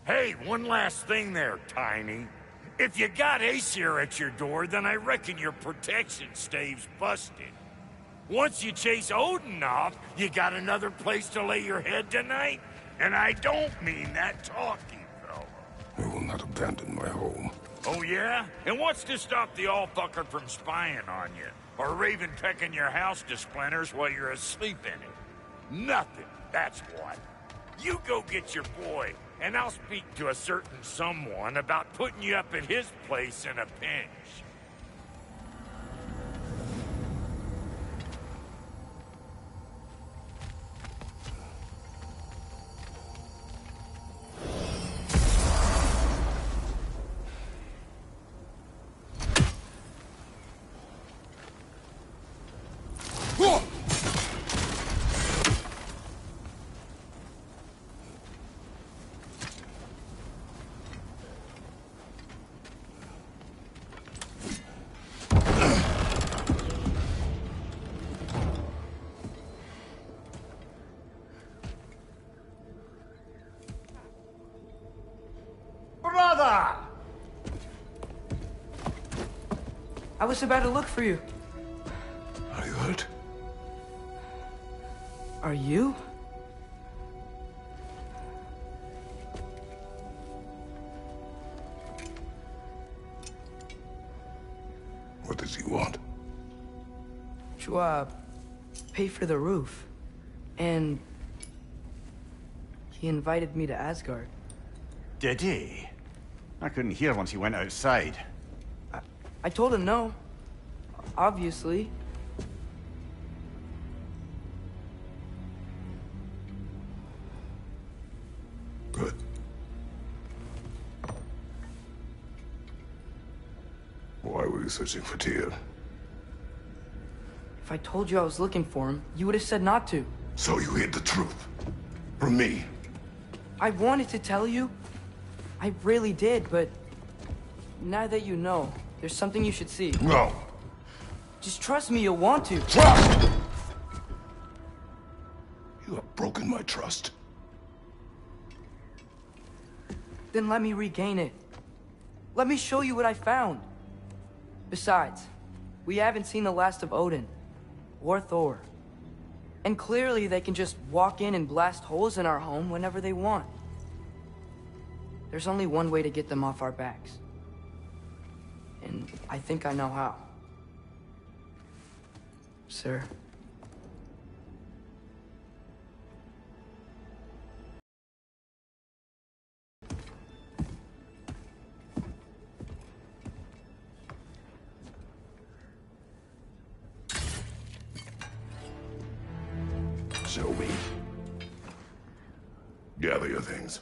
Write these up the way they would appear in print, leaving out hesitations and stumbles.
Hey, one last thing there, Tiny. If you got Aesir at your door, then I reckon your protection stave's busted. Once you chase Odin off, you got another place to lay your head tonight? And I don't mean that talking, though. I will not abandon my home. Oh, yeah? And what's to stop the all-fucker from spying on you? Or Raven pecking your house to splinters while you're asleep in it? Nothing, that's what. You go get your boy, and I'll speak to a certain someone about putting you up at his place in a pinch. Brother! I was about to look for you. Are you hurt? Are you? What does he want? To, pay for the roof. And he invited me to Asgard. Did he? I couldn't hear once he went outside. I told him no. Obviously. Good. Why were you searching for Tyr? If I told you I was looking for him, you would have said not to. So you hid the truth. From me. I wanted to tell you. I really did, but now that you know, there's something you should see. No. Just trust me, you'll want to. Trust! You have broken my trust. Then let me regain it. Let me show you what I found. Besides, we haven't seen the last of Odin. Or Thor. And clearly they can just walk in and blast holes in our home whenever they want. There's only one way to get them off our backs. And I think I know how. Sir. Show me. Gather your things.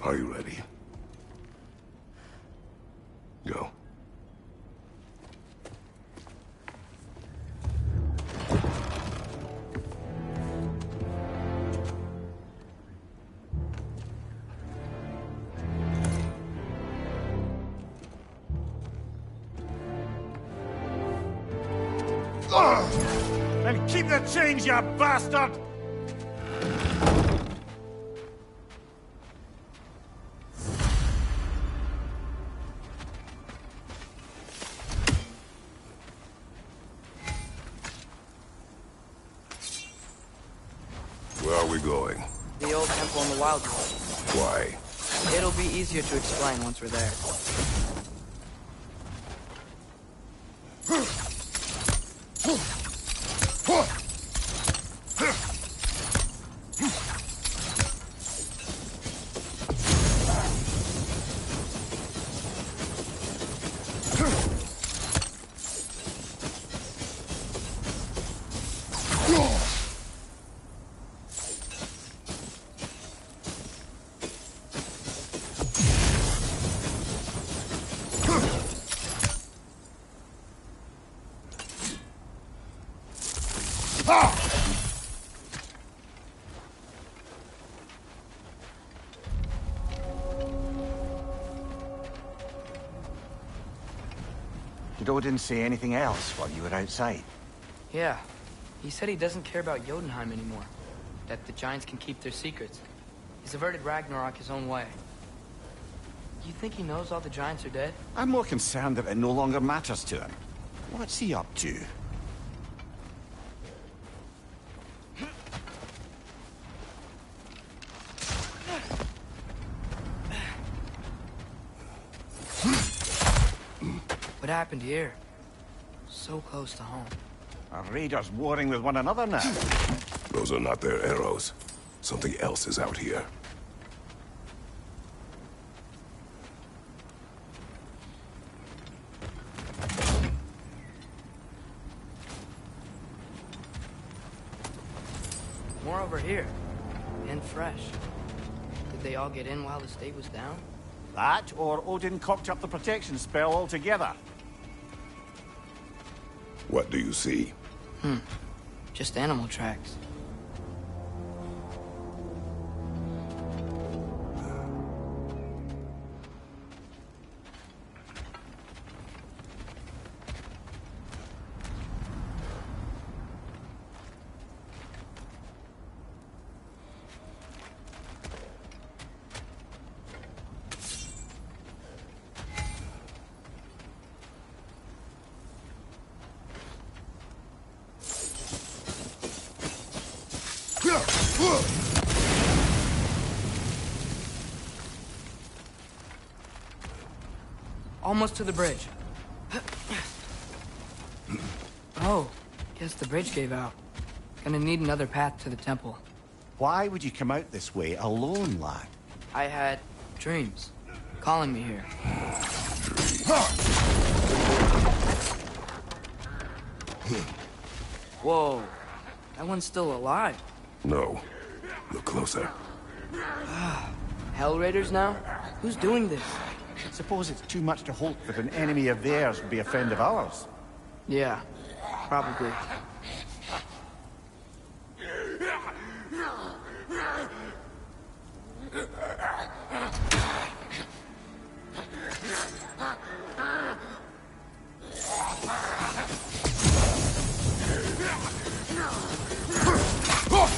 Are you ready? Go. And keep the change, you bastard! Where are we going? The old temple in the Wildwood. Why? It'll be easier to explain once we're there. Did Odin say anything else while you were outside? Yeah. He said he doesn't care about Jotunheim anymore. That the giants can keep their secrets. He's averted Ragnarok his own way. You think he knows all the giants are dead? I'm more concerned that it no longer matters to him. What's he up to? What happened here? So close to home. Are raiders warring with one another now? Those are not their arrows. Something else is out here. More over here. And fresh. Did they all get in while the state was down? That, or Odin cocked up the protection spell altogether. What do you see? Just animal tracks. Almost to the bridge. Oh, guess the bridge gave out. Gonna need another path to the temple. Why would you come out this way alone, lad? I had dreams calling me here. Whoa, that one's still alive. No. Look closer. Hell Raiders now? Who's doing this? Suppose it's too much to hope that an enemy of theirs would be a friend of ours. Yeah, probably.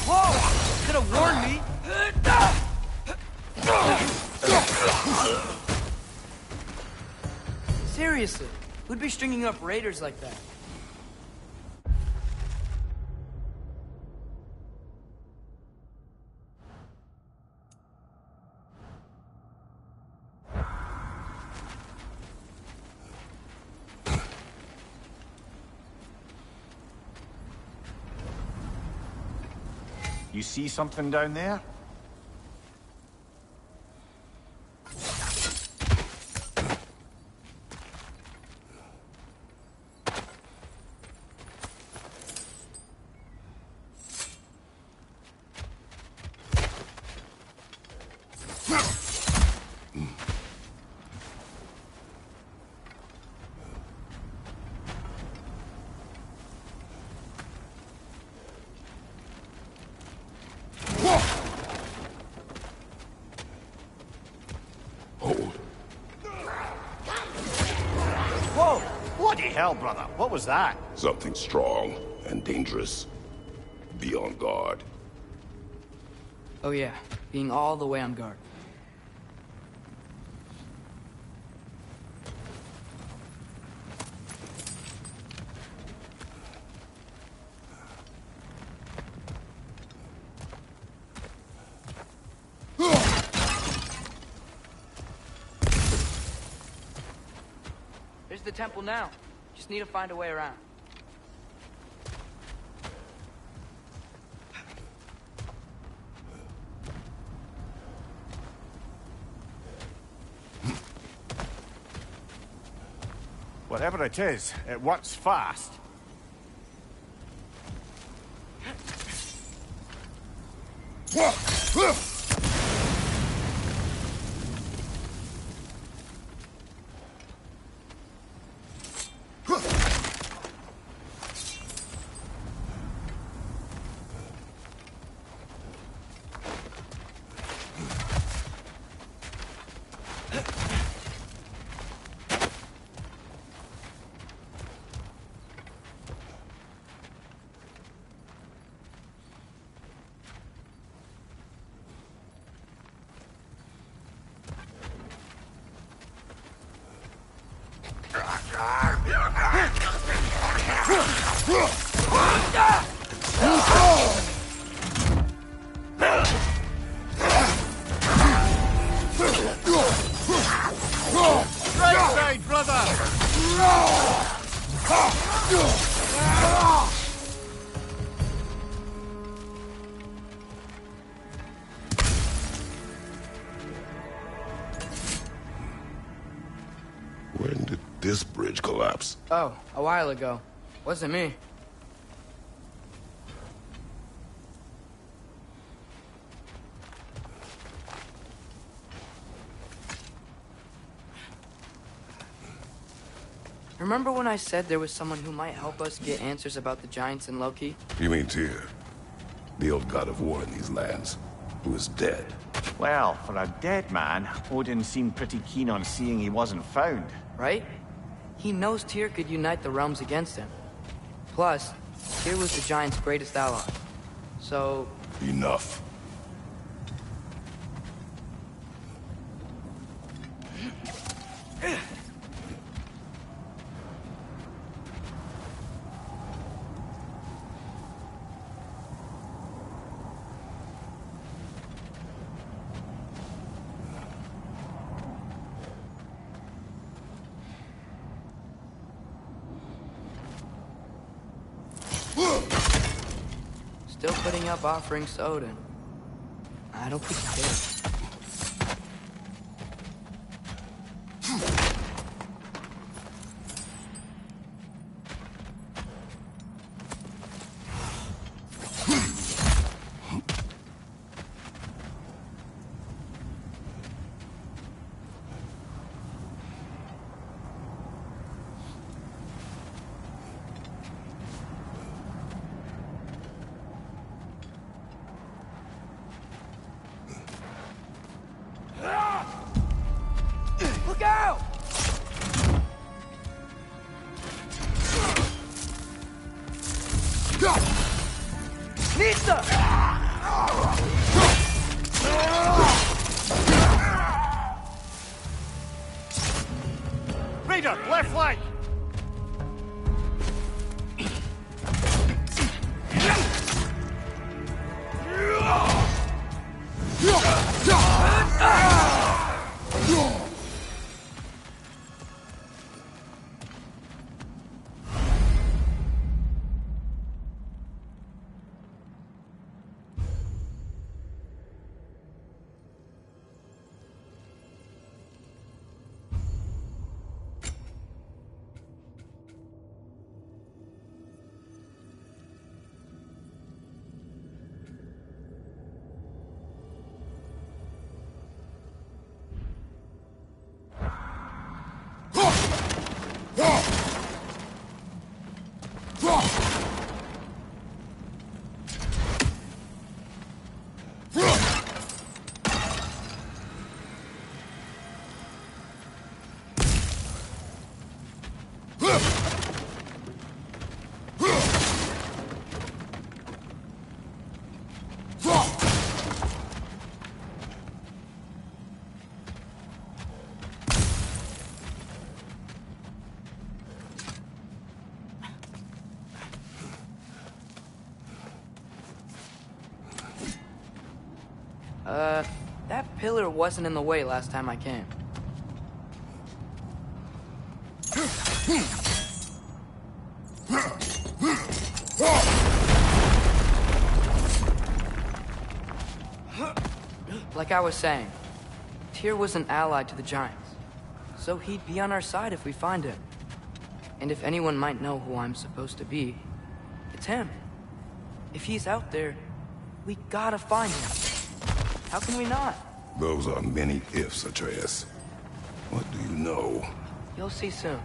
Whoa! Could have warned me. Seriously, who'd be stringing up raiders like that? You see something down there? hell, brother. What was that? Something strong and dangerous. Be on guard. Oh yeah, being all the way on guard. There's the temple now. Just need to find a way around. Whatever it is, it works fast. Right side, brother! When did this bridge collapse? Oh, a while ago. Wasn't me. Remember when I said there was someone who might help us get answers about the giants and Loki? You mean Tyr? The old god of war in these lands, who is dead. Well, for a dead man, Odin seemed pretty keen on seeing he wasn't found. Right? He knows Tyr could unite the realms against him. Plus, Tyr was the giant's greatest ally. So... Enough. Still putting up offerings to Odin. I don't think he cares. Look out! Nista! Raider, left flank! That pillar wasn't in the way last time I came. Like I was saying, Tyr was an ally to the Giants, so he'd be on our side if we find him. And if anyone might know who I'm supposed to be, it's him. If he's out there, we gotta find him. How can we not? Those are many ifs, Atreus. What do you know? You'll see soon.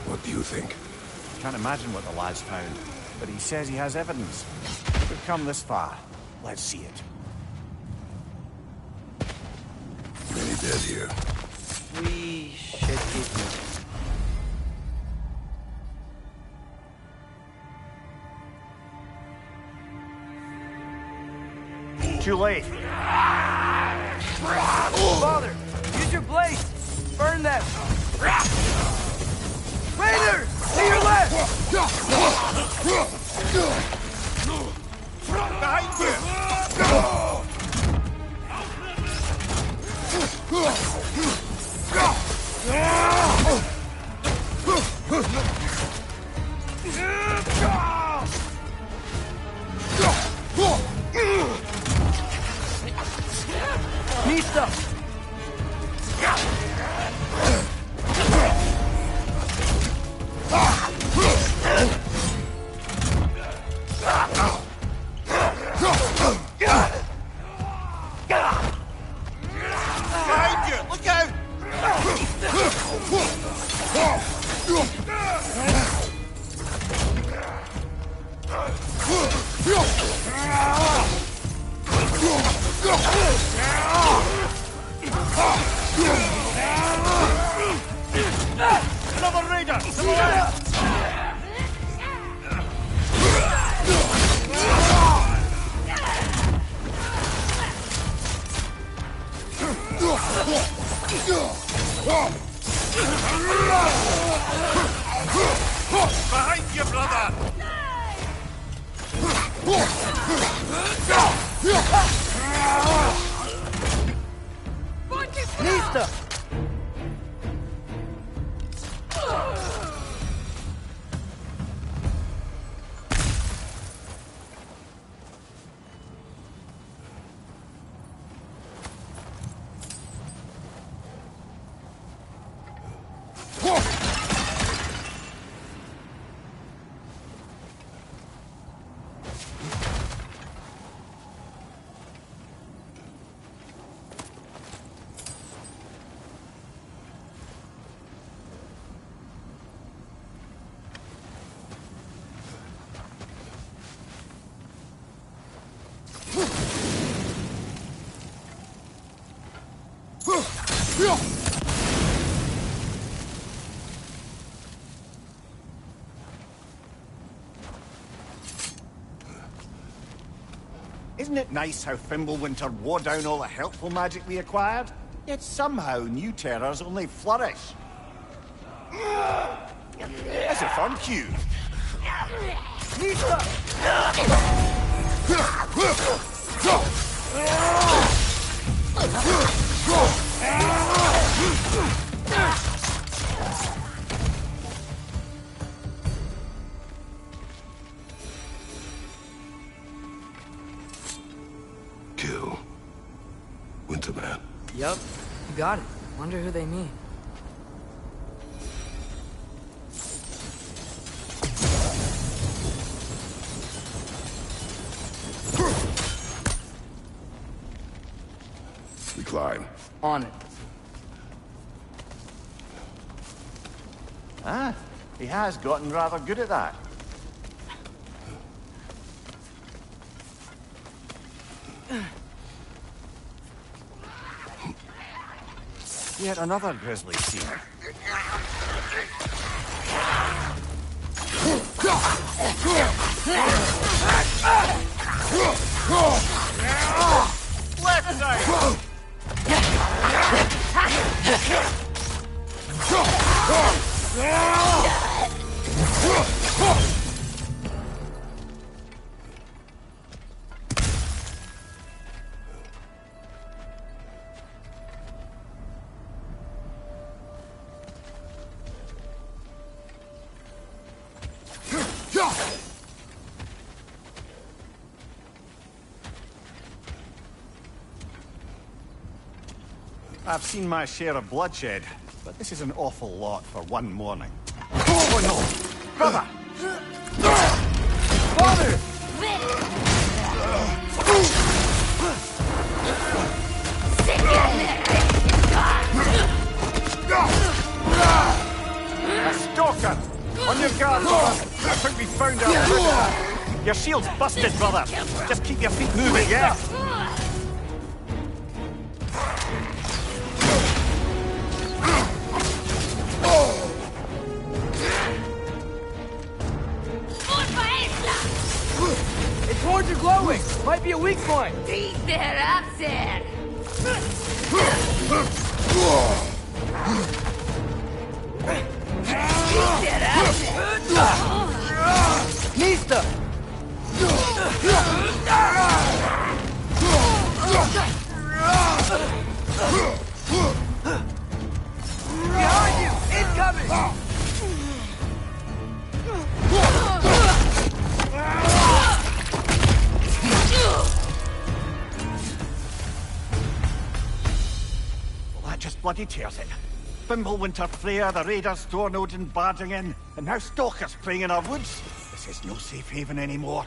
What do you think? Can't imagine what the lad's found, but he says he has evidence. We've come this far. Let's see it. Many dead here. We should keep moving. Too late. Father, use your blades! Burn them! Raiders! To your left! Behind you! Mista! Behind you! Look out! Another raider! To the left! Behind you, brother! Mista! Isn't it nice how Fimbulwinter wore down all the helpful magic we acquired? Yet somehow new terrors only flourish. As if on cue. Kill Winterman. Yup, you got it. Wonder who they mean. We climb. On it. Ah, he has gotten rather good at that. Yet another grisly scene. Left side! I've seen my share of bloodshed, but this is an awful lot for one morning. Oh no! Brother! Father! A stalker! On your guard, brother! I think we found our... Your shield's busted, brother! Just keep your feet moving, yeah? Its horns are glowing! Might be a weak point! Nista! Behind you! Incoming! That just bloody tears it. Fimbulwinter, Freya, the raiders, Thornodin barging in, and now stalkers playing in our woods. This is no safe haven anymore.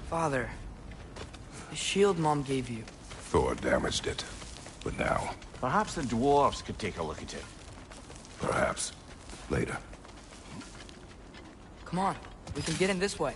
Father, the shield Mom gave you. Thor damaged it. But now, Perhaps the dwarves could take a look at it. perhaps, later. Come on, we can get in this way.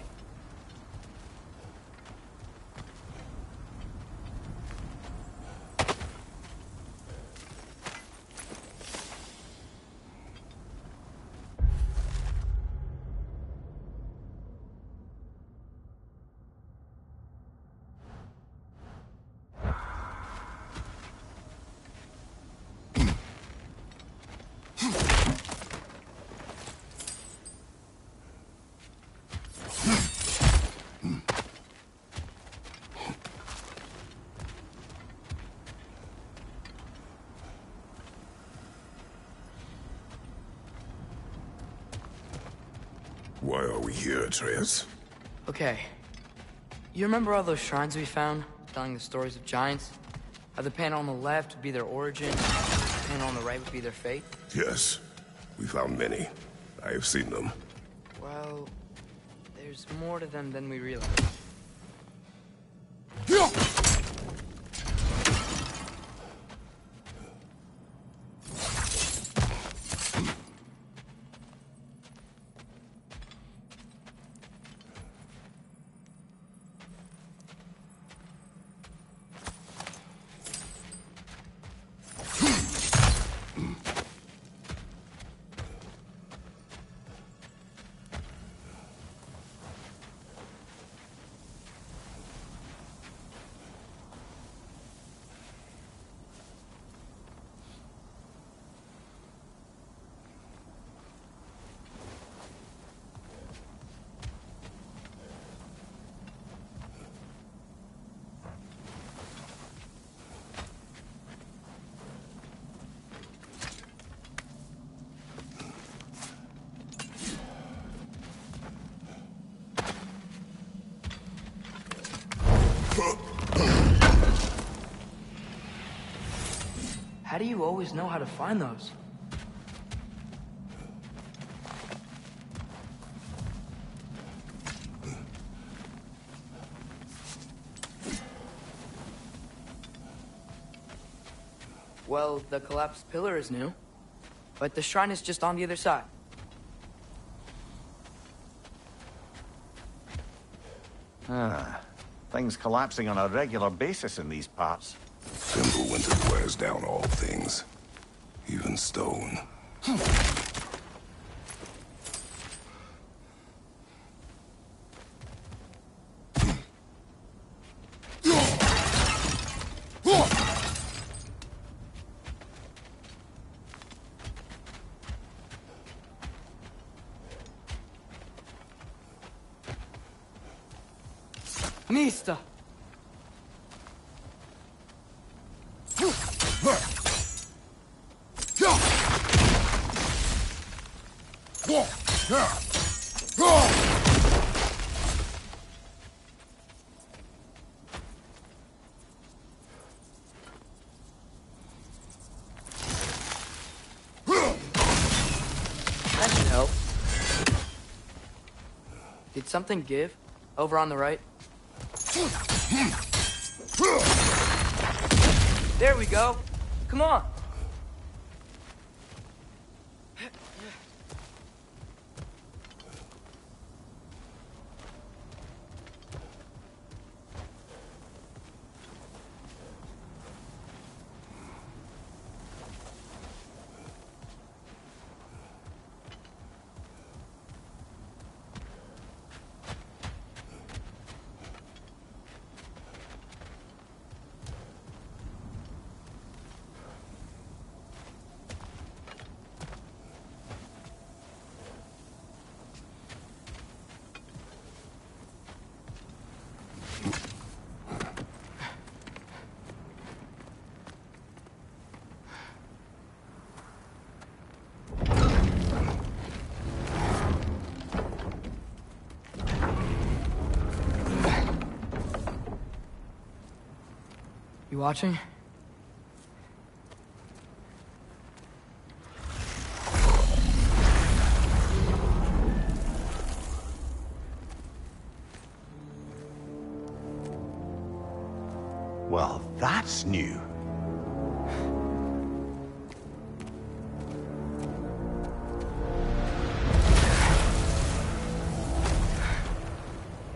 Why are we here, Atreus? Okay. You remember all those shrines we found, telling the stories of giants? How the panel on the left would be their origin, the panel on the right would be their fate? Yes. We found many. I have seen them. Well, there's more to them than we realize. How do you always know how to find those? Well, the collapsed pillar is new, but the shrine is just on the other side. Things collapsing on a regular basis in these parts. Winter wears down all things, even stone. Mista! That should help. Did something give? Over on the right? There we go. Come on. You watching? Well, that's new.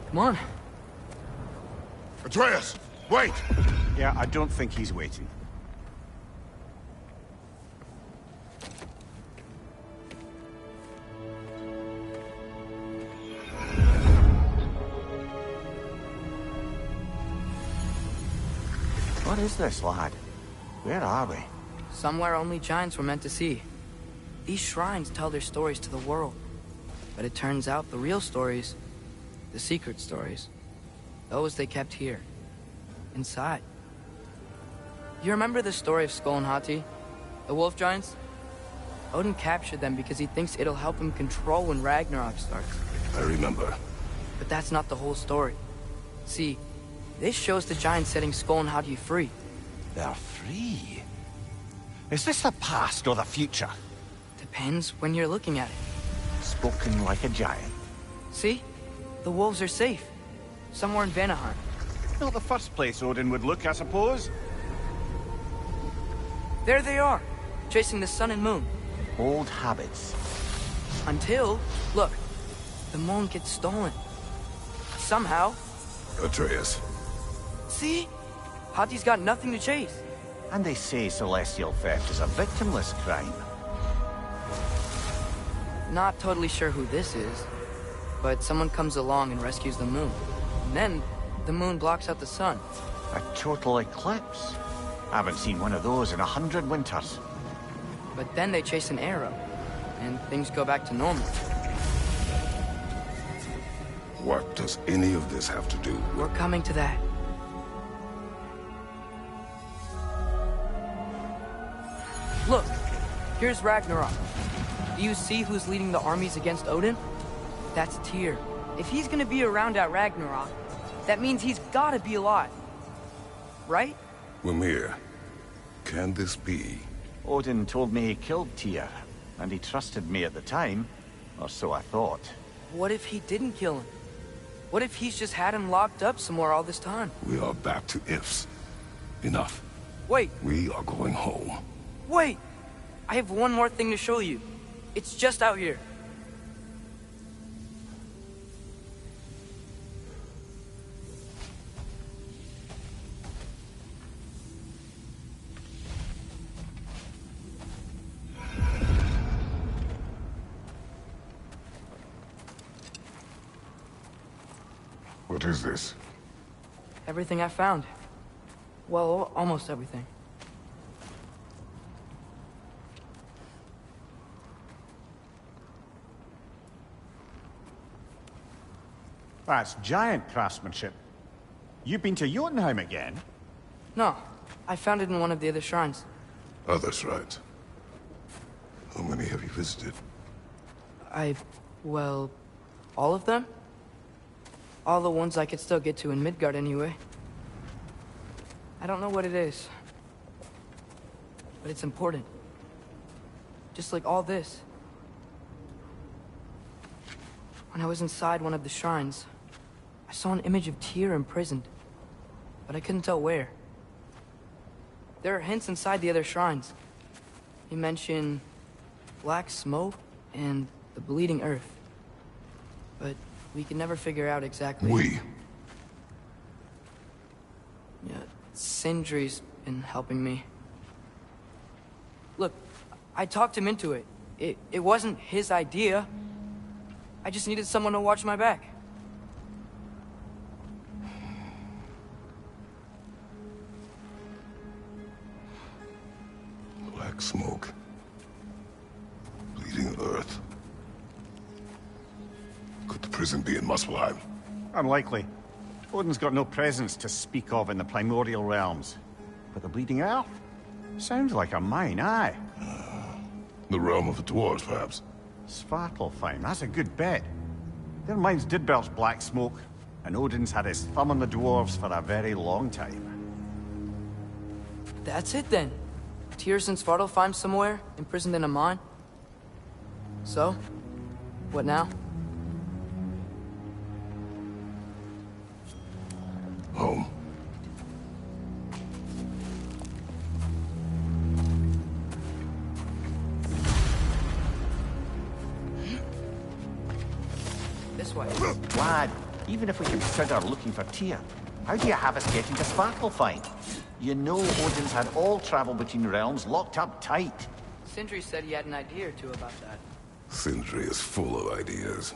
Come on. Atreus, wait! Yeah, I don't think he's waiting. What is this, lad? Where are we? Somewhere only giants were meant to see. These shrines tell their stories to the world. But it turns out the real stories, the secret stories, those they kept here, inside. You remember the story of Skull and Hati, the wolf giants? Odin captured them because he thinks it'll help him control when Ragnarok starts. I remember. But that's not the whole story. See, this shows the giant setting Skull and Hadji free. They're free? Is this the past or the future? Depends when you're looking at it. Spoken like a giant. See? The wolves are safe. Somewhere in Vanaheim. Not the first place Odin would look, I suppose. There they are, chasing the sun and moon. Old habits. Until, look, the moon gets stolen. Somehow. Atreus. See? Hadji's got nothing to chase. And they say celestial theft is a victimless crime. Not totally sure who this is, but someone comes along and rescues the moon. And then, the moon blocks out the sun. A total eclipse. I haven't seen one of those in 100 winters. But then they chase an arrow, and things go back to normal. What does any of this have to do with... We're coming to that. Look, here's Ragnarok. Do you see who's leading the armies against Odin? That's Tyr. If he's gonna be around at Ragnarok, that means he's gotta be alive. Right? Mimir, can this be? Odin told me he killed Tyr, and he trusted me at the time, or so I thought. What if he didn't kill him? What if he's just had him locked up somewhere all this time? We are back to ifs. Enough. Wait, We are going home. wait! I have one more thing to show you. It's just out here. What is this? Everything I found. Well, almost everything. That's giant craftsmanship. You've been to Jotunheim again? No, I found it in one of the other shrines. Other shrines. How many have you visited? Well, all of them? All the ones I could still get to in Midgard anyway. I don't know what it is, but it's important. Just like all this. When I was inside one of the shrines, I saw an image of Tyr imprisoned, but I couldn't tell where. There are hints inside the other shrines. He mentioned black smoke and the bleeding earth, but we could never figure out exactly. Yeah, Sindri's been helping me. Look, I talked him into it. It wasn't his idea. I just needed someone to watch my back. Black smoke. Bleeding earth. Could the prison be in Muspelheim? Unlikely. Odin's got no presence to speak of in the primordial realms. But the bleeding earth? Sounds like a mine, aye. The realm of the dwarves, perhaps? Svartalfheim, that's a good bet. Their mines did belch black smoke, and Odin's had his thumb on the dwarves for a very long time. That's it then. Tyr's in Svartalfheim somewhere, imprisoned in a mine. So, what now? Home. This way. Lad, even if we consider looking for Tyr, how do you have us getting to Svartalfheim? You know Odin's had all travel between realms locked up tight. Sindri said he had an idea or two about that. Sindri is full of ideas.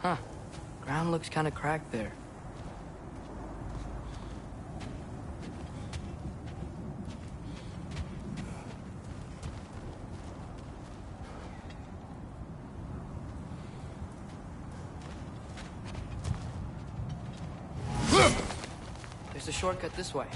Huh. Ground looks kind of cracked there. There's a shortcut this way.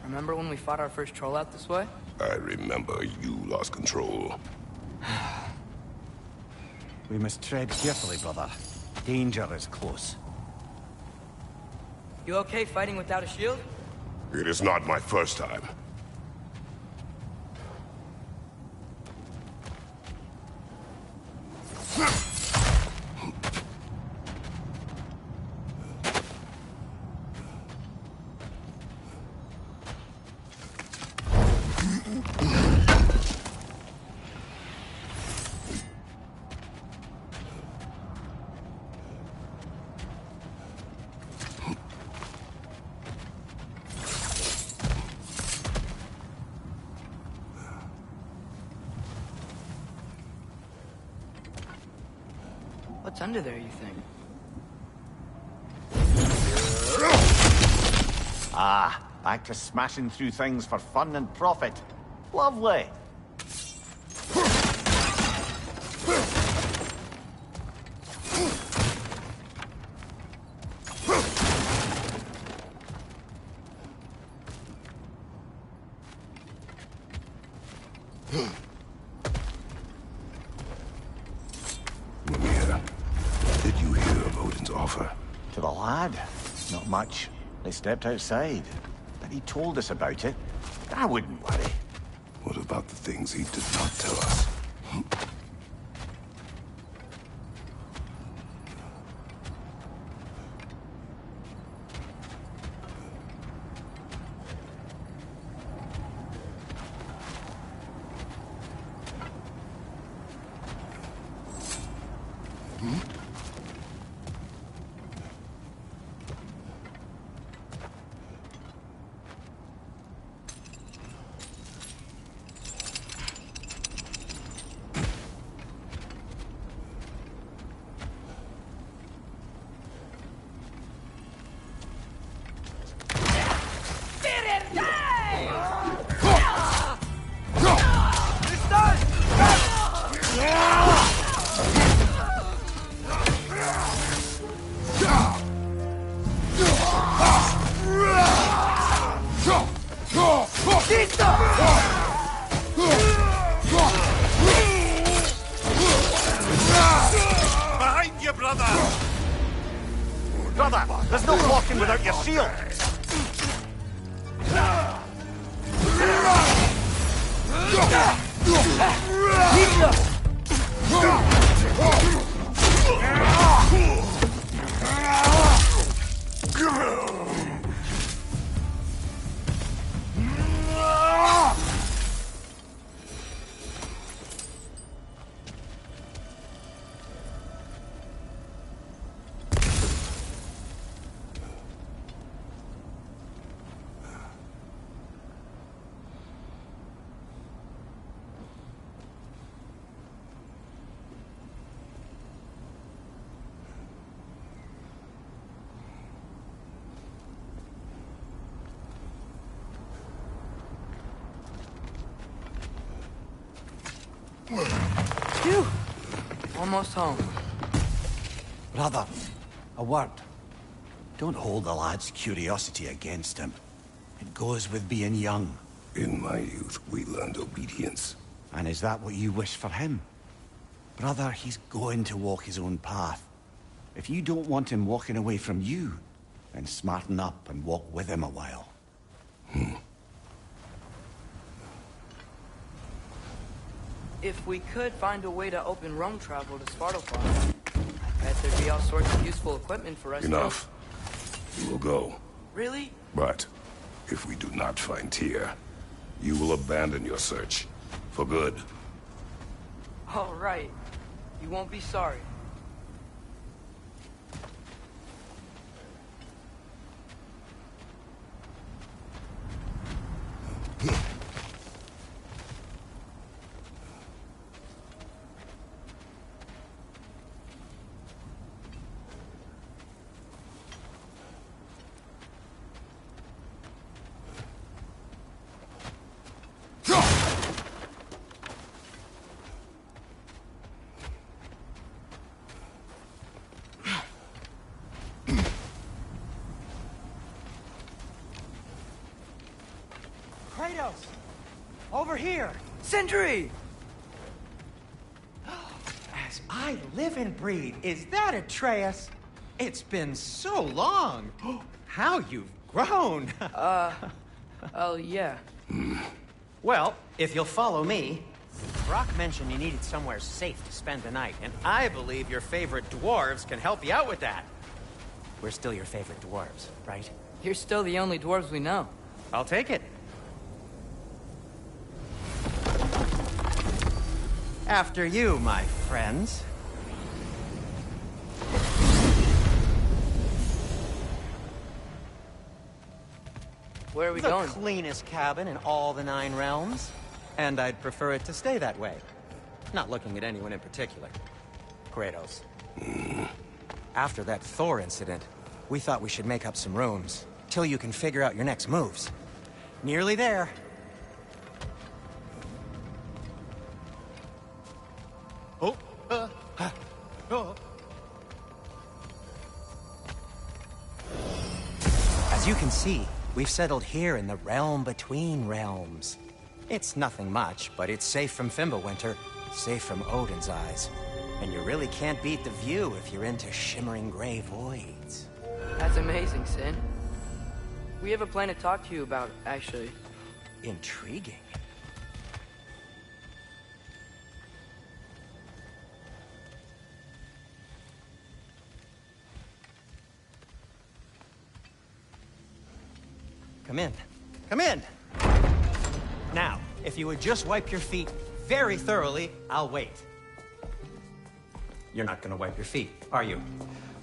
Remember when we fought our first troll out this way? I remember you lost control. We must tread carefully, brother. Danger is close. You okay fighting without a shield? It is not my first time. What's under there, you think? Ah, back to smashing through things for fun and profit. Lovely. Did you hear of Odin's offer? To the lad? Not much. They stepped outside. But he told us about it. I wouldn't worry. What about the things he did not tell us? Behind you, brother! Brother, there's no walking without your shield! Phew! Almost home. Brother, a word. Don't hold the lad's curiosity against him. It goes with being young. In my youth, we learned obedience. And is that what you wish for him? Brother, he's going to walk his own path. If you don't want him walking away from you, then smarten up and walk with him a while. If we could find a way to open roam travel to Svartalfheim, I bet there'd be all sorts of useful equipment for us. Enough. We will go. Really? But if we do not find Tyr, you will abandon your search. For good. All right. You won't be sorry. Kratos! Over here! Sentry! As I live and breathe, is that Atreus? It's been so long! How you've grown! Oh, yeah. Well, if you'll follow me, Brock mentioned you needed somewhere safe to spend the night, and I believe your favorite dwarves can help you out with that. We're still your favorite dwarves, right? You're still the only dwarves we know. I'll take it. After you, my friends. Where are we The going? cleanest cabin in all the 9 realms. And I'd prefer it to stay that way. Not looking at anyone in particular. Kratos. After that Thor incident, we thought we should make up some rooms, till you can figure out your next moves. Nearly there. As you can see, we've settled here in the realm between realms. It's nothing much, but it's safe from Fimbulwinter, safe from Odin's eyes. And you really can't beat the view if you're into shimmering gray voids. That's amazing, Sin. We have a plan to talk to you about, actually. Intriguing. Come in. Come in! Now, if you would just wipe your feet very thoroughly, I'll wait. You're not gonna wipe your feet, are you?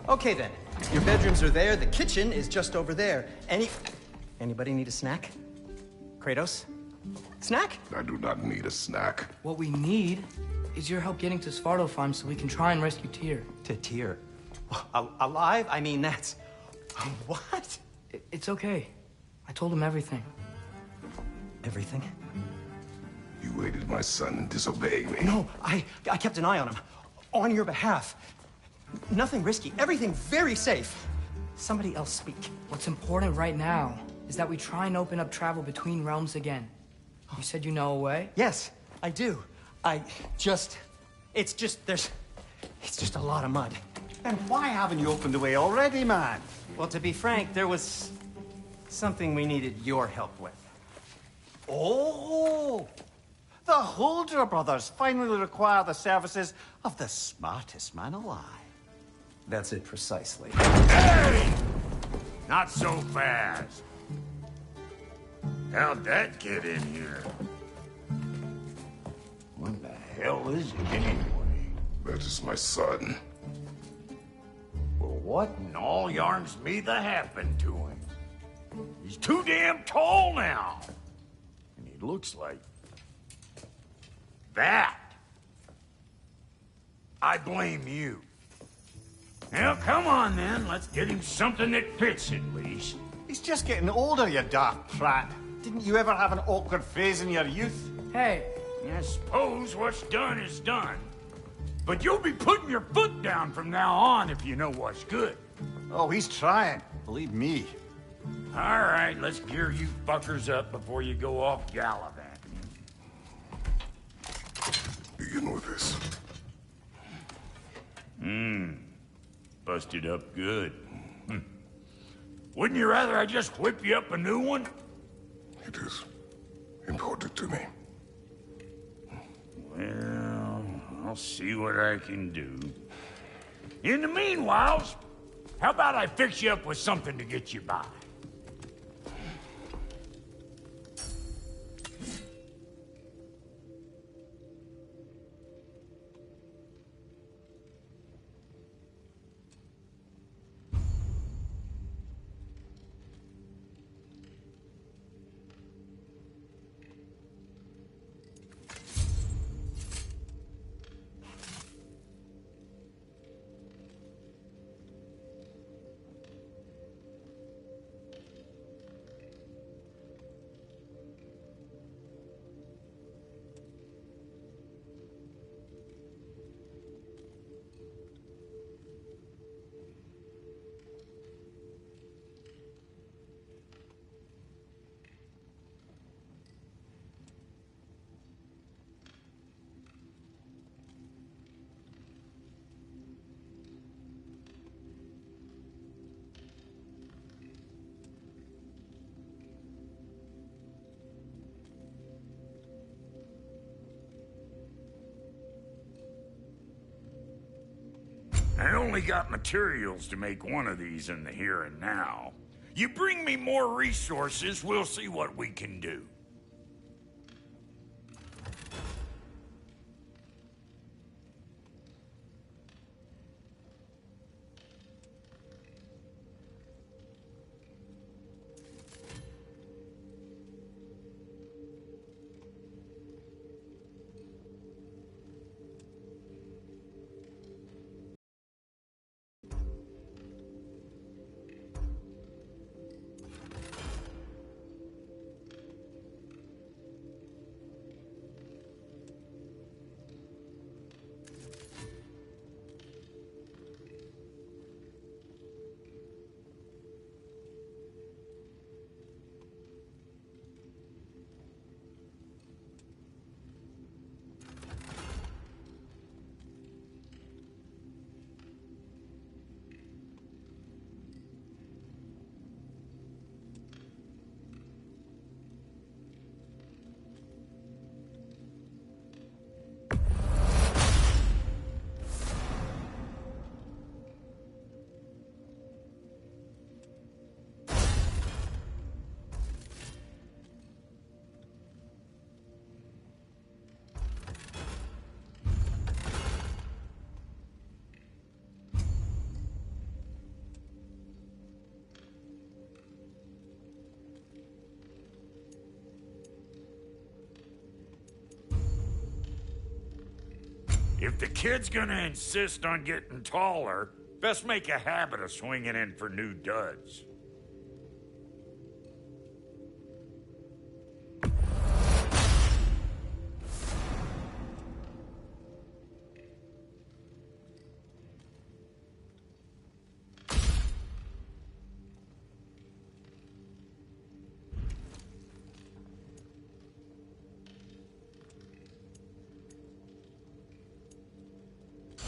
Okay then. Your bedrooms are there, the kitchen is just over there. Anybody need a snack? Kratos? Snack? I do not need a snack. What we need is your help getting to Svartalfheim so we can try and rescue Tyr. To Tyr? Alive? I mean, that's... What? It's okay. I told him everything. Everything? You aided my son in disobeying me. No, I kept an eye on him. On your behalf. Nothing risky. Everything very safe. Somebody else speak. What's important right now is that we try and open up travel between realms again. You said you know a way? Yes, I do. It's just a lot of mud. Then why haven't you opened the way already, man? Well, to be frank, there was something we needed your help with. Oh! The Holder brothers finally require the services of the smartest man alive. That's it precisely. Hey! Not so fast. How'd that get in here? What the hell is it anyway? That is my son. Well, what in all yarns me that happened to him? He's too damn tall now. And he looks like... that. I blame you. Now, come on then. Let's get him something that fits at least. He's just getting older, you daft prat. Didn't you ever have an awkward phase in your youth? Hey, I suppose what's done is done. But you'll be putting your foot down from now on if you know what's good. Oh, he's trying. Believe me. All right, let's gear you fuckers up before you go off gallivanting. Begin with this. busted up good. Wouldn't you rather I just whip you up a new one? It is important to me. Well, I'll see what I can do. In the meanwhile, how about I fix you up with something to get you by? I only got materials to make one of these in the here and now. You bring me more resources, we'll see what we can do. If the kid's gonna insist on getting taller, best make a habit of swinging in for new duds.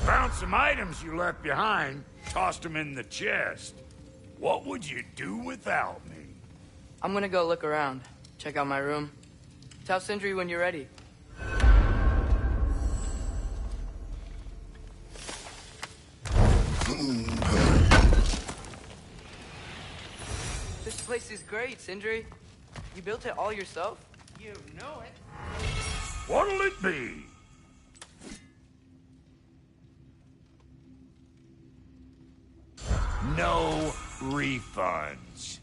Found some items you left behind, tossed them in the chest. What would you do without me? I'm gonna go look around. Check out my room. Tell Sindri when you're ready. This place is great, Sindri. You built it all yourself? You know it. What'll it be? No refunds.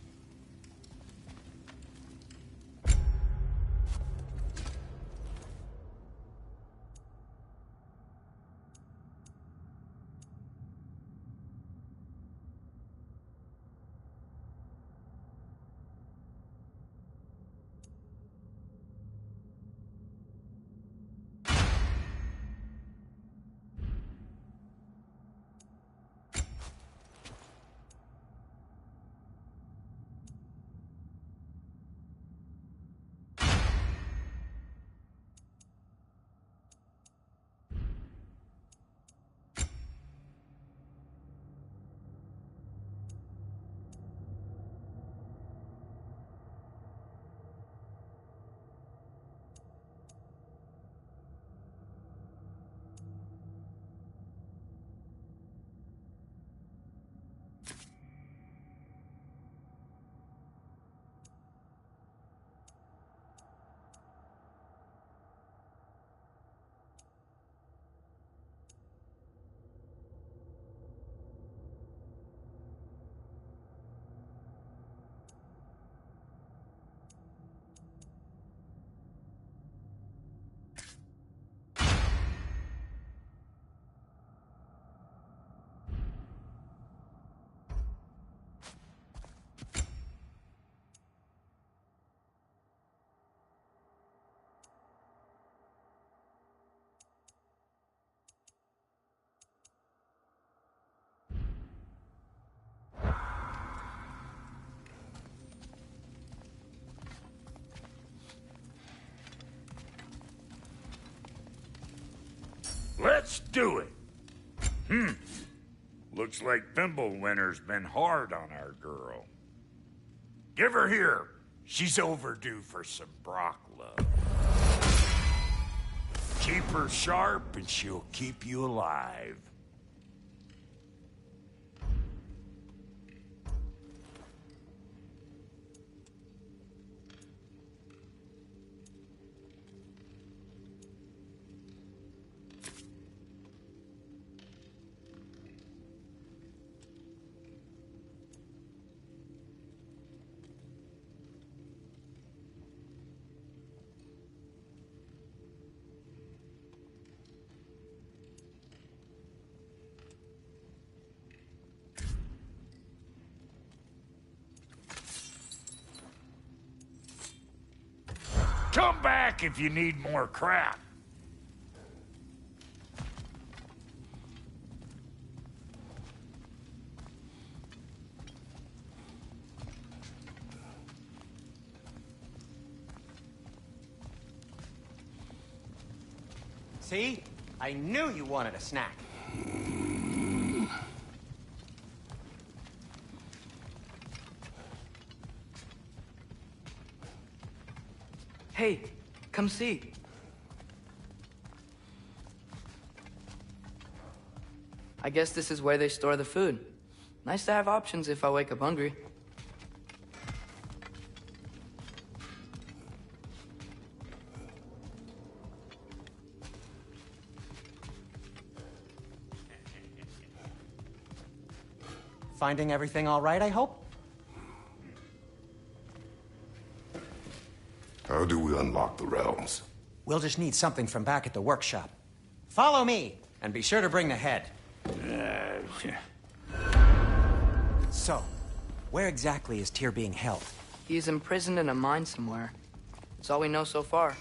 Let's do it. Looks like Thimblewinter's been hard on our girl. Give her here. She's overdue for some Brock love. Keep her sharp and she'll keep you alive. Come back if you need more crap. See? I knew you wanted a snack. Hey, come see. I guess this is where they store the food. Nice to have options if I wake up hungry. Finding everything all right, I hope? How do we unlock the realms? We'll just need something from back at the workshop. Follow me, and be sure to bring the head. So, where exactly is Tyr being held? He's imprisoned in a mine somewhere. That's all we know so far.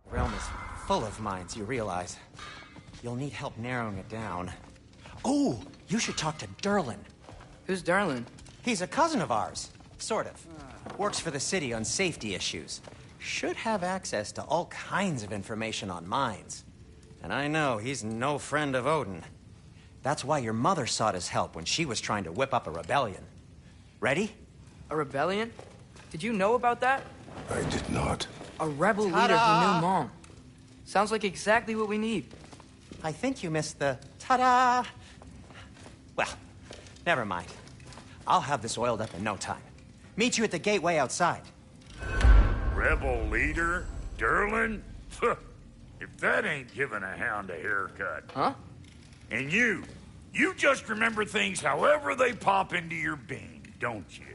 The realm is full of mines, you realize. You'll need help narrowing it down. Oh, you should talk to Durlin. Who's Darlin? He's a cousin of ours. Sort of. Works for the city on safety issues. Should have access to all kinds of information on mines. And I know he's no friend of Odin. That's why your mother sought his help when she was trying to whip up a rebellion. Ready? A rebellion? Did you know about that? I did not. A rebel leader who knew Mom. Sounds like exactly what we need. I think you missed the ta-da. Well, never mind. I'll have this oiled up in no time. Meet you at the gateway outside. Rebel leader? Durlin? If that ain't giving a hound a haircut. Huh? And you just remember things however they pop into your bean, don't you?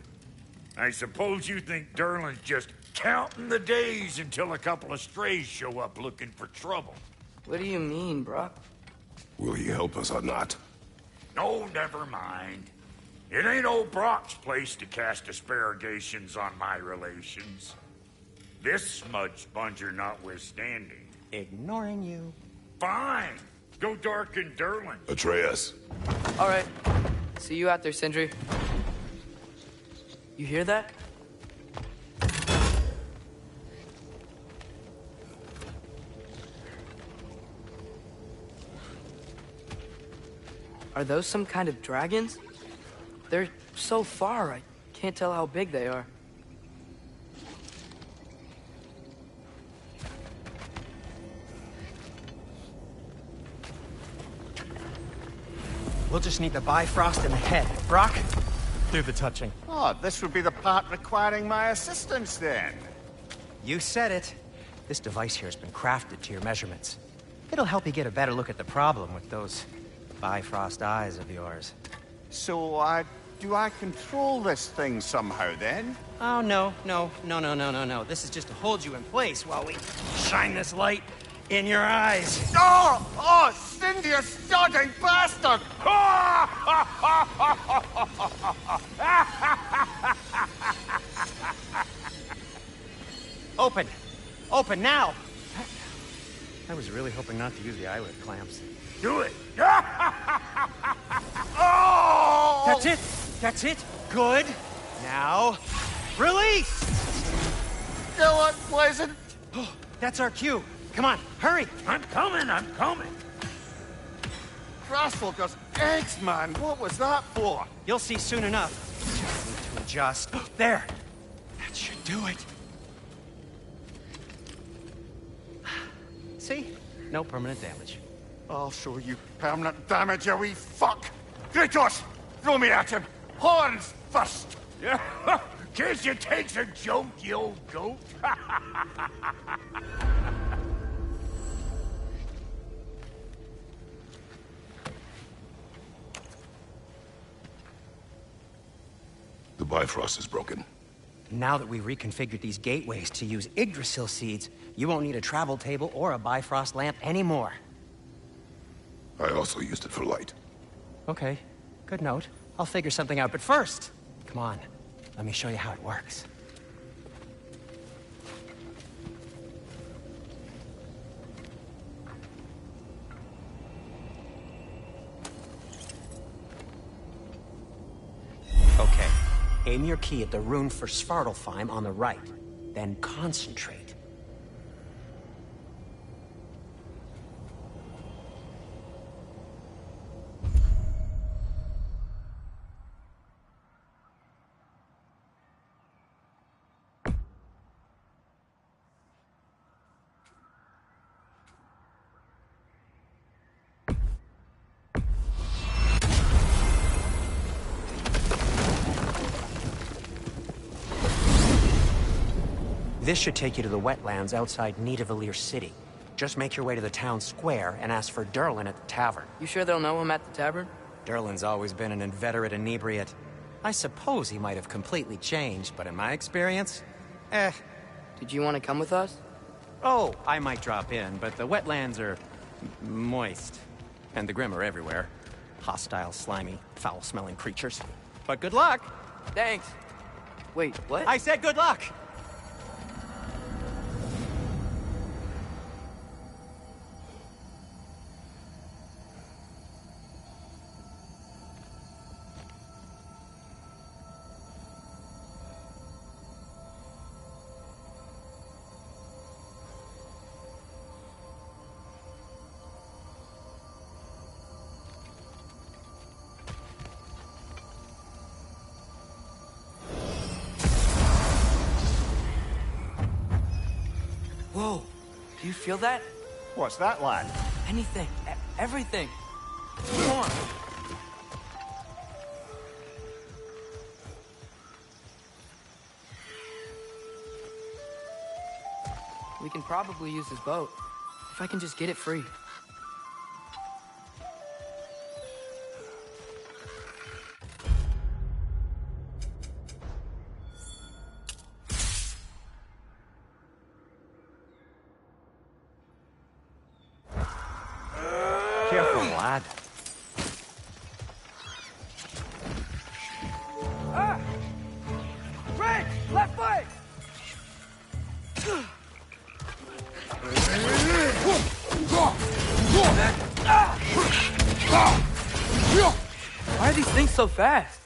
I suppose you think Durlin's just counting the days until a couple of strays show up looking for trouble. What do you mean, Brock? Will he help us or not? No, never mind. It ain't old Brock's place to cast aspersions on my relations. This smudge sponger notwithstanding. Ignoring you. Fine. Go darken Durlin. Atreus. All right. See you out there, Sindri. You hear that? Are those some kind of dragons? They're so far, I can't tell how big they are. We'll just need the Bifrost in the head. Brock, do the touching. Oh, this would be the part requiring my assistance then. You said it. This device here has been crafted to your measurements. It'll help you get a better look at the problem with those Bifrost eyes of yours. So I'd Do I control this thing somehow, then? Oh, no. This is just to hold you in place while we shine this light in your eyes. Oh! Oh, Cindy, you sodding bastard! Open! Open now! I was really hoping not to use the eyelid clamps. Do it. Oh! That's it! That's it! Good! Now, release! Still unpleasant. That's our cue. Come on, hurry! I'm coming. Grassfuckers, eggs, man. What was that for? You'll see soon enough. Just need to adjust. There! That should do it. See? No permanent damage. I'll show you permanent damage, you wee fuck. Kratos, throw me at him. Horns first. Guess you takes a joke, you old goat. The Bifrost is broken. Now that we reconfigured these gateways to use Yggdrasil seeds, you won't need a travel table or a Bifrost lamp anymore. I also used it for light. Okay, good note. I'll figure something out, but first, come on, let me show you how it works. Okay, aim your key at the rune for Svartalfheim on the right, then concentrate. This should take you to the wetlands outside Nidavellir City. Just make your way to the town square and ask for Durlin at the tavern. You sure they'll know him at the tavern? Durlin's always been an inveterate inebriate. I suppose he might have completely changed, but in my experience, Did you want to come with us? Oh, I might drop in, but the wetlands are moist. And the Grim are everywhere. Hostile, slimy, foul-smelling creatures. But good luck! Thanks. Wait, what? I said good luck! Whoa, do you feel that? What's that, lad? Anything, everything. Come on. We can probably use this boat, if I can just get it free. Careful, lad. Rick, left foot! Why are these things so fast?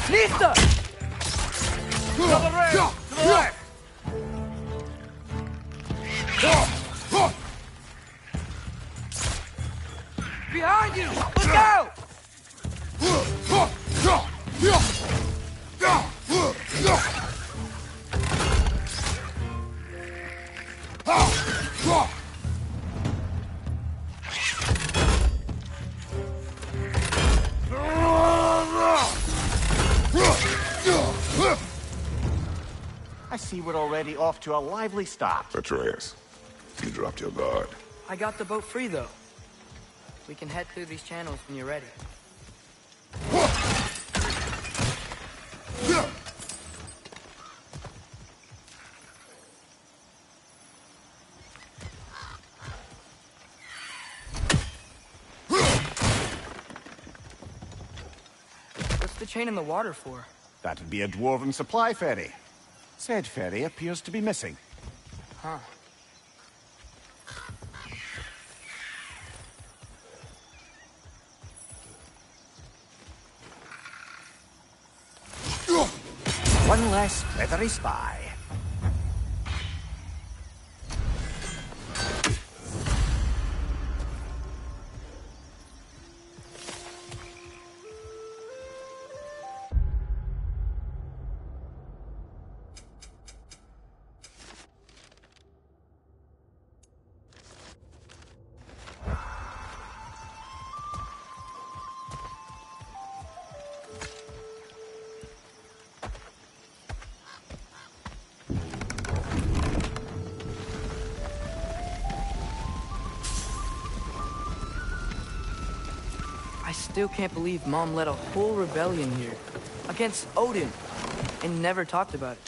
Nista! Double rail! To the left! Behind you! Look out! I see we were already off to a lively start. Atreus, you dropped your guard. I got the boat free, though. We can head through these channels when you're ready. What's the chain in the water for? That'd be a dwarven supply ferry. Said ferry appears to be missing. Huh. One less feathery spy. I still can't believe Mom led a whole rebellion here. Against Odin. And never talked about it.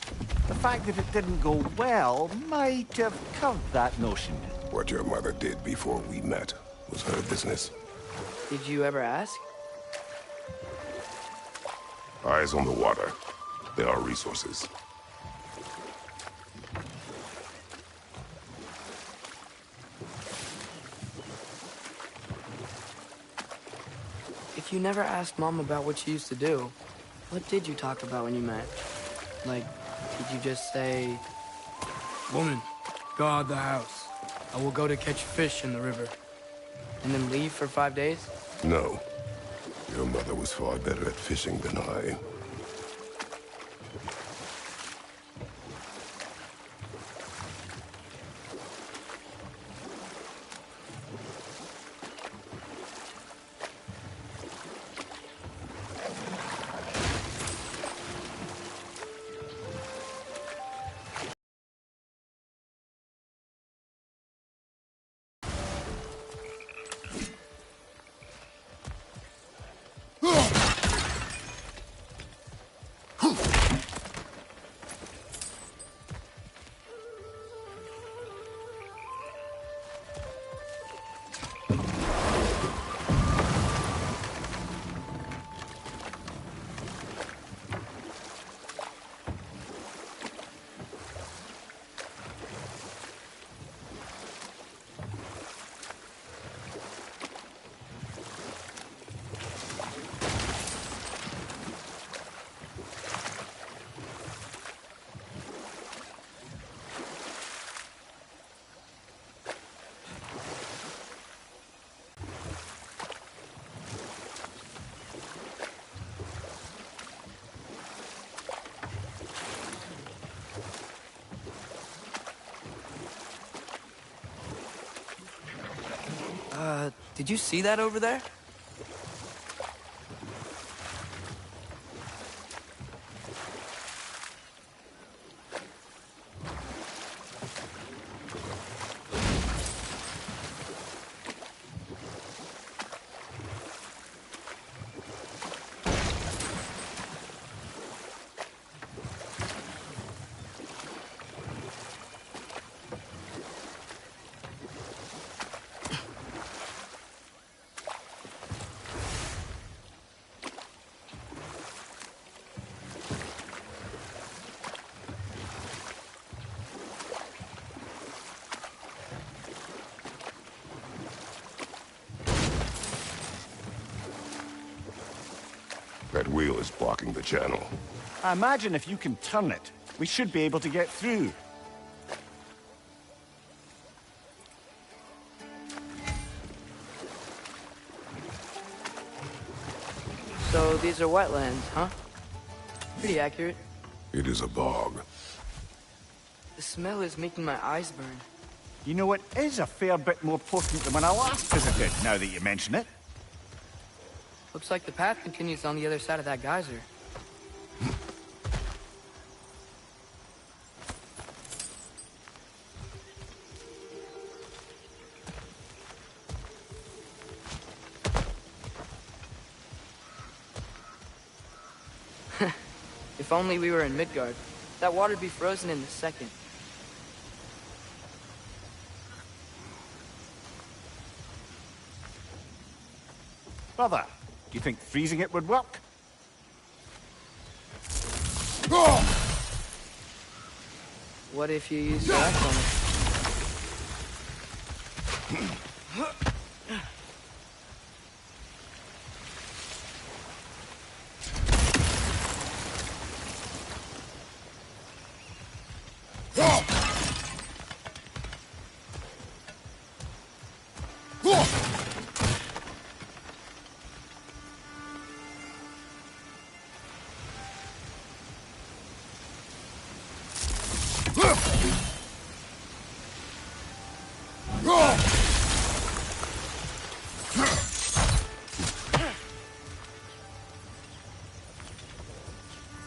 The fact that it didn't go well might have covered that notion. What your mother did before we met was her business. Did you ever ask? Eyes on the water. There are resources. If you never asked Mom about what she used to do, what did you talk about when you met? Like, did you just say, "Woman, guard the house. I will go to catch fish in the river," and then leave for 5 days? No. Your mother was far better at fishing than I. Did you see that over there? That wheel is blocking the channel. I imagine if you can turn it, we should be able to get through. So these are wetlands, huh? Pretty accurate. It is a bog. The smell is making my eyes burn. You know, it is a fair bit more potent than when I last visited, now that you mention it. Looks like the path continues on the other side of that geyser. If only we were in Midgard. That water'd be frozen in a second. Brother, do you think freezing it would work? What if you use that on it?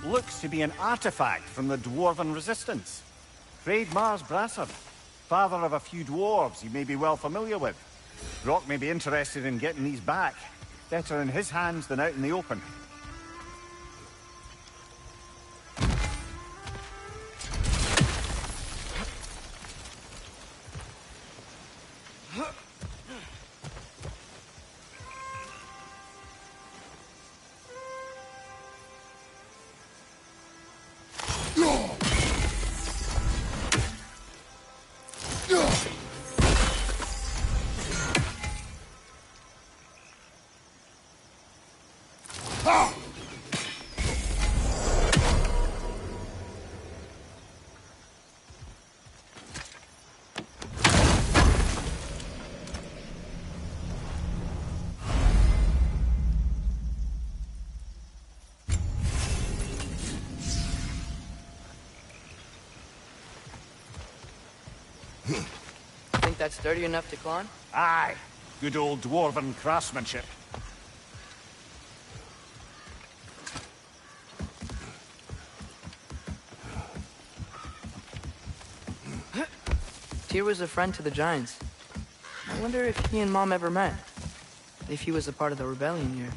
Looks to be an artifact from the Dwarven Resistance. Craig Mars Brassard, father of a few dwarves you may be well familiar with. Rock may be interested in getting these back. Better in his hands than out in the open. Think that's sturdy enough to climb? Aye, good old Dwarven craftsmanship. Tyr was a friend to the Giants. I wonder if he and Mom ever met. If he was a part of the rebellion here.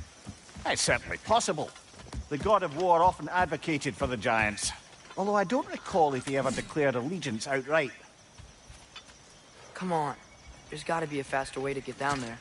It's certainly possible. The god of war often advocated for the Giants. Although I don't recall if he ever declared allegiance outright. Come on. There's gotta be a faster way to get down there.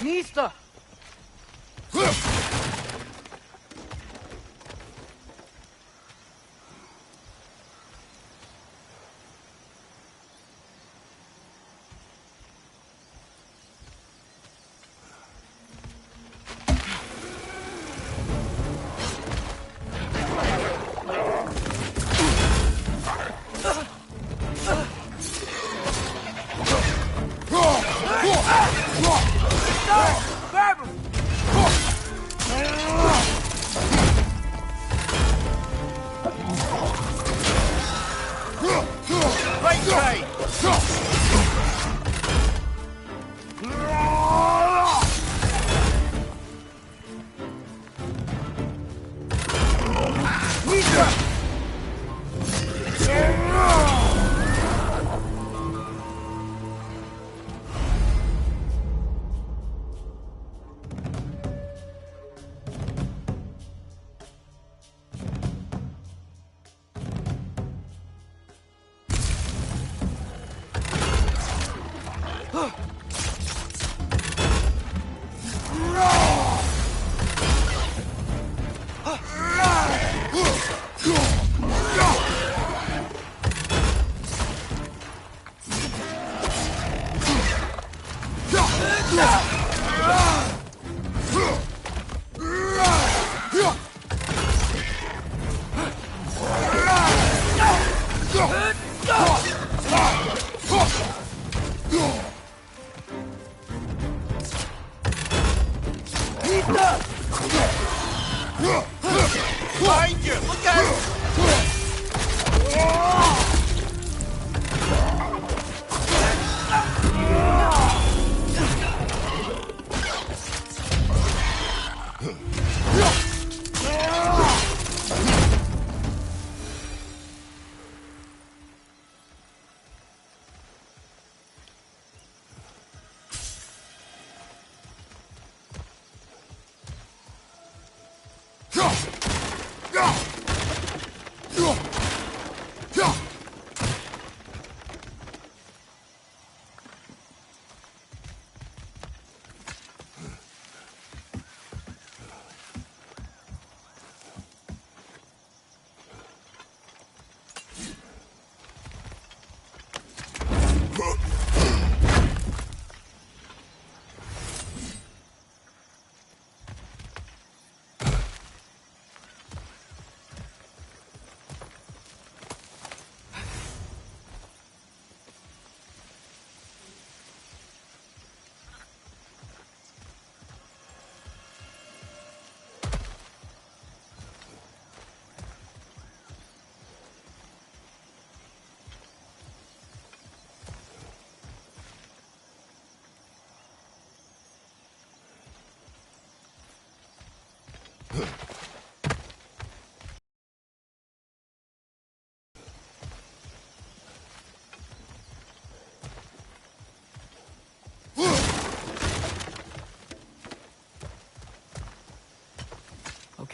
Nista!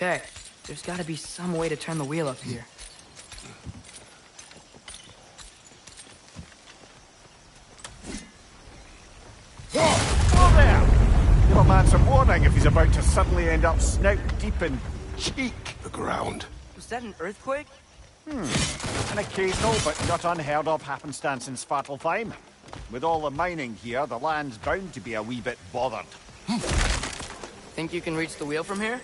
Okay, there's gotta be some way to turn the wheel up here. Oh, there! Give a man some warning if he's about to suddenly end up snout deep in cheek. The ground. Was that an earthquake? An occasional but not unheard of happenstance in Svartalfheim. With all the mining here, the land's bound to be a wee bit bothered. Think you can reach the wheel from here?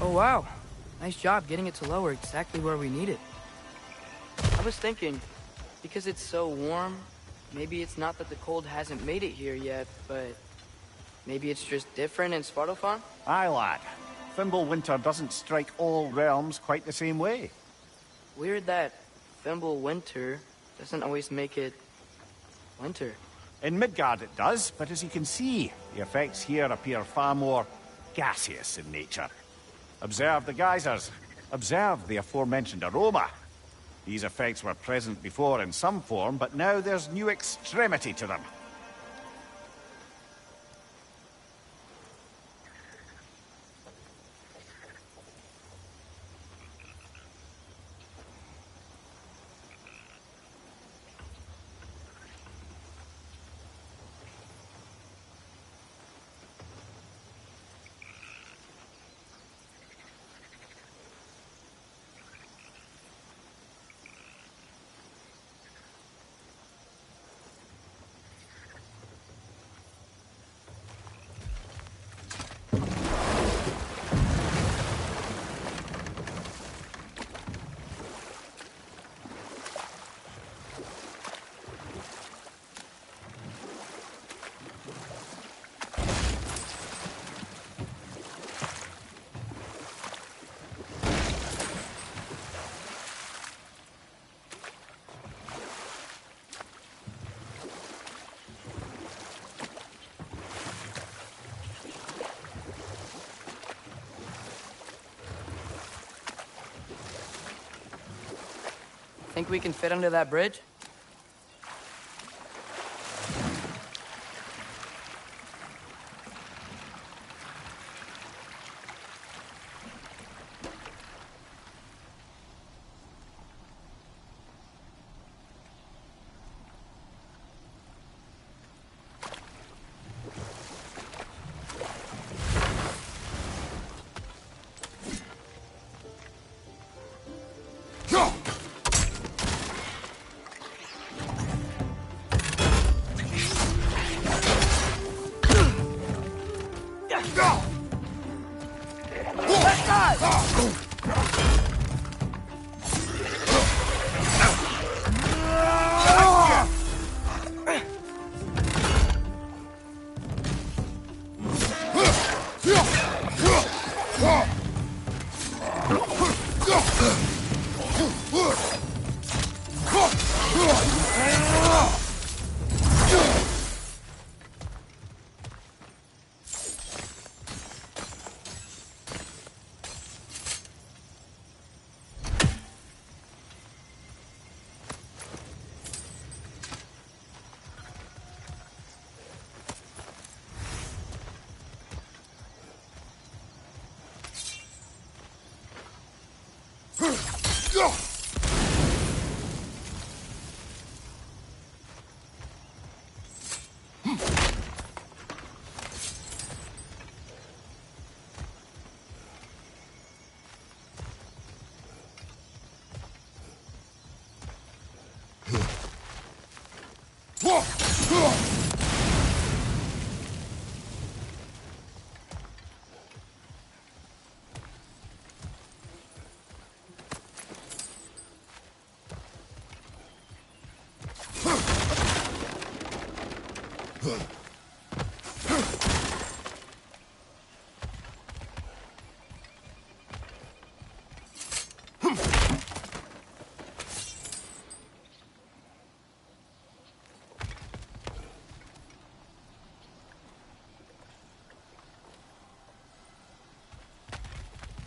Oh wow, nice job getting it to lower exactly where we need it. I was thinking, because it's so warm, maybe it's not that the cold hasn't made it here yet, but maybe it's just different in Svartalfheim? Aye, lad. Thimble winter doesn't strike all realms quite the same way. Weird that Thimble winter doesn't always make it winter. In Midgard it does, but as you can see, the effects here appear far more gaseous in nature. Observe the geysers. Observe the aforementioned aroma. These effects were present before in some form, but now there's new extremity to them. Think we can fit under that bridge?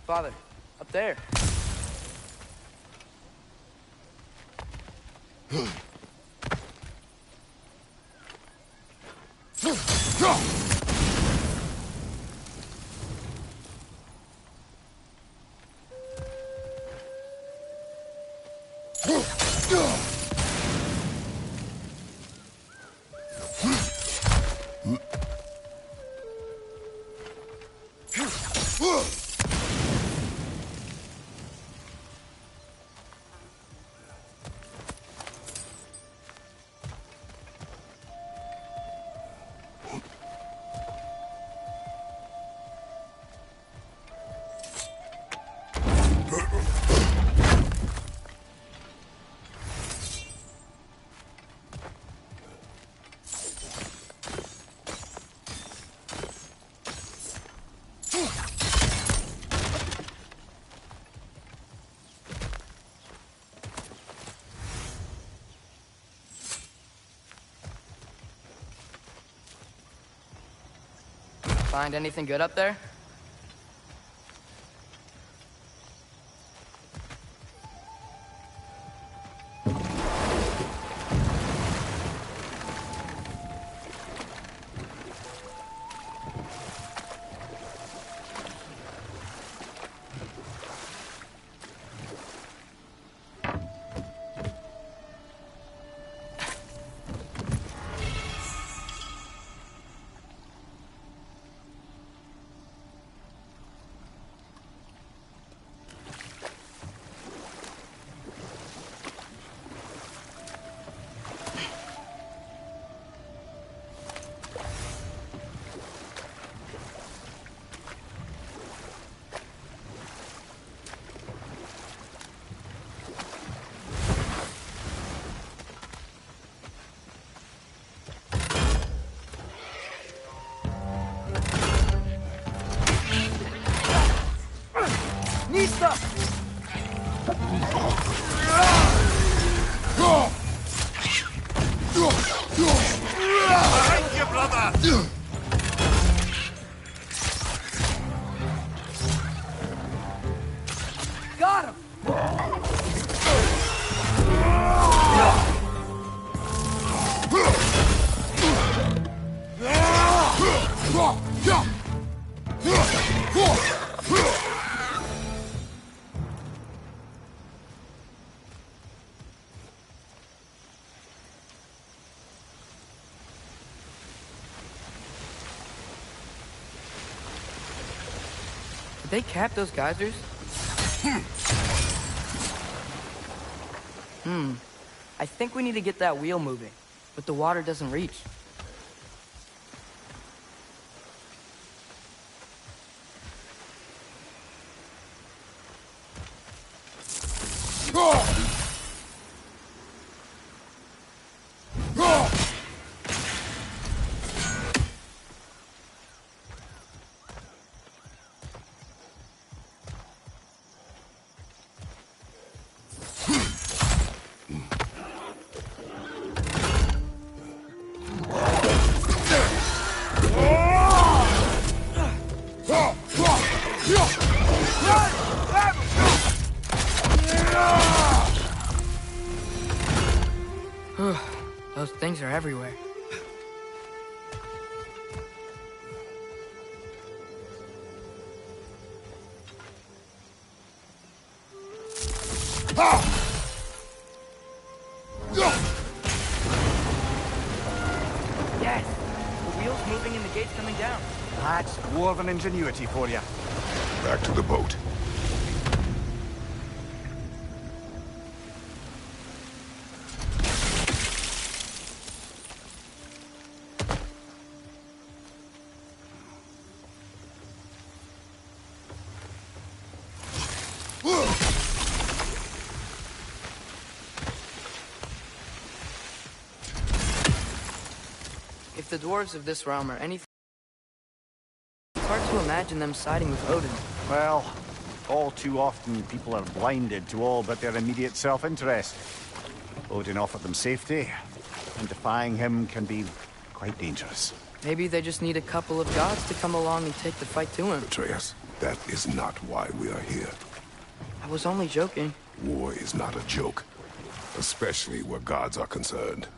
Father, up there. Find anything good up there? Got him! Did they cap those geysers? I think we need to get that wheel moving, but the water doesn't reach. Those things are everywhere. Yes! The wheel's moving and the gate's coming down. That's dwarven ingenuity for you. Back to the boat. If If the dwarves of this realm are anything, it's hard to imagine them siding with Odin. Well, all too often people are blinded to all but their immediate self-interest. Odin offered them safety, and defying him can be quite dangerous. Maybe they just need a couple of gods to come along and take the fight to him. Atreus, that is not why we are here. I was only joking. War is not a joke, especially where gods are concerned.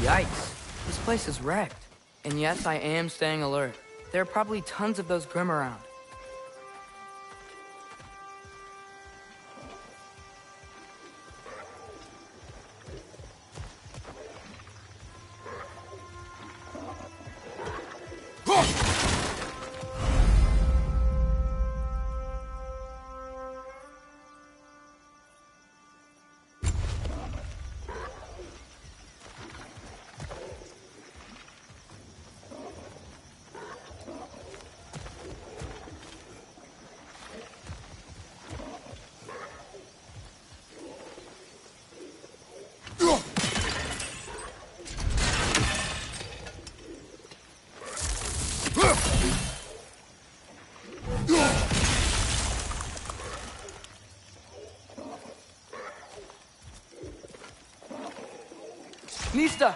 Yikes. This place is wrecked. And yes, I am staying alert. There are probably tons of those Grimm around. Nista!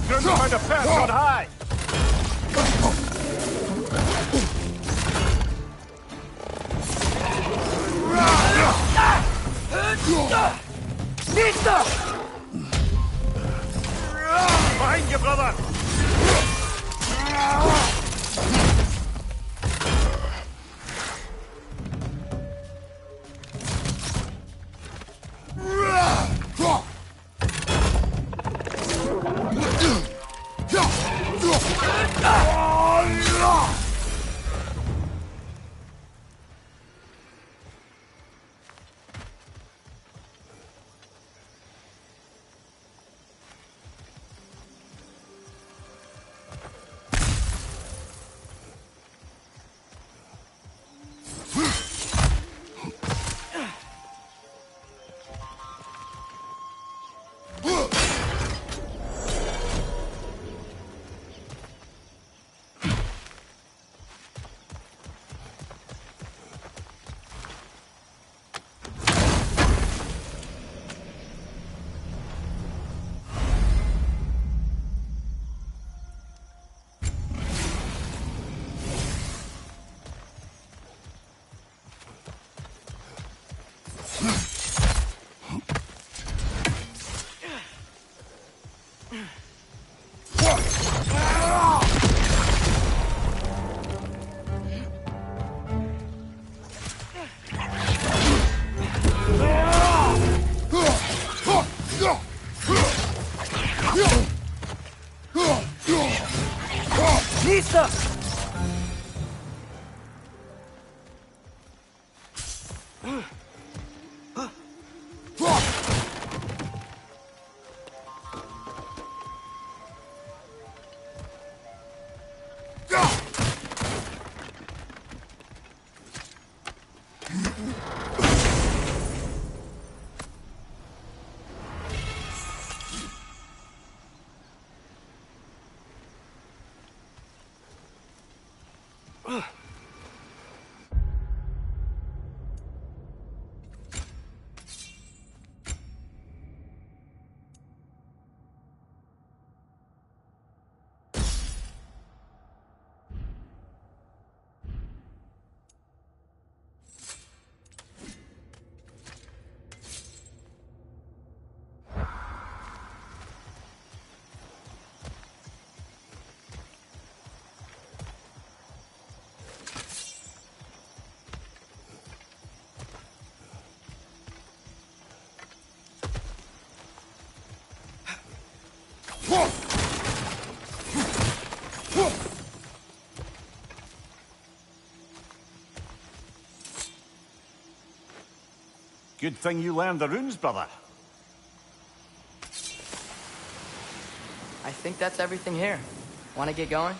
Ground found a perch on high! Behind you, brother! Lisa! Good thing you learned the runes, brother. I think that's everything here. Want to get going?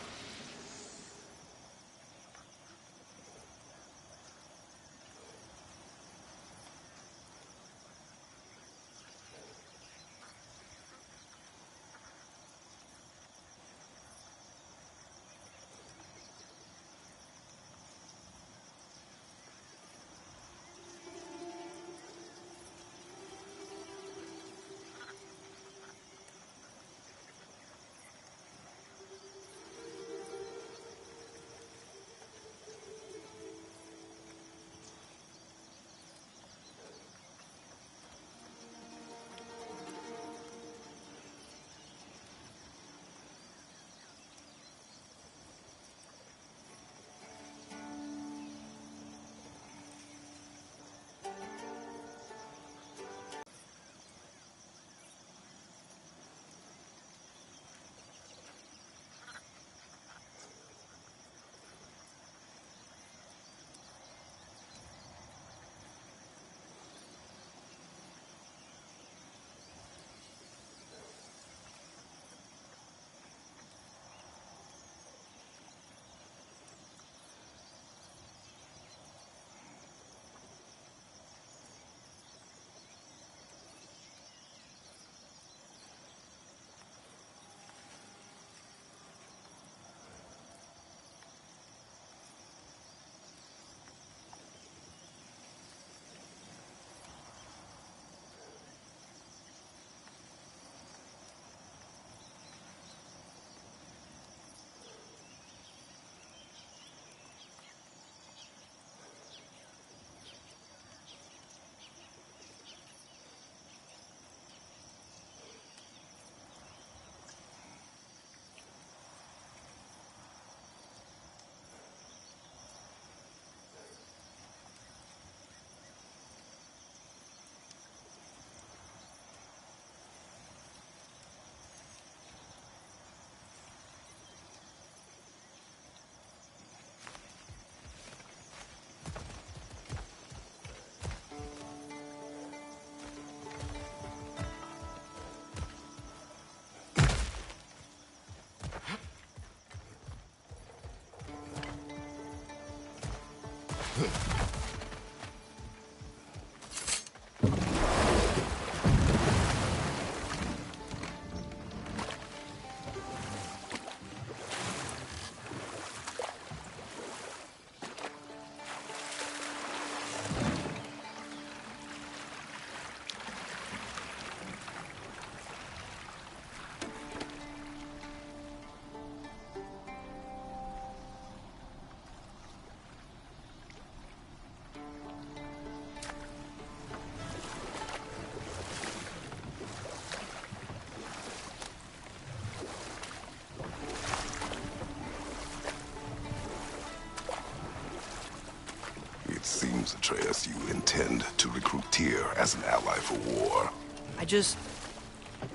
seems, Atreus, you intend to recruit Tyr as an ally for war.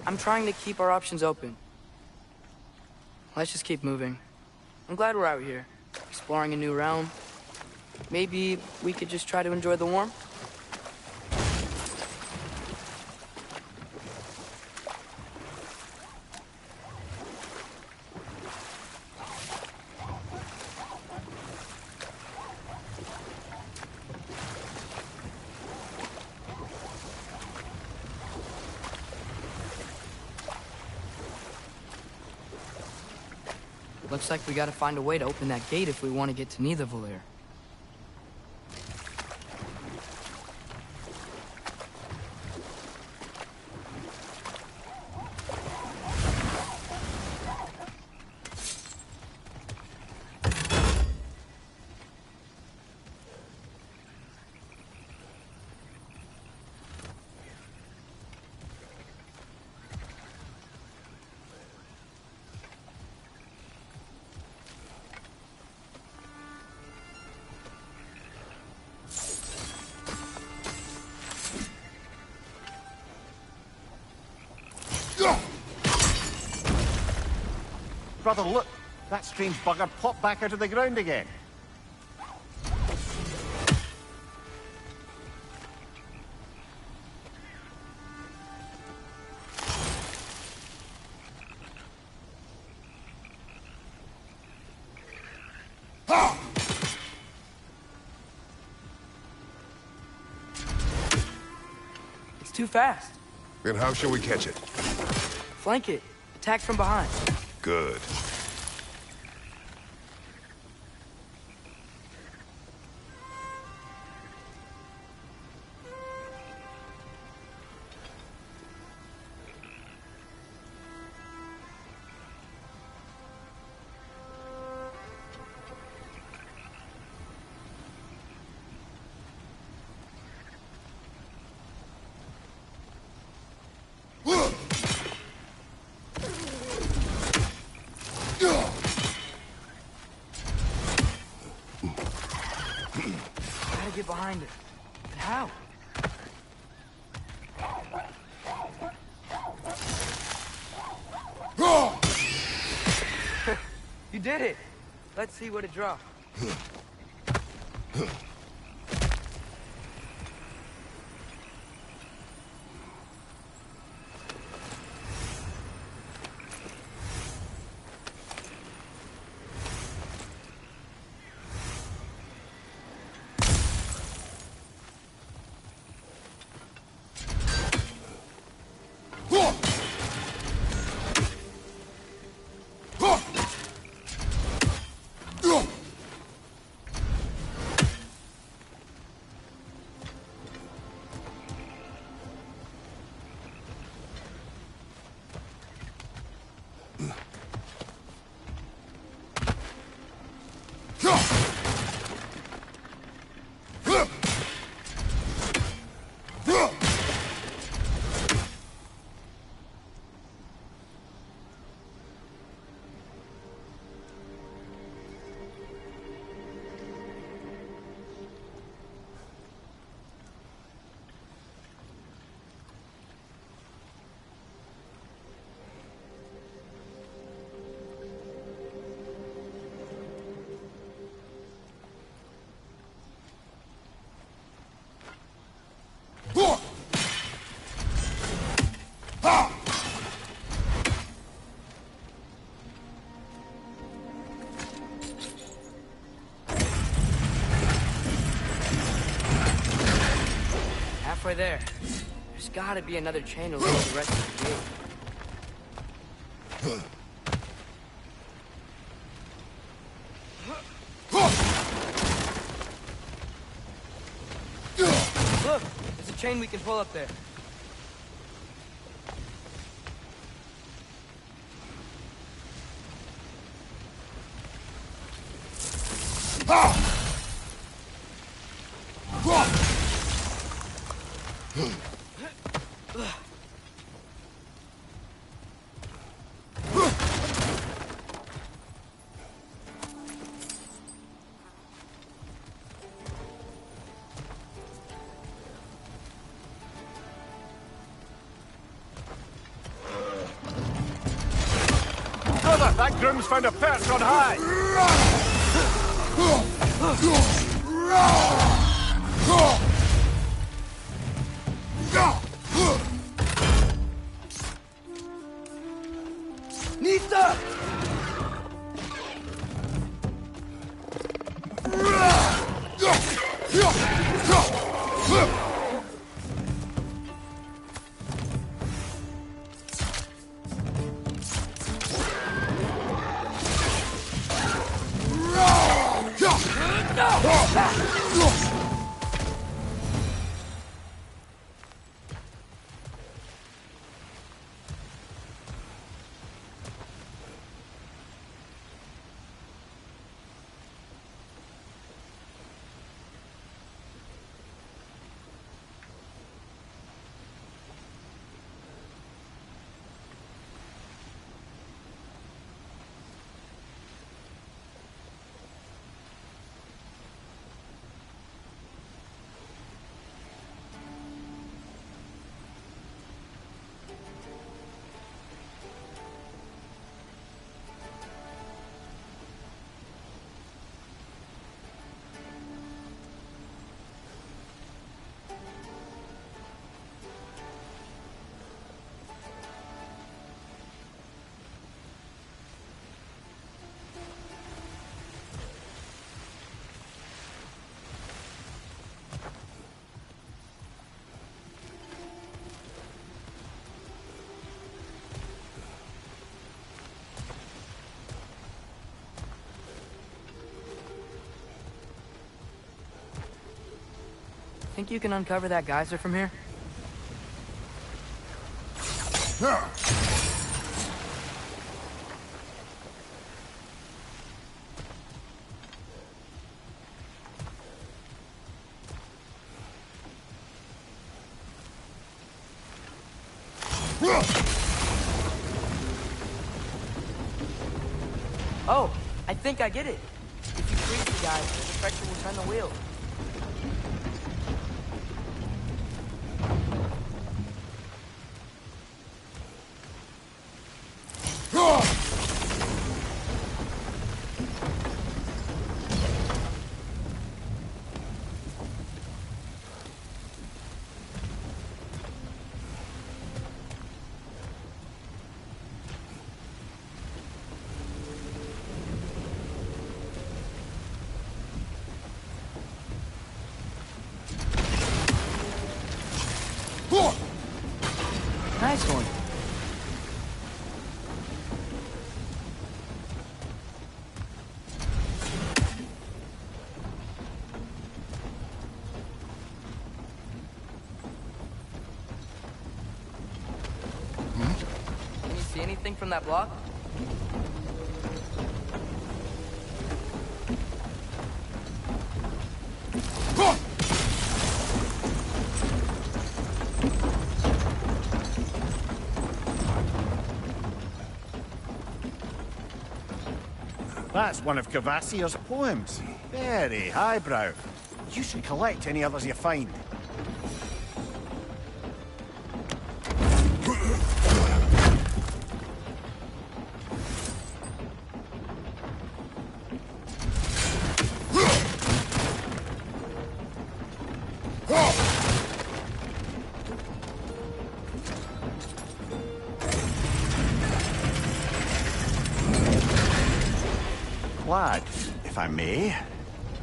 I'm trying to keep our options open. Let's just keep moving. I'm glad we're out here, exploring a new realm. Maybe we could just try to enjoy the warmth? Looks like we gotta find a way to open that gate if we want to get to Nidavellir. Brother, look! That strange bugger popped back out of the ground again. It's too fast. Then how shall we catch it? Flank it. Attack from behind. Good. Get behind it. But how? You did it. Let's see what it dropped. Halfway there. There's gotta be another chain to lead the rest of the gate. Look! There's a chain we can pull up there. That groom's found a perch on high! Nita! Think you can uncover that geyser from here? Oh, I think I get it. If you freeze the geyser, the pressure will turn the wheel. Nice one. Can you see anything from that block? That's one of Cavassier's poems. Very highbrow. You should collect any others you find. Lad, if I may,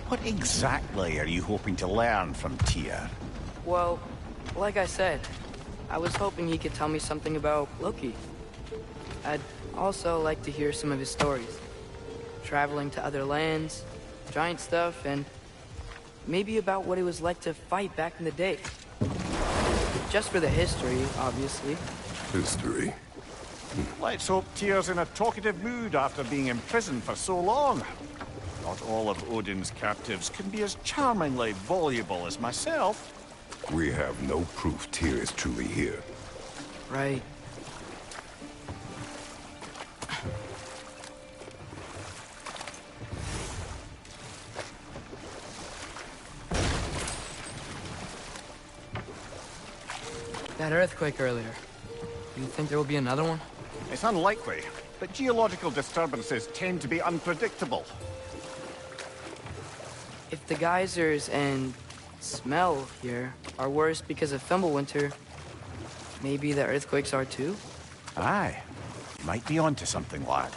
what exactly are you hoping to learn from Tyr? Well, like I said, I was hoping he could tell me something about Loki. I'd also like to hear some of his stories. Traveling to other lands, giant stuff, and maybe about what it was like to fight back in the day. Just for the history, obviously. History. Let's hope Tyr's in a talkative mood after being imprisoned for so long. Not all of Odin's captives can be as charmingly voluble as myself. We have no proof Tyr is truly here. Right. That earthquake earlier. Do you think there will be another one? It's unlikely. but geological disturbances tend to be unpredictable. If the geysers and smell here are worse because of Fimbulwinter, maybe the earthquakes are too? Aye. Might be onto something, lad.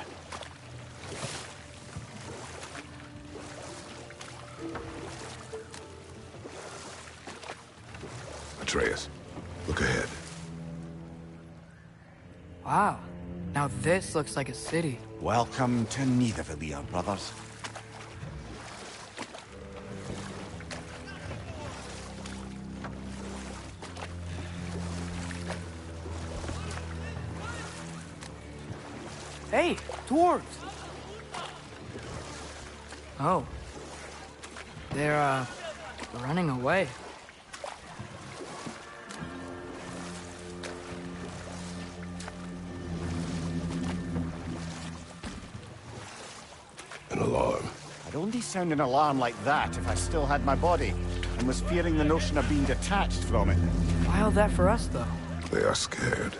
Atreus, look ahead. Wow. Now this looks like a city. Welcome to Nidavellir, brothers. Hey, dwarves! Oh. They're, running away. An alarm. I'd only sound an alarm like that if I still had my body, and was fearing the notion of being detached from it. Why all that for us, though? They are scared.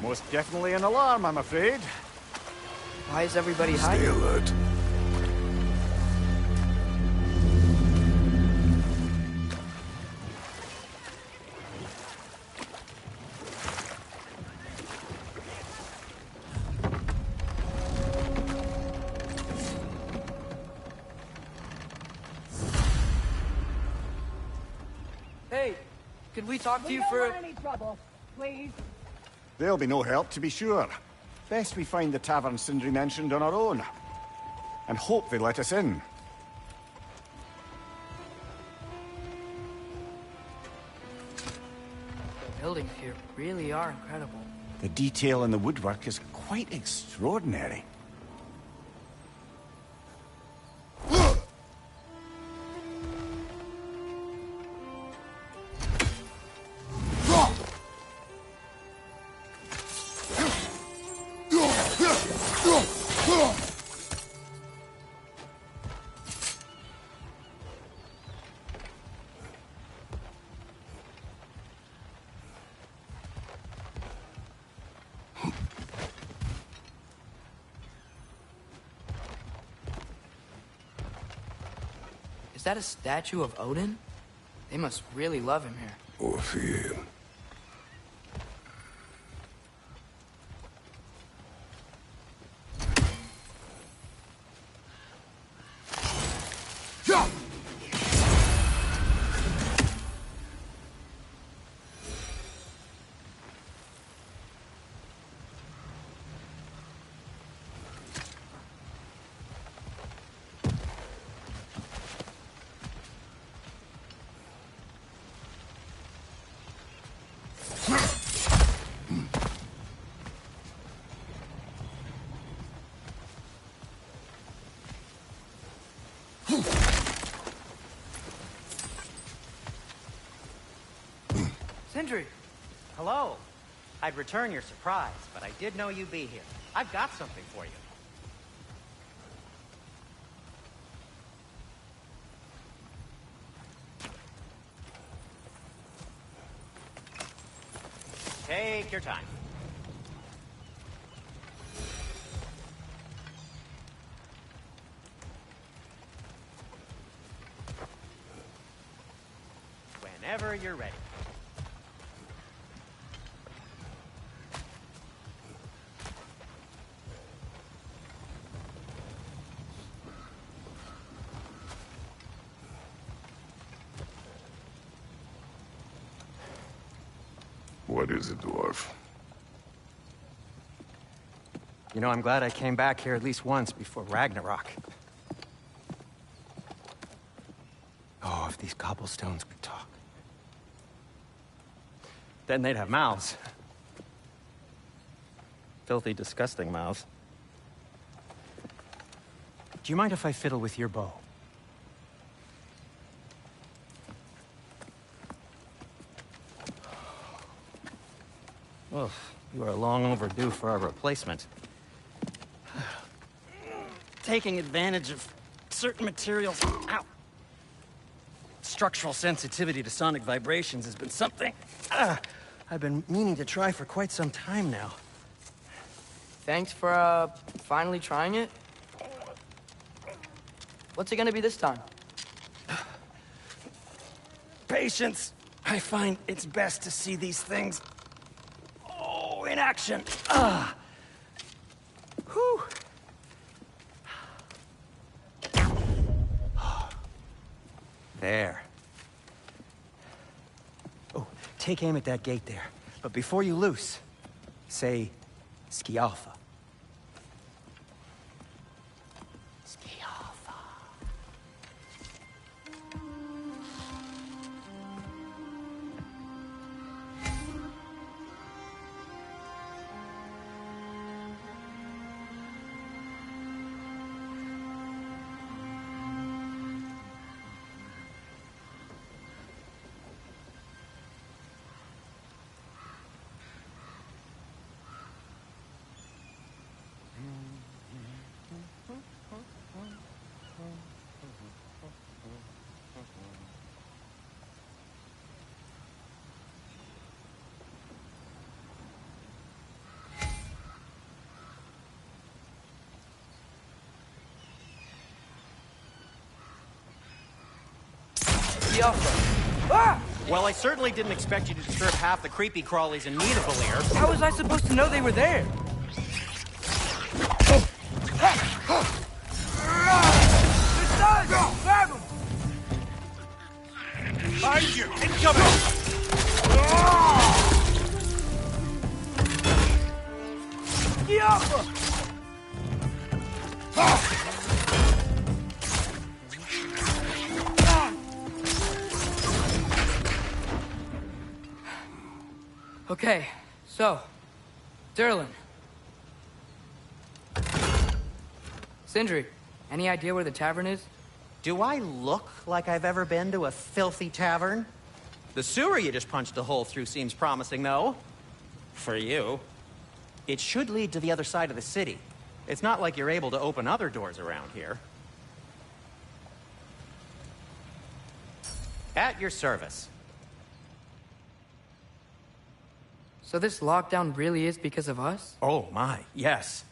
Most definitely an alarm, I'm afraid. Why is everybody Stay hiding? alert. Hey, could we talk to you for... We don't want any trouble, please. There'll be no help, to be sure. Best we find the tavern Sindri mentioned on our own. And hope they let us in. The buildings here really are incredible. The detail in the woodwork is quite extraordinary. Is that a statue of Odin? They must really love him here. Or fear him. Sindri! Hello. I'd return your surprise, but I did know you'd be here. I've got something for you. Take your time. Whenever you're ready. What is it, dwarf? You know, I'm glad I came back here at least once before Ragnarok. Oh, if these cobblestones could talk. Then they'd have mouths. Filthy, disgusting mouths. Do you mind if I fiddle with your bow? Oh, you are long overdue for a replacement. Taking advantage of certain materials. Ow! structural sensitivity to sonic vibrations has been something I've been meaning to try for quite some time now. Thanks for, finally trying it. What's it gonna be this time? Patience. I find it's best to see these things, in action. Whew. There. Oh, take aim at that gate there. But before you loose, say, ski alpha. Ski alpha. Ah! Well, I certainly didn't expect you to disturb half the creepy crawlies in Nidavellir. How was I supposed to know they were there? Grab him! Behind you! Incoming! Alpha! Okay, so, Durlin. Sindri, any idea where the tavern is? Do I look like I've ever been to a filthy tavern? The sewer you just punched a hole through seems promising, though. For you. It should lead to the other side of the city. It's not like you're able to open other doors around here. At your service. So this lockdown really is because of us? Oh my, yes.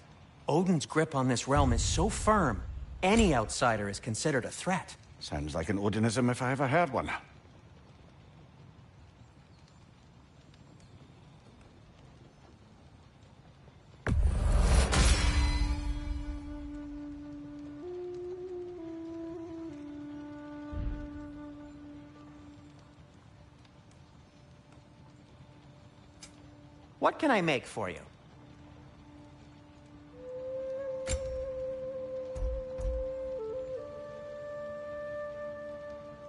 Odin's grip on this realm is so firm, any outsider is considered a threat. Sounds like an Odinism if I ever heard one. What can I make for you?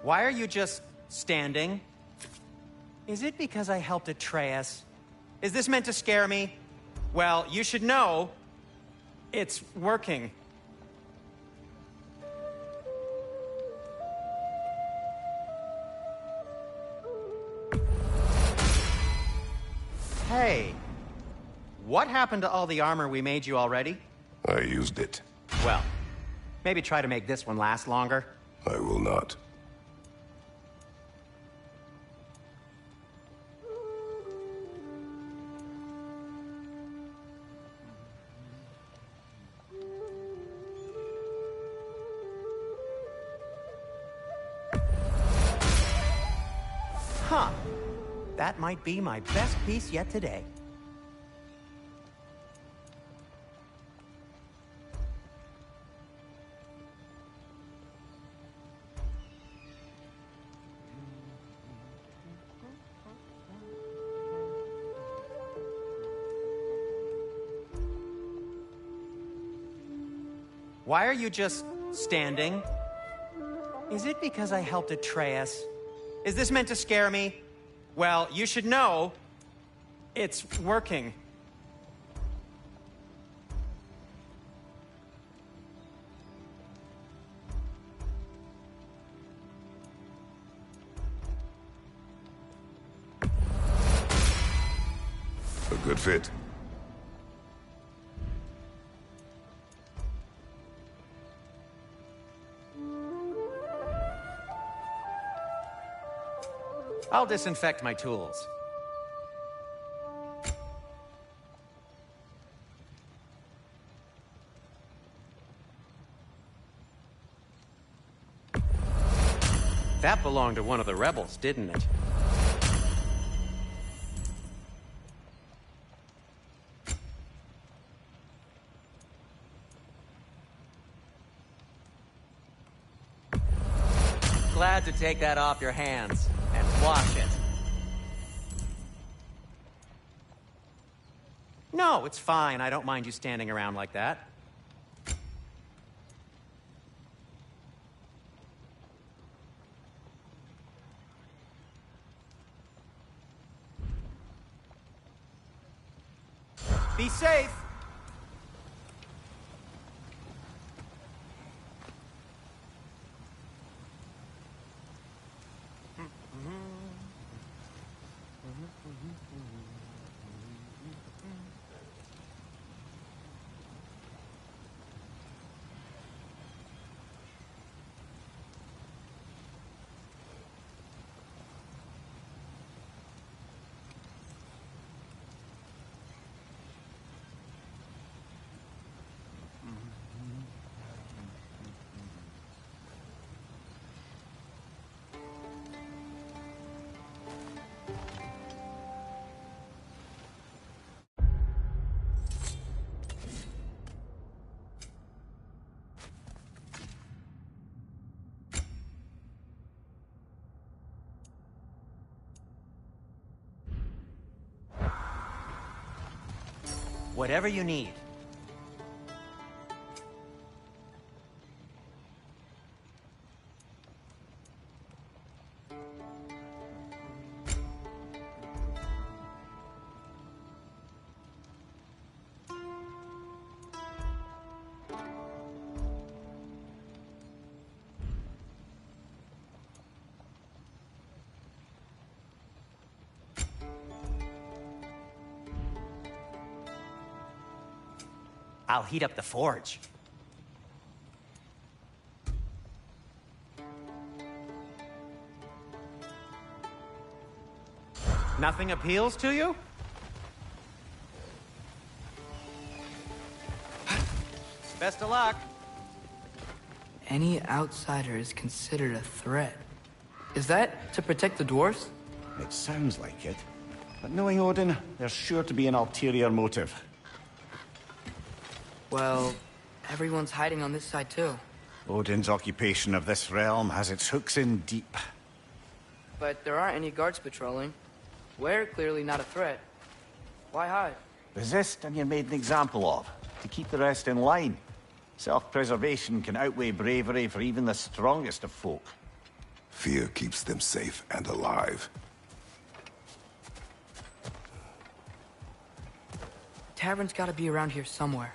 Why are you just standing? Is it because I helped Atreus? Is this meant to scare me? Well, you should know, it's working. Hey, what happened to all the armor we made you already? I used it. Well, maybe try to make this one last longer. I will not. Huh. That might be my best piece yet today. Why are you just standing? Is it because I helped Atreus? Is this meant to scare me? Well, you should know, it's working. A good fit. I'll disinfect my tools. That belonged to one of the rebels, didn't it? Glad to take that off your hands and wash it. No, it's fine. I don't mind you standing around like that. Be safe! Whatever you need. I'll heat up the forge. Nothing appeals to you? Best of luck. Any outsider is considered a threat. Is that to protect the dwarves? It sounds like it. But knowing Odin, there's sure to be an ulterior motive. Well, everyone's hiding on this side too. Odin's occupation of this realm has its hooks in deep. But there aren't any guards patrolling. We're clearly not a threat. Why hide? Resist and you're made an example of, to keep the rest in line. Self-preservation can outweigh bravery for even the strongest of folk. Fear keeps them safe and alive. Tavern's gotta be around here somewhere.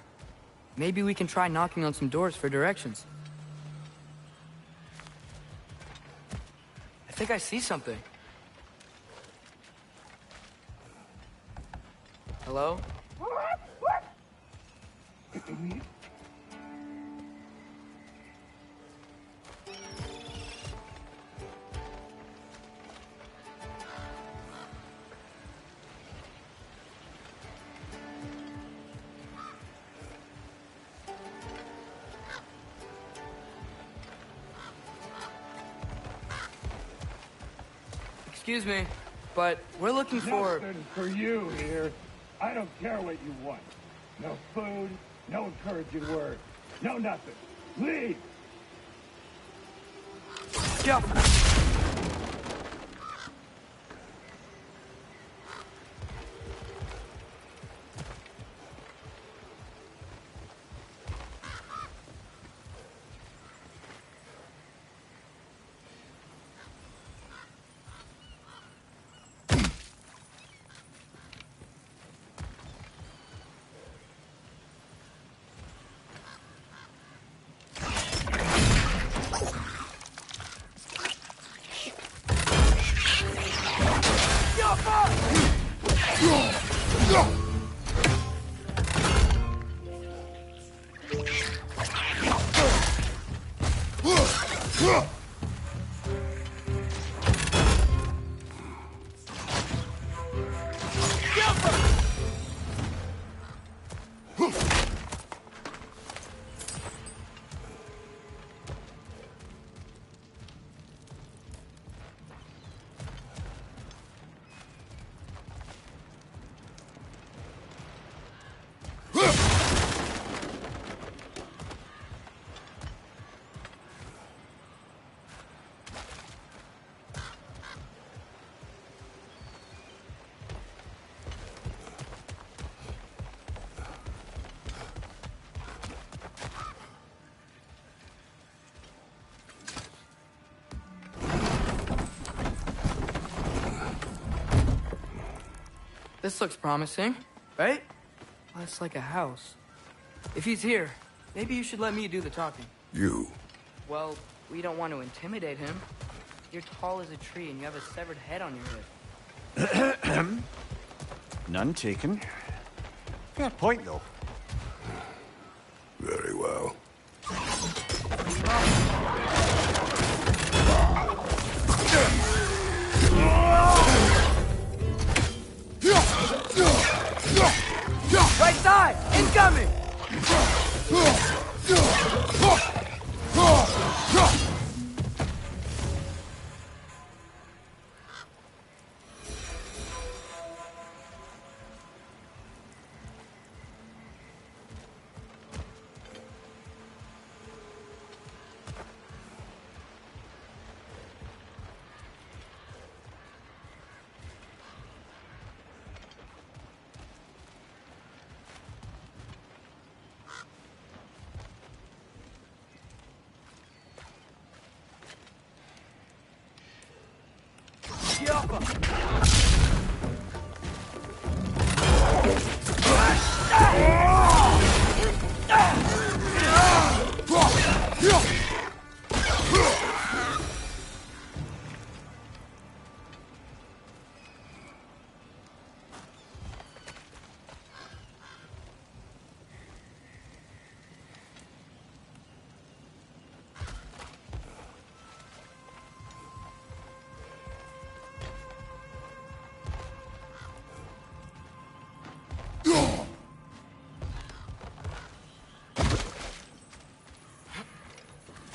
Maybe we can try knocking on some doors for directions. I think I see something. Hello? Excuse me, but we're looking for... Nothing for you here. I don't care what you want. No food, no encouraging word, no nothing. Leave! Jump! This looks promising, right? Less like a house. If he's here, maybe you should let me do the talking. You. Well, we don't want to intimidate him. You're tall as a tree and you have a severed head on your head. None taken. Fair point, though. Very well. Right side! Incoming!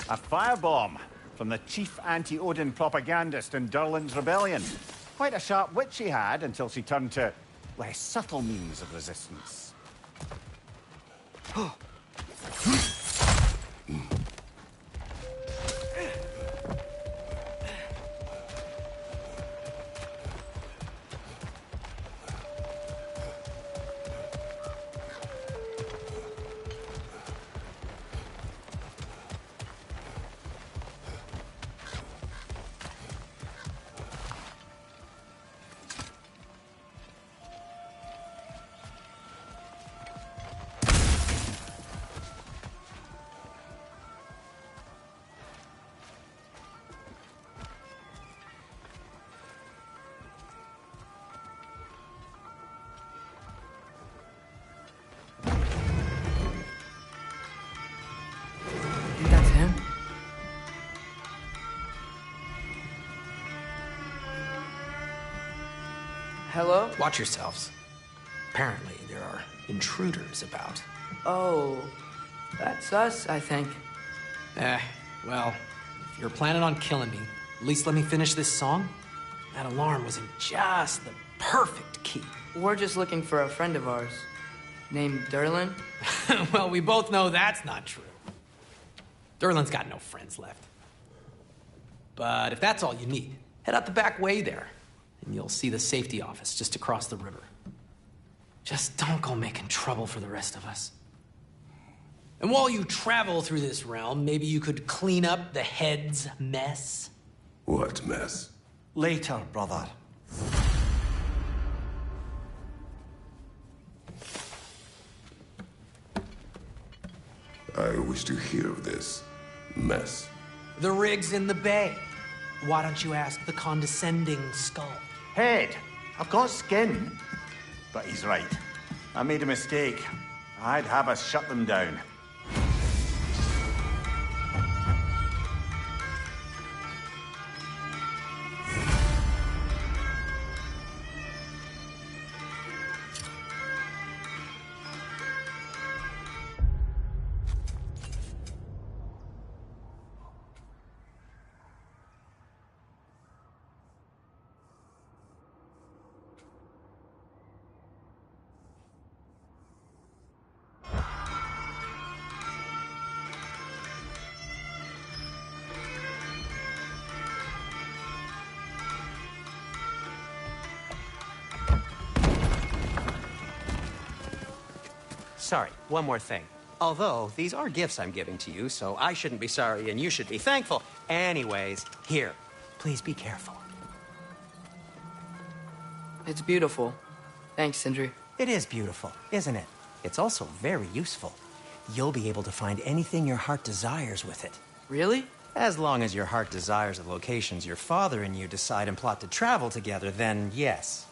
A firebomb from the chief anti-Odin propagandist in Durlin's rebellion. Quite a sharp wit she had until she turned to less subtle means of resistance. Hello? Watch yourselves. Apparently, there are intruders about. Oh, that's us, I think. Well, if you're planning on killing me, at least let me finish this song. That alarm was in just the perfect key. We're just looking for a friend of ours, named Durlin. Well, we both know that's not true. Durlin's got no friends left. But if that's all you need, head out the back way there, and you'll see the safety office just across the river. Just don't go making trouble for the rest of us. And while you travel through this realm, maybe you could clean up the head's mess? What mess? Later, brother. I wish to hear of this mess. The rig's in the bay. Why don't you ask the condescending skull? Head, I've got skin. But he's right. I made a mistake. I'd have us shut them down. Sorry, one more thing. Although, these are gifts I'm giving to you, so I shouldn't be sorry and you should be thankful. Anyways, here, please be careful. It's beautiful. Thanks, Sindri. It is beautiful, isn't it? It's also very useful. You'll be able to find anything your heart desires with it. Really? As long as your heart desires the locations your father and you decide and plot to travel together, then yes.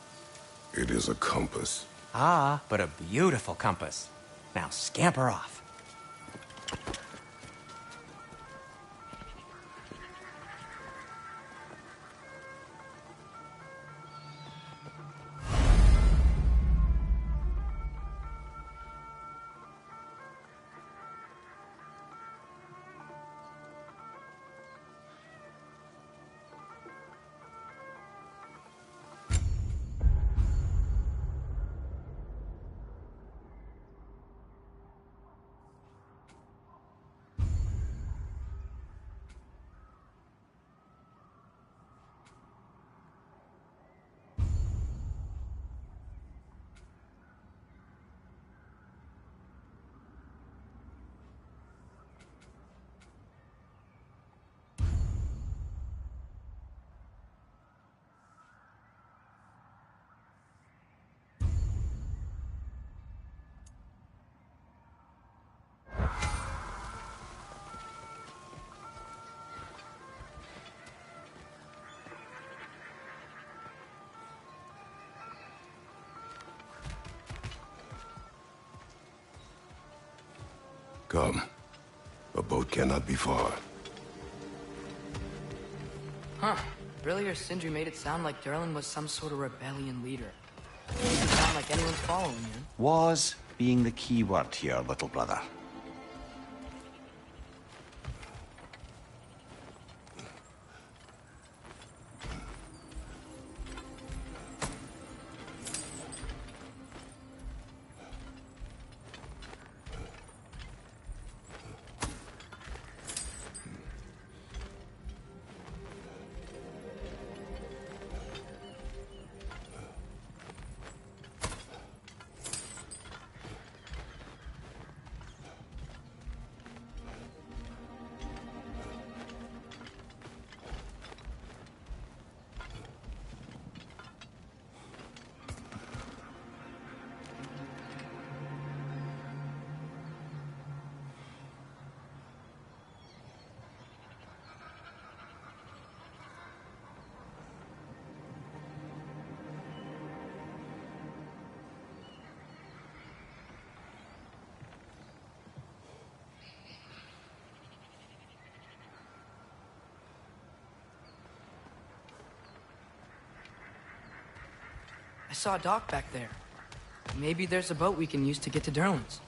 It is a compass. Ah, but a beautiful compass. Now scamper off. Come. A boat cannot be far. Huh. Earlier, Sindri made it sound like Durlin was some sort of rebellion leader. It doesn't sound like anyone's following him. Was being the key word here, little brother. I saw a dock back there. Maybe there's a boat we can use to get to Durlin's.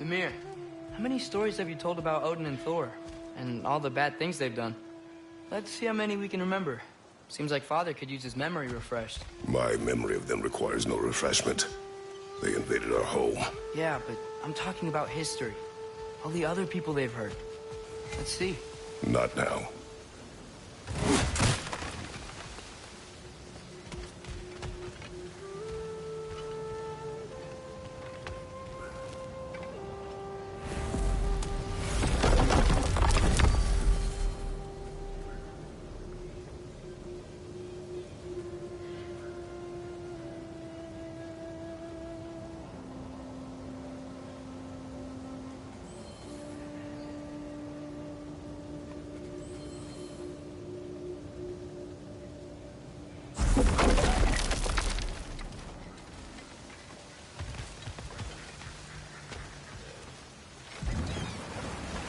Ymir, how many stories have you told about Odin and Thor? And all the bad things they've done? Let's see how many we can remember. Seems like Father could use his memory refreshed. My memory of them requires no refreshment. They invaded our home. Yeah, but I'm talking about history. All the other people they've hurt. Let's see. Not now.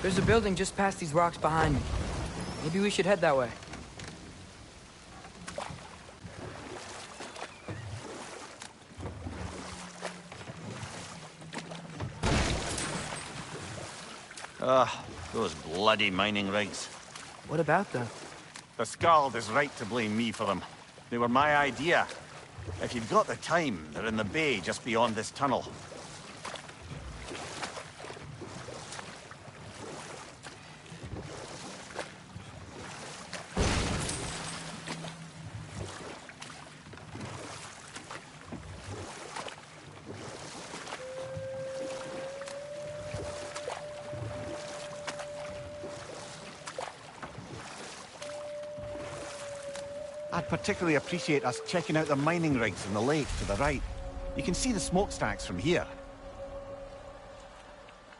There's a building just past these rocks behind me. Maybe we should head that way. Those bloody mining rigs. What about them? The Skald is right to blame me for them. They were my idea. If you've got the time, they're in the bay just beyond this tunnel. I'd particularly appreciate us checking out the mining rigs in the lake to the right. You can see the smokestacks from here.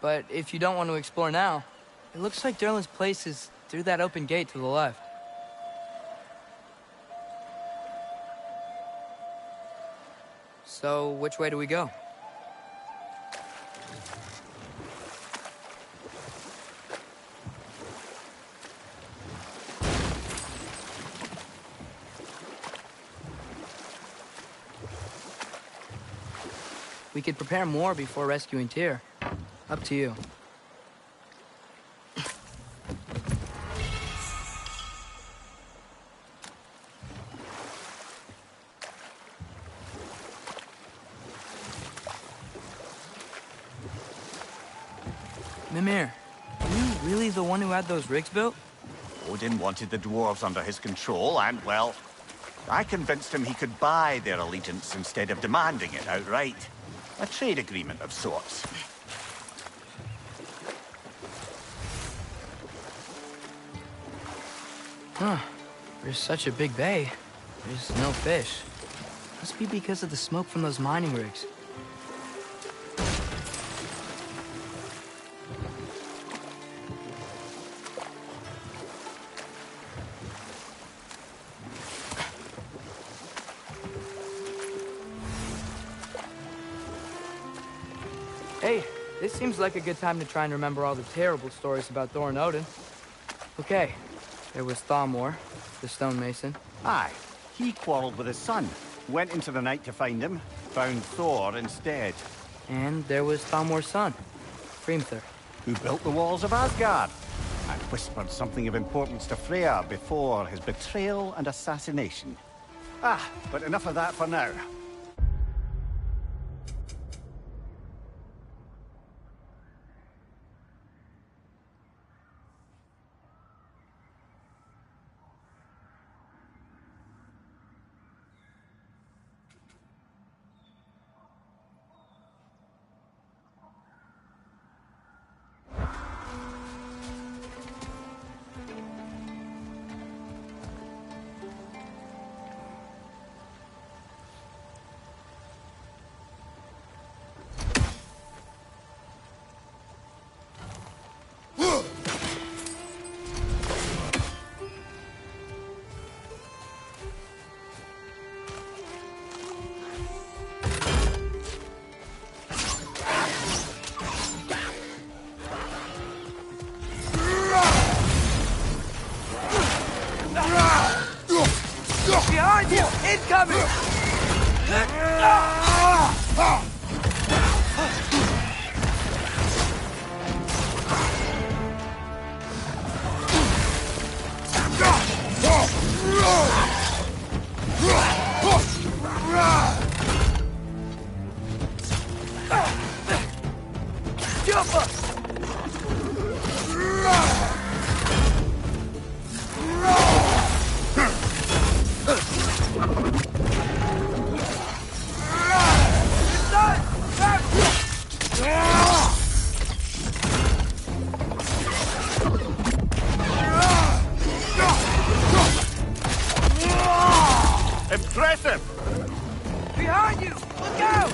But if you don't want to explore now, it looks like Derlin's place is through that open gate to the left. So, which way do we go? We could prepare more before rescuing Tyr. Up to you. Mimir, are you really the one who had those rigs built? Odin wanted the dwarves under his control, and, well, I convinced him he could buy their allegiance instead of demanding it outright. A trade agreement of sorts. Huh. There's such a big bay. There's no fish. Must be because of the smoke from those mining rigs. Hey, this seems like a good time to try and remember all the terrible stories about Thor and Odin. Okay, there was Thamor, the stonemason. Aye, he quarreled with his son. Went into the night to find him, found Thor instead. And there was Thamor's son, Hrimthur. Who built the walls of Asgard, and whispered something of importance to Freya before his betrayal and assassination. But enough of that for now. Behind you! Incoming! Jump up! Impressive! Behind you! Look out!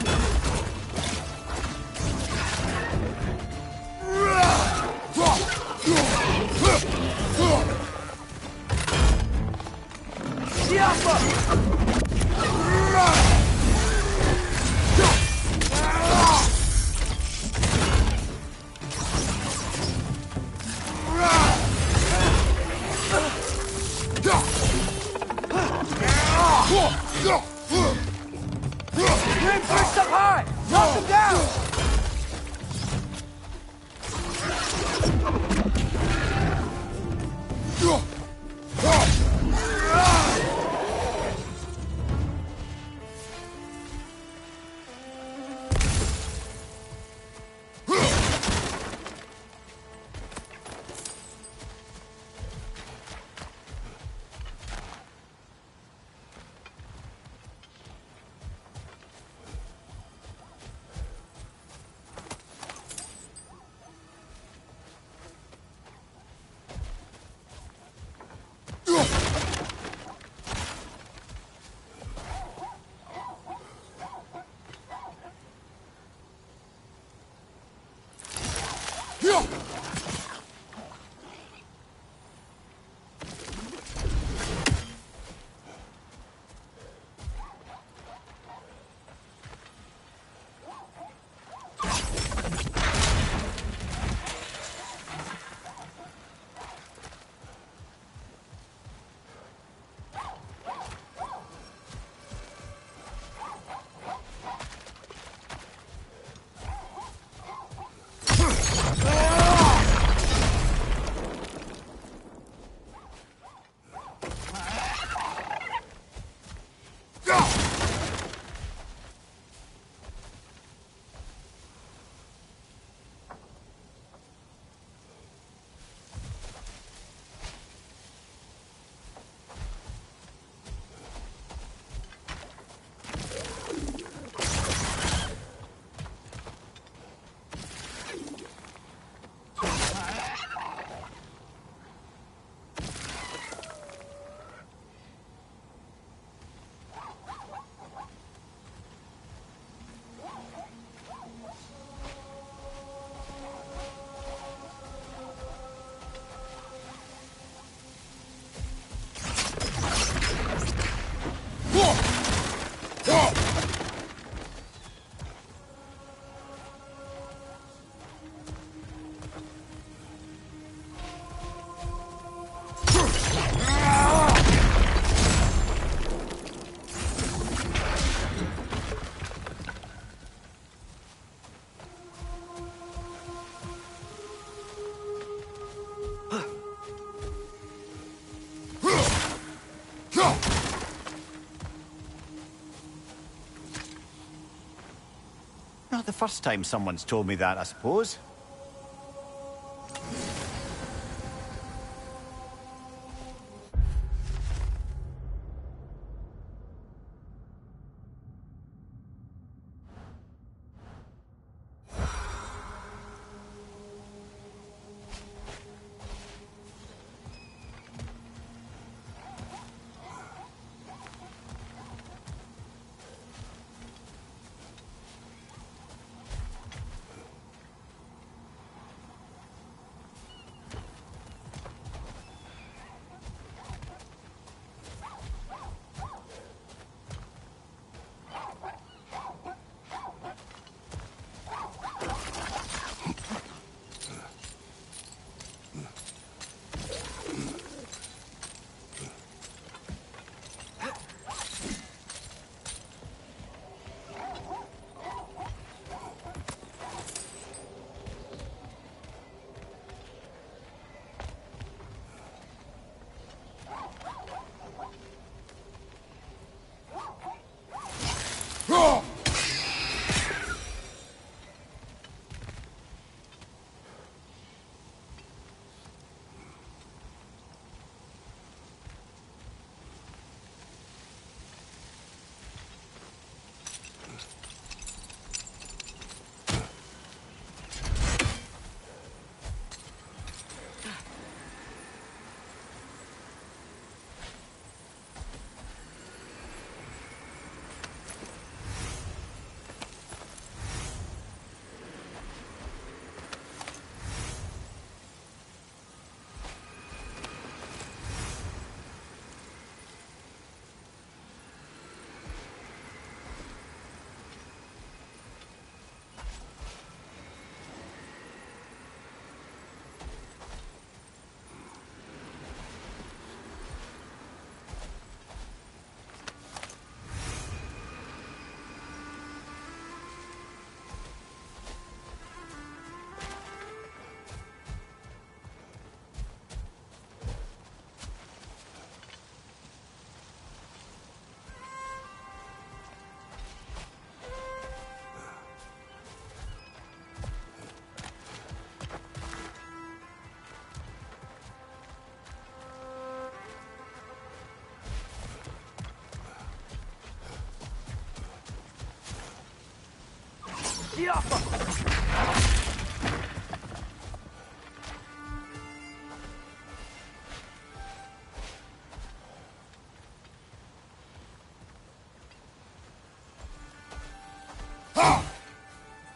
Not the first time someone's told me that, I suppose.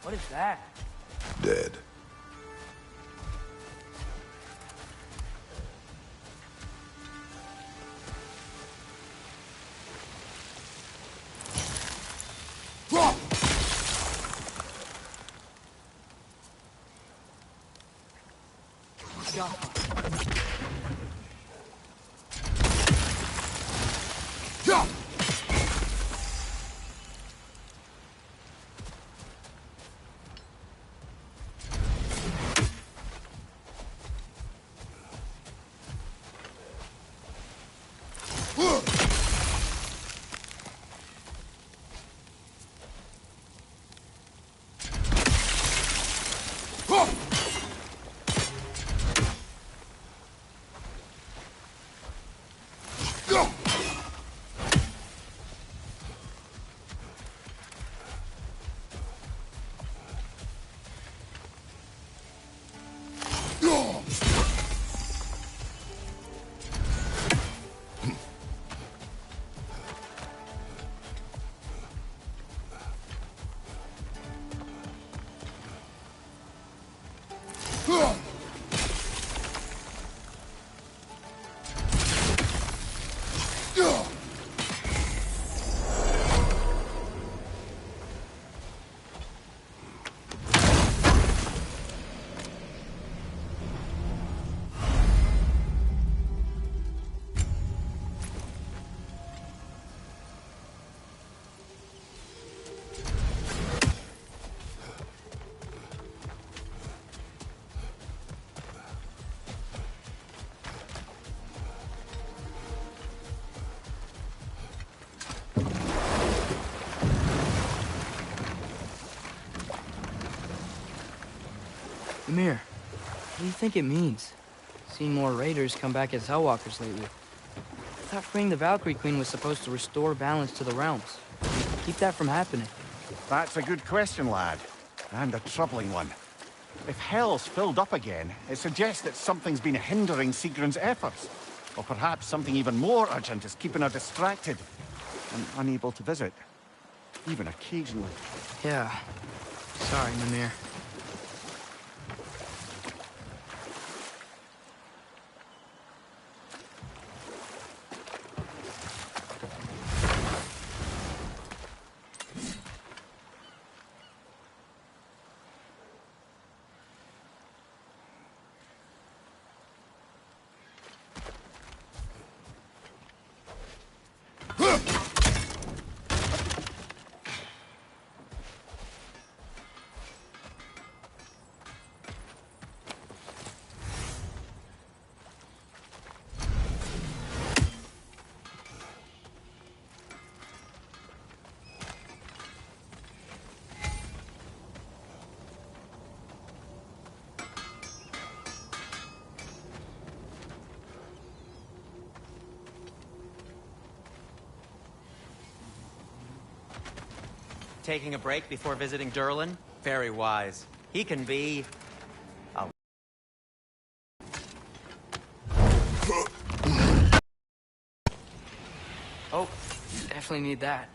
What is that? Dead. Ymir, what do you think it means? Seeing more raiders come back as Hellwalkers lately. I thought freeing the Valkyrie Queen was supposed to restore balance to the realms. Keep that from happening. That's a good question, lad. And a troubling one. If Hell's filled up again, it suggests that something's been hindering Sigrun's efforts. Or perhaps something even more urgent is keeping her distracted and unable to visit. Even occasionally. Yeah. Sorry, Mimir. Taking a break before visiting Durlin? Very wise. He can be... a... Oh, definitely need that.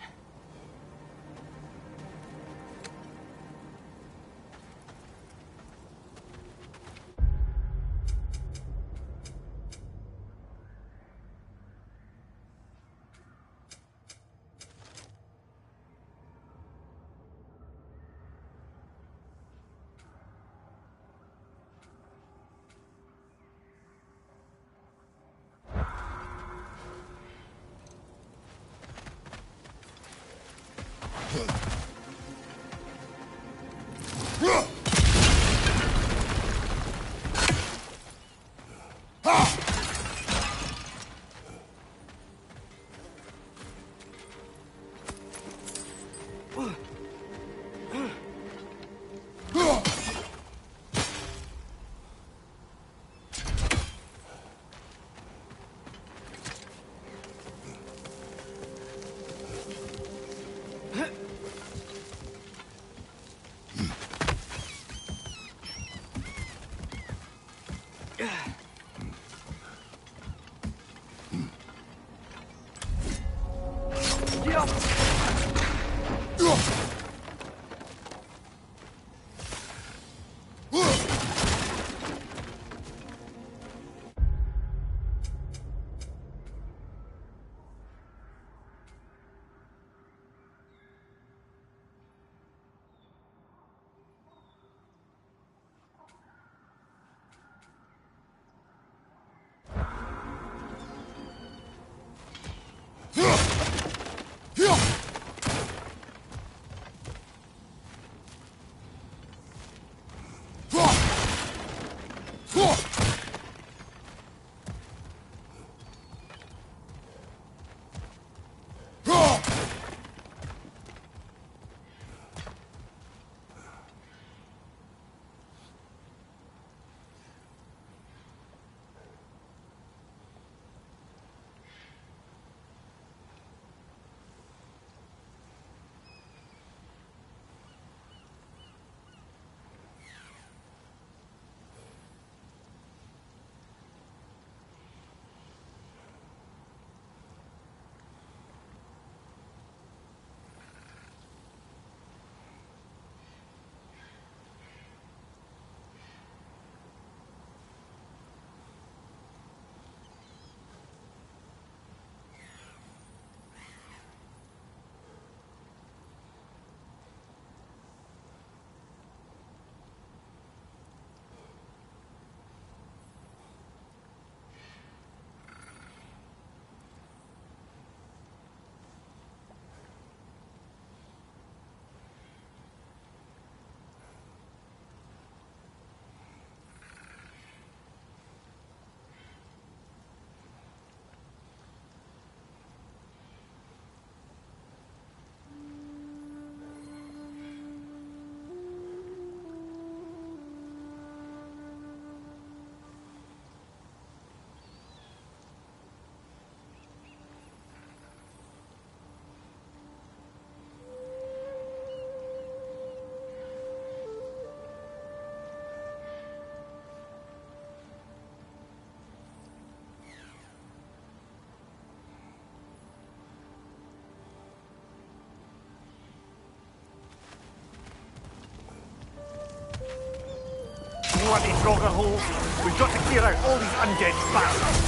bloody Draugr holes. We've got to clear out all these undead bastards.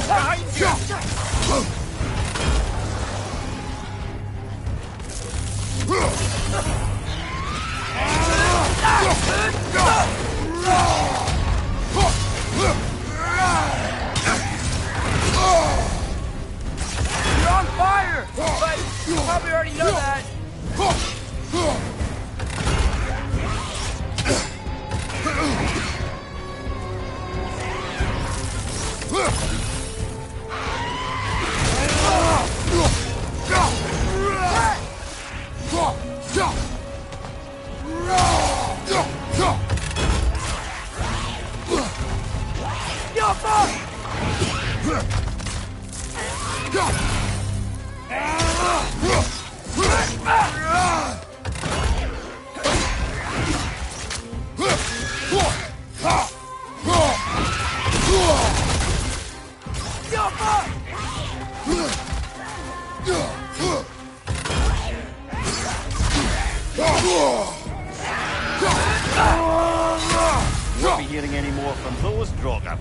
Behind you! You're on fire! But you probably already know that. Won't be hearing any more from those Draugr.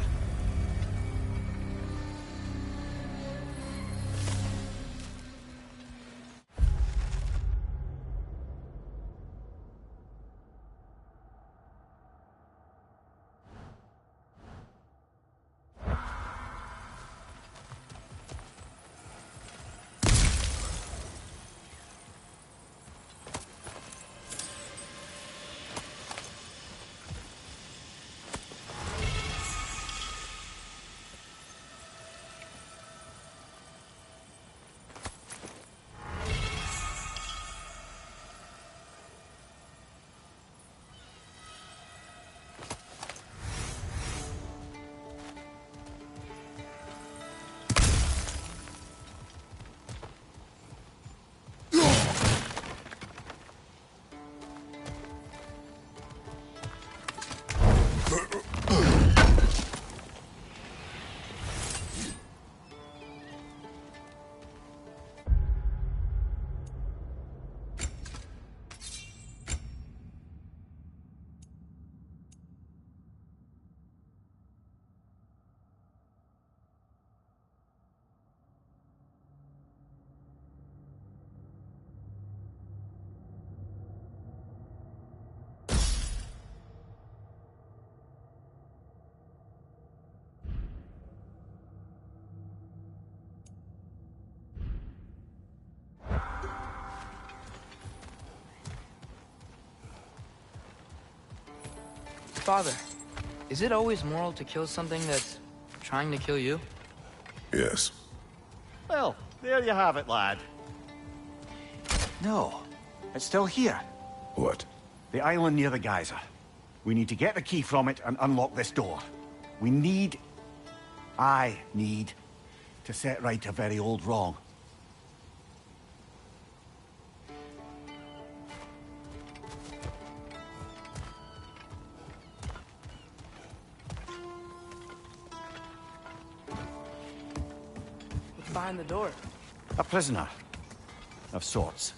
Father, is it always moral to kill something that's trying to kill you? Yes. Well, there you have it, lad. No, it's still here. What? The island near the geyser. We need to get the key from it and unlock this door. I need to set right a very old wrong. What's behind the door? A prisoner. Of sorts.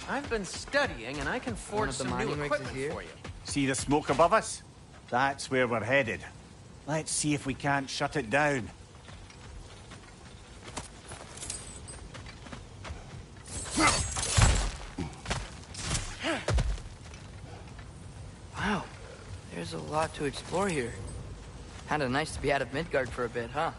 I've been studying, and I can forge some new equipment for you. See the smoke above us? That's where we're headed. Let's see if we can't shut it down. Wow, there's a lot to explore here. Kinda nice to be out of Midgard for a bit, huh?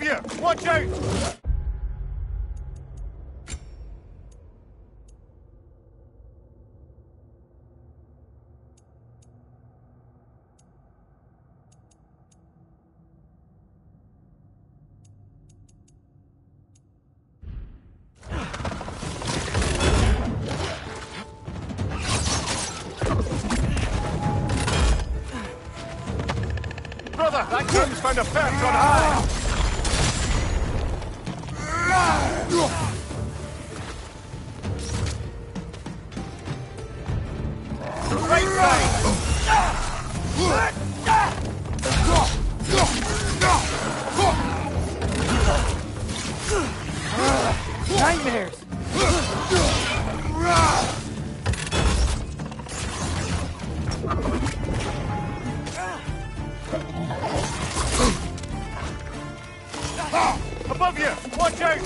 Above you! Watch out! Brother, that king's found a perch on high! Right side! Nightmares! Above you! Watch out!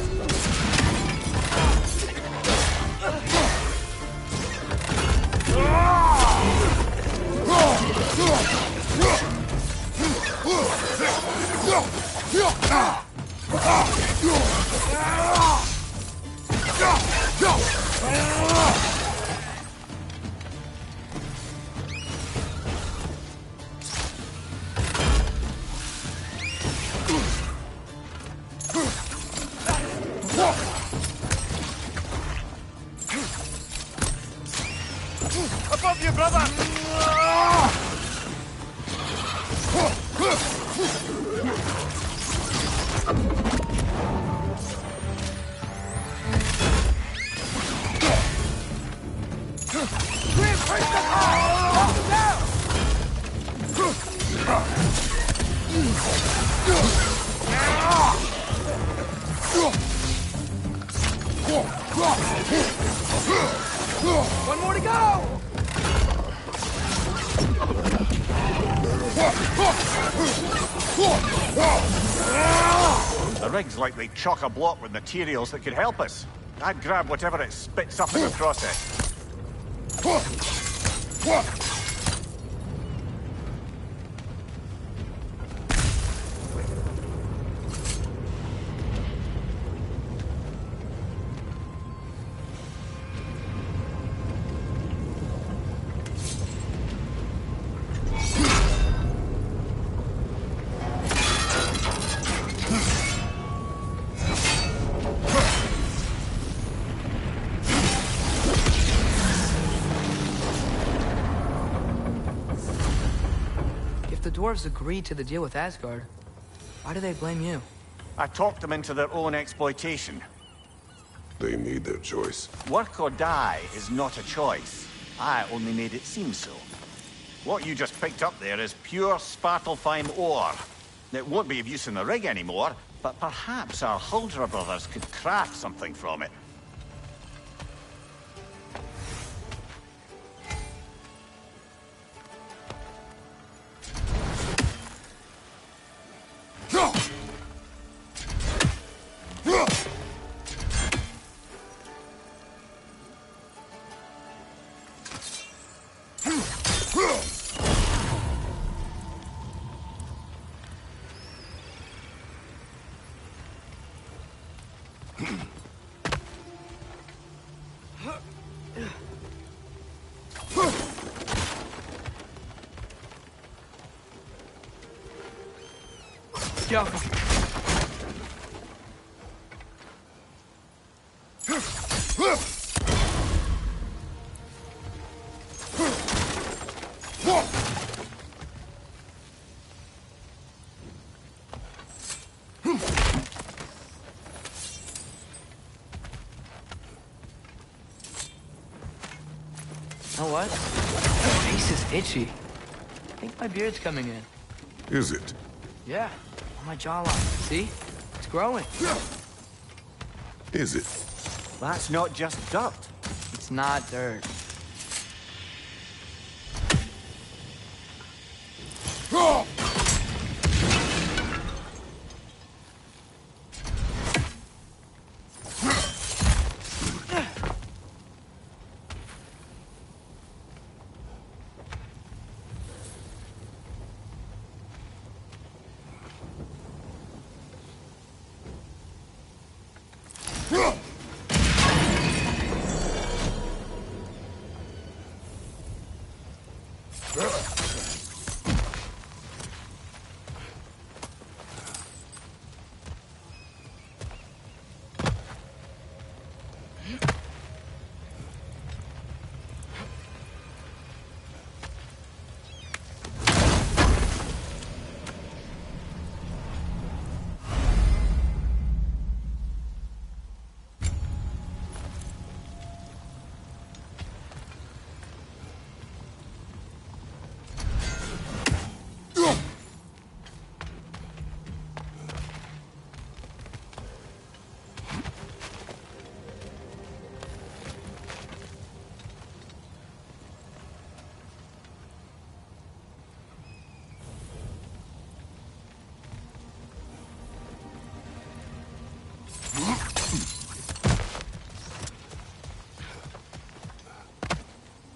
Above you, brother! One more to go! The rig's likely chock-a-block with materials that could help us. I'd grab whatever it spits up in the process. The dwarves agreed to the deal with Asgard. Why do they blame you? I talked them into their own exploitation. They made their choice. Work or die is not a choice. I only made it seem so. What you just picked up there is pure Svartalfheim ore. It won't be of use in the rig anymore, but perhaps our Huldra brothers could craft something from it. Go. Know what? My face is itchy. I think my beard's coming in. Is it? Yeah, on my jawline. See? It's growing. Is it? That's not just dirt. It's not dirt.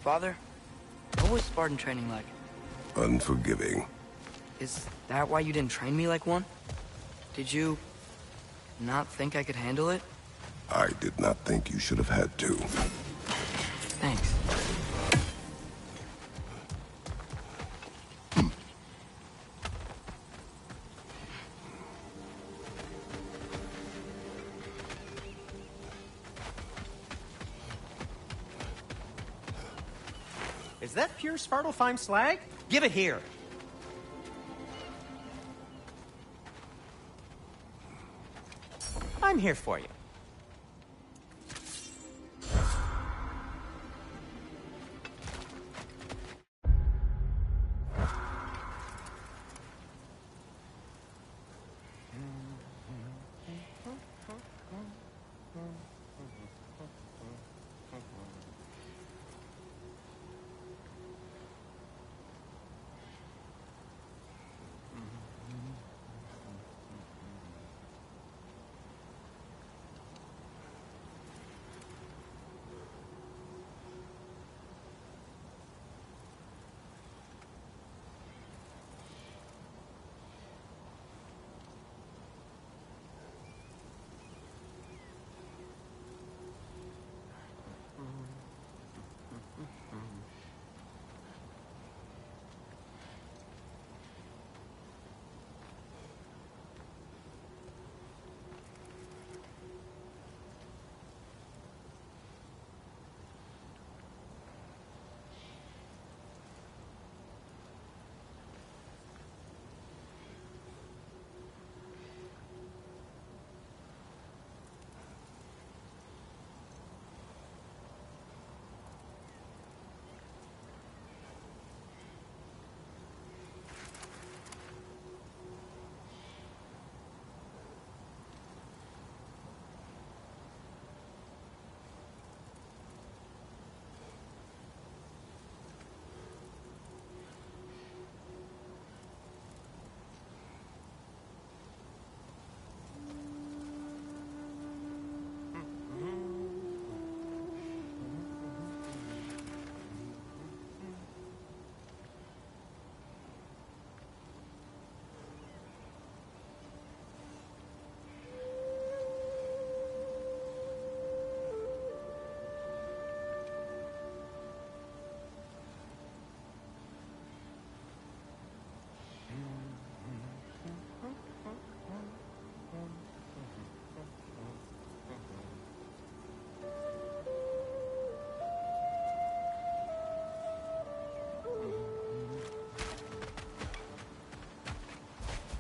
Father, what was Spartan training like? Unforgiving. Is that why you didn't train me like one? Did you not think I could handle it? I did not think you should have had to. Thanks. Is that pure Svartalfheim slag? Give it here. I'm here for you.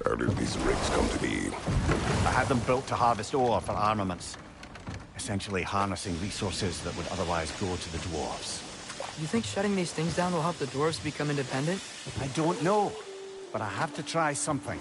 How did these rigs come to be? I had them built to harvest ore for armaments. Essentially harnessing resources that would otherwise go to the dwarves. You think shutting these things down will help the dwarves become independent? I don't know, but I have to try something.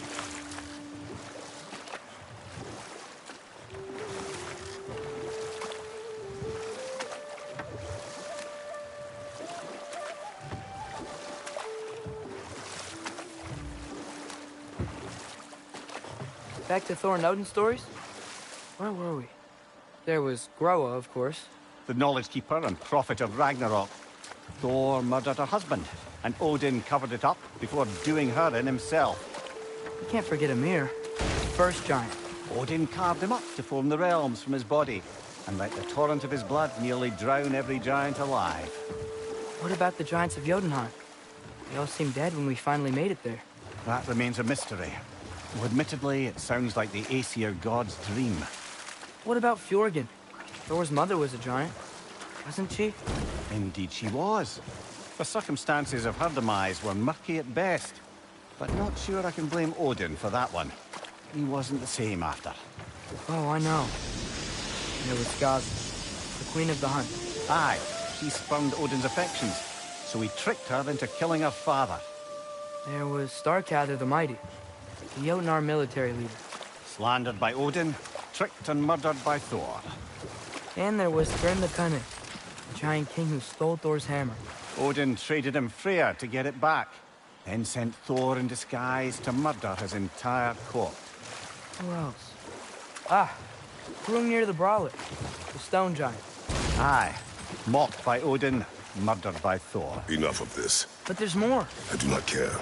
Back to Thor and Odin stories? Where were we? There was Groa, of course. The Knowledge Keeper and Prophet of Ragnarok. Thor murdered her husband, and Odin covered it up before doing her in himself. You can't forget Ymir, first giant. Odin carved him up to form the realms from his body, and let the torrent of his blood nearly drown every giant alive. What about the giants of Jotunheim? They all seemed dead when we finally made it there. That remains a mystery. Though admittedly, it sounds like the Aesir god's dream. What about Fjorgen? Thor's mother was a giant, wasn't she? Indeed she was. The circumstances of her demise were murky at best. But not sure I can blame Odin for that one. He wasn't the same after. Oh, I know. And there was Skazi, the queen of the hunt. Aye, she spurned Odin's affections, so he tricked her into killing her father. There was Starkather the Mighty, the Jotnar military leader. Slandered by Odin, tricked and murdered by Thor. And there was Thrym the Cunning, the giant king who stole Thor's hammer. Odin traded him Freya to get it back, then sent Thor in disguise to murder his entire court. Who else? Ah, Hrungnir the Brawler, the stone giant. Aye, mocked by Odin, murdered by Thor. Enough of this. But there's more. I do not care.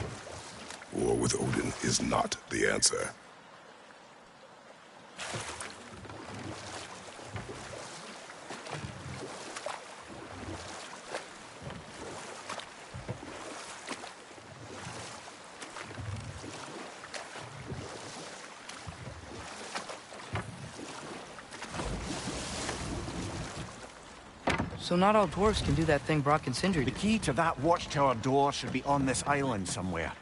War with Odin is not the answer. So not all dwarves can do that thing Brock and Sindri The did. key to that watchtower door should be on this island somewhere.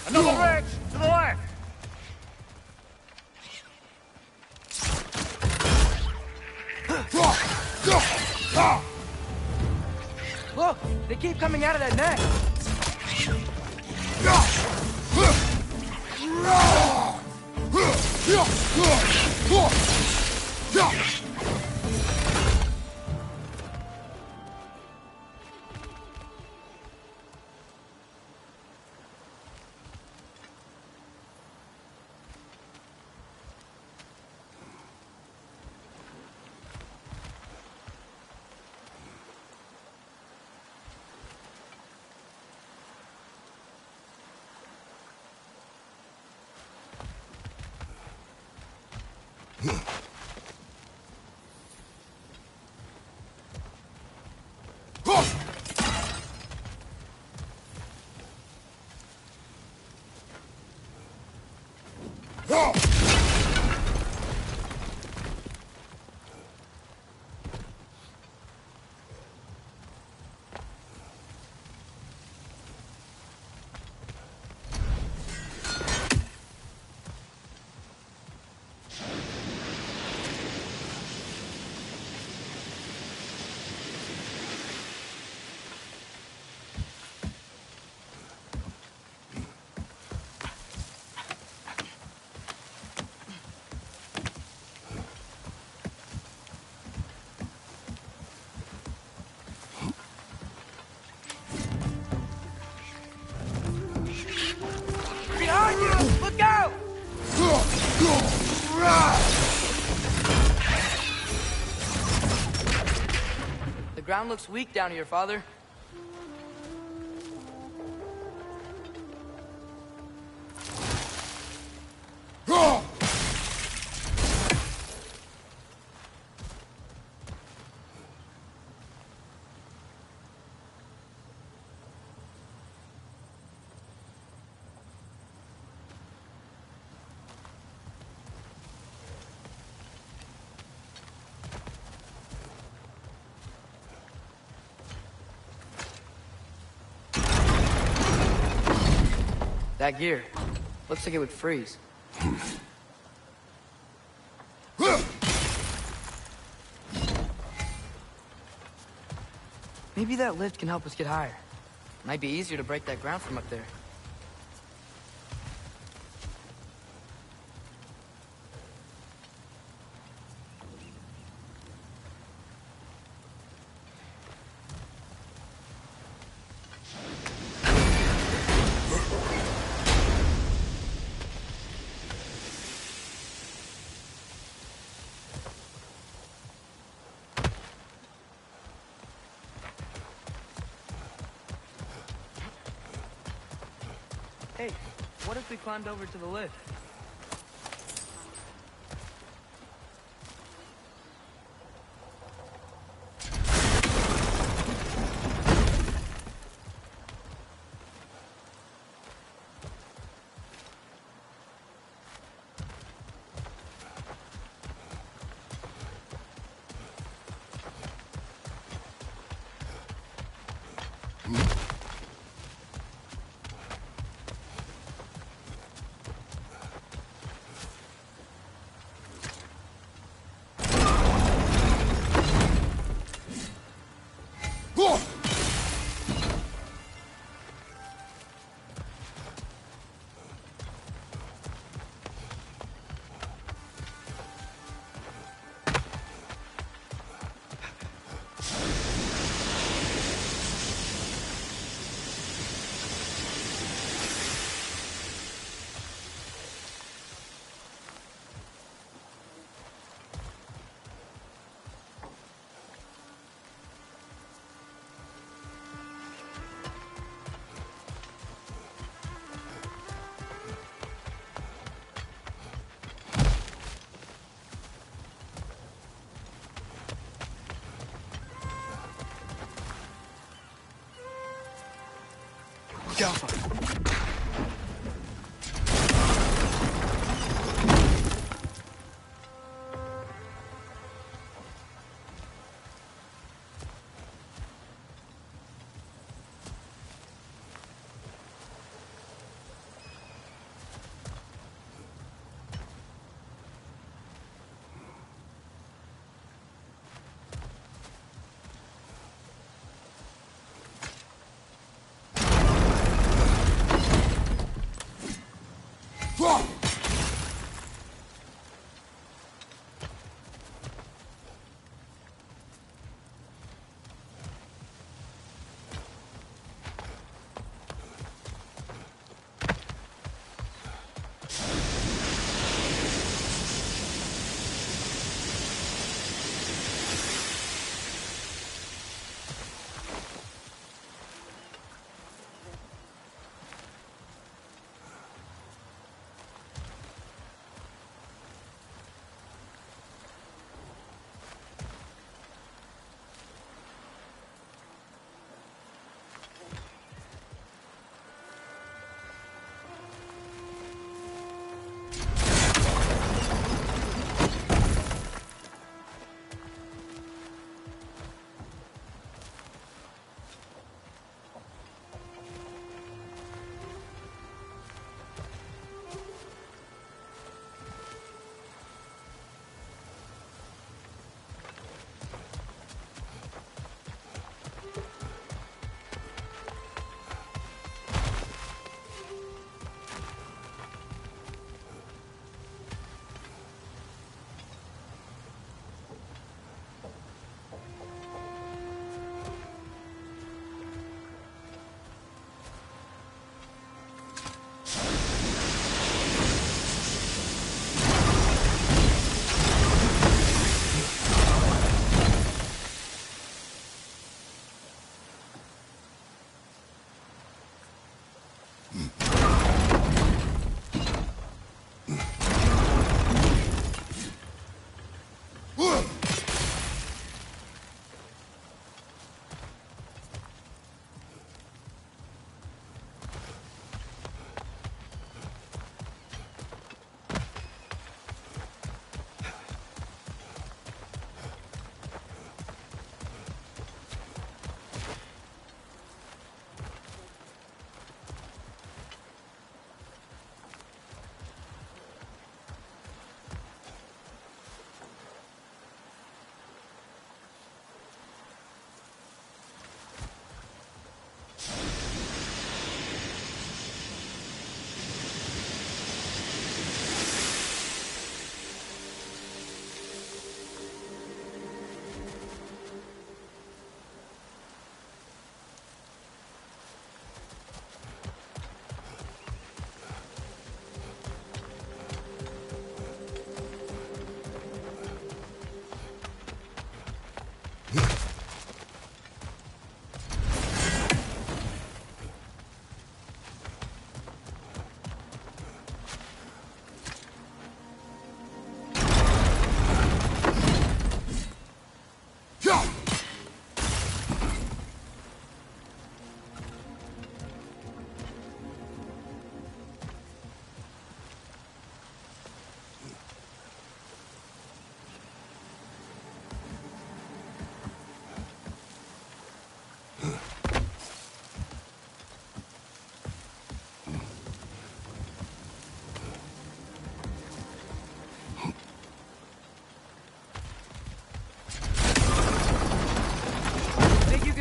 Another ridge to the left! Look, they keep coming out of that neck. ground looks weak down here, Father. That gear. Looks like it would freeze. Maybe that lift can help us get higher. Might be easier to break that ground from up there. Hey, what if we climbed over to the lift? Jaffa.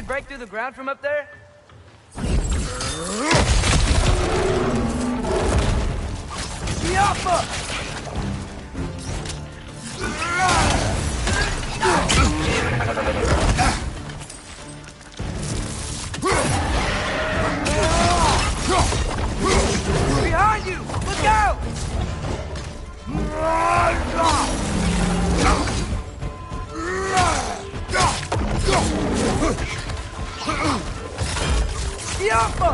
break through the ground from up there? Yappa! Behind you! Look out! Yappa!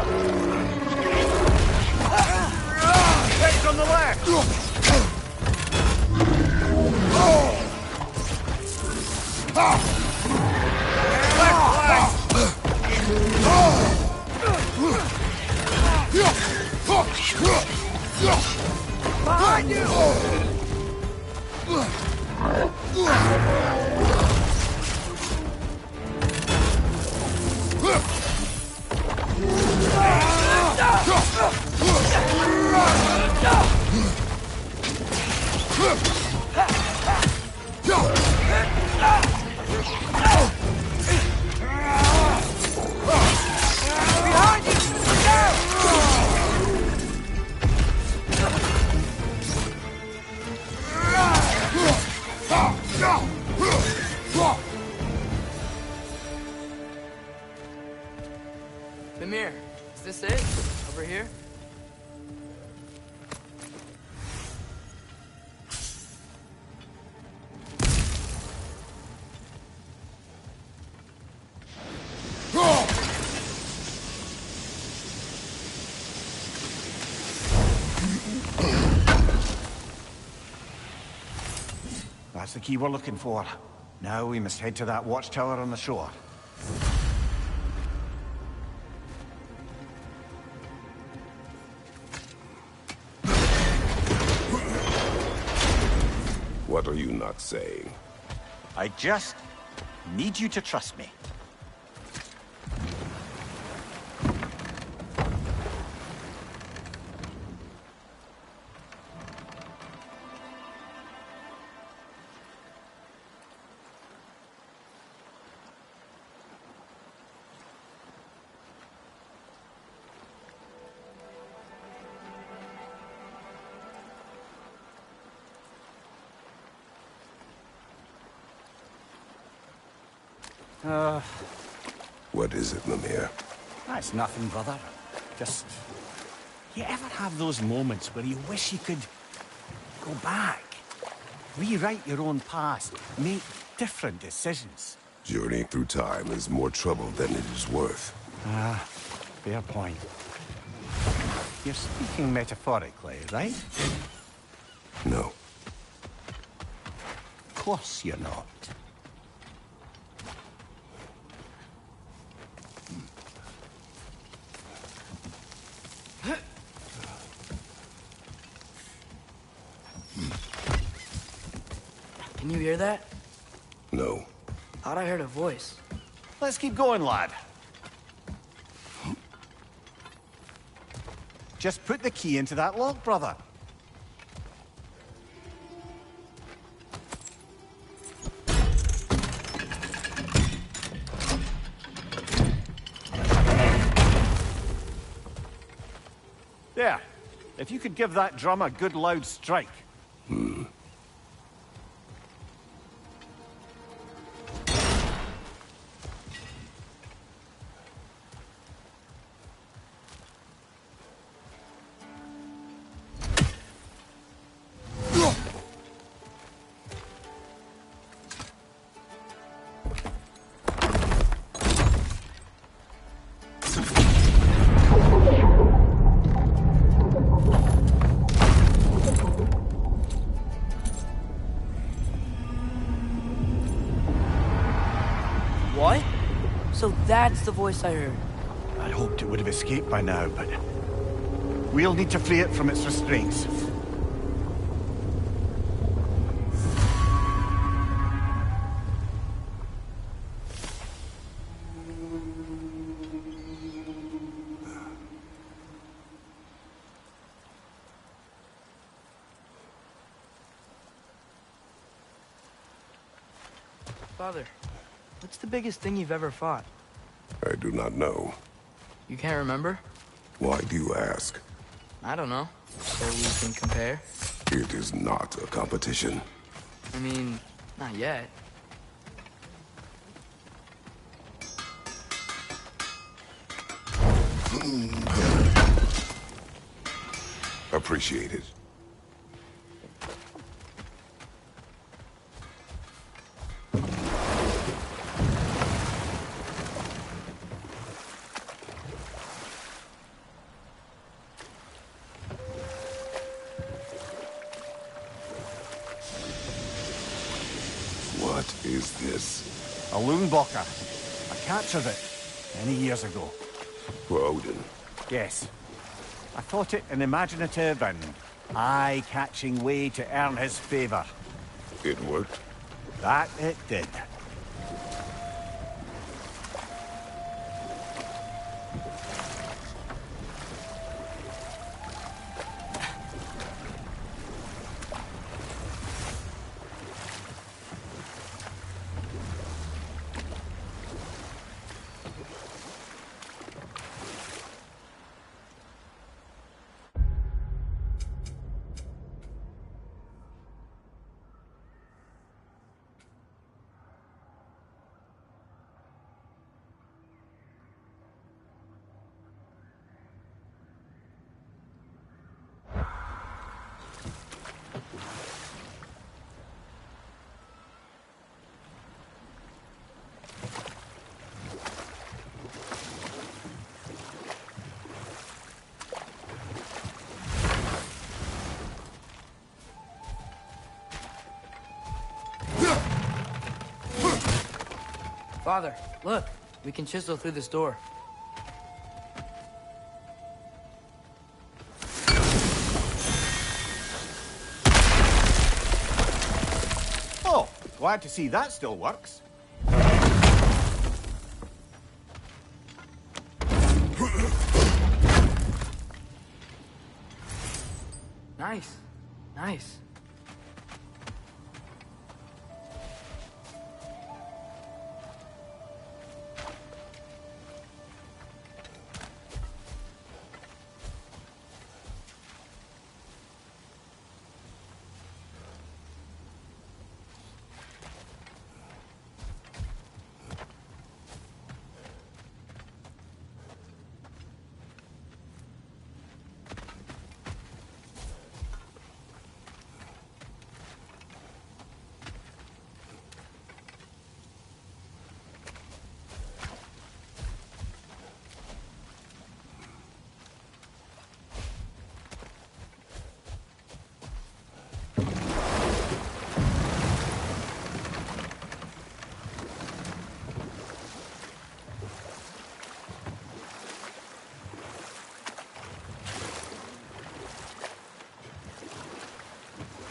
Head from the left! Behind you! Behind you! Mimir, is this it? Over here? That's the key we're looking for. Now we must head to that watchtower on the shore. What are you not saying? I just need you to trust me. What is it, Mimir? That's nothing, brother. Just... You ever have those moments where you wish you could go back? Rewrite your own past, make different decisions? Journeying through time is more trouble than it is worth. Ah, fair point. You're speaking metaphorically, right? No. Of course you're not. Can you hear that? No. Thought I heard a voice. Let's keep going, lad. Just put the key into that lock, brother. There. If you could give that drum a good loud strike. What? So that's the voice I heard. I hoped it would have escaped by now, but... we'll need to free it from its restraints. Father, what's the biggest thing you've ever fought? I do not know. You can't remember? Why do you ask? I don't know. So we can compare? It is not a competition. I mean, not yet. Appreciate it. What is this? A loonbocker. I captured it many years ago. For Odin. Yes. I thought it an imaginative and eye-catching way to earn his favor. It worked? That it did. Father, look. We can chisel through this door. Oh, glad to see that still works. Nice. Nice.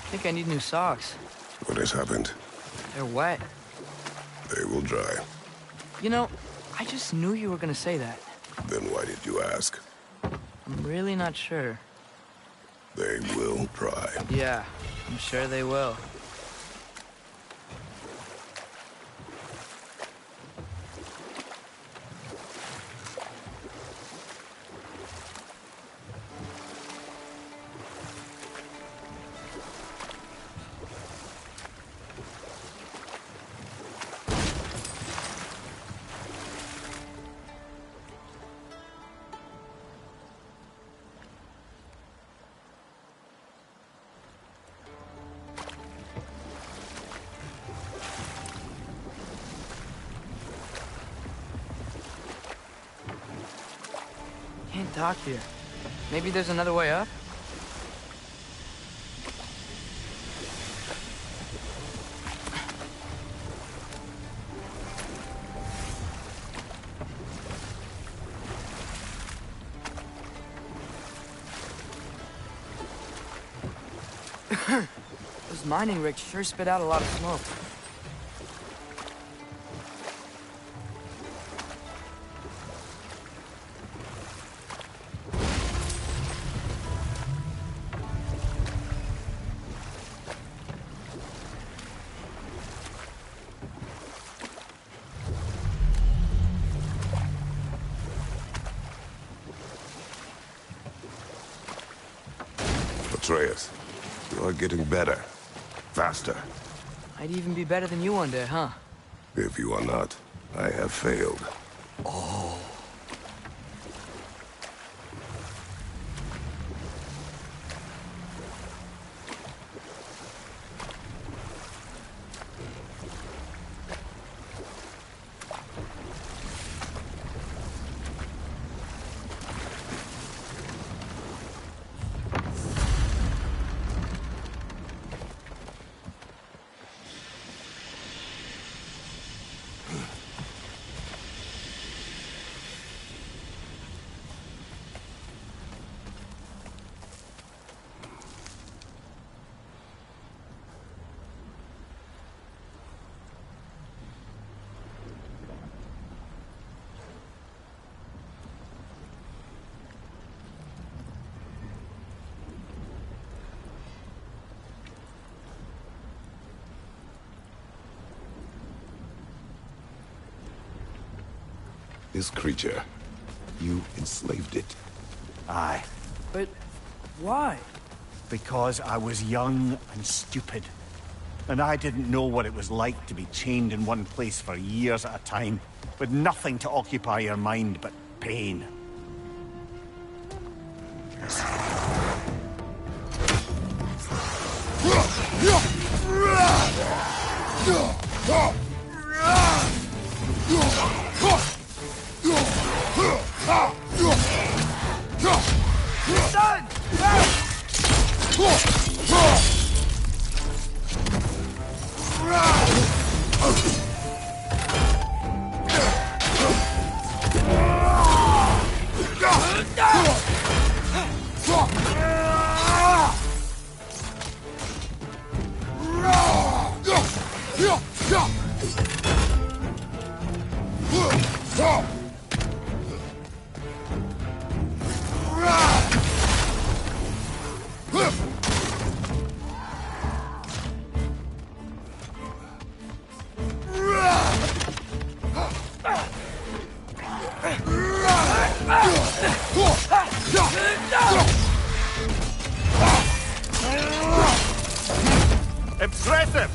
I think I need new socks. What has happened? They're wet. They will dry. You know, I just knew you were gonna say that. Then why did you ask? I'm really not sure. They will dry. Yeah, I'm sure they will. Can't dock here. Maybe there's another way up? Those mining rigs sure spit out a lot of smoke. Atreus. You're getting better. Faster. I'd even be better than you one day, huh? If you are not, I have failed. This creature, you enslaved it. Aye. But why? Because I was young and stupid. And I didn't know what it was like to be chained in one place for years at a time, with nothing to occupy your mind but pain. Impressive!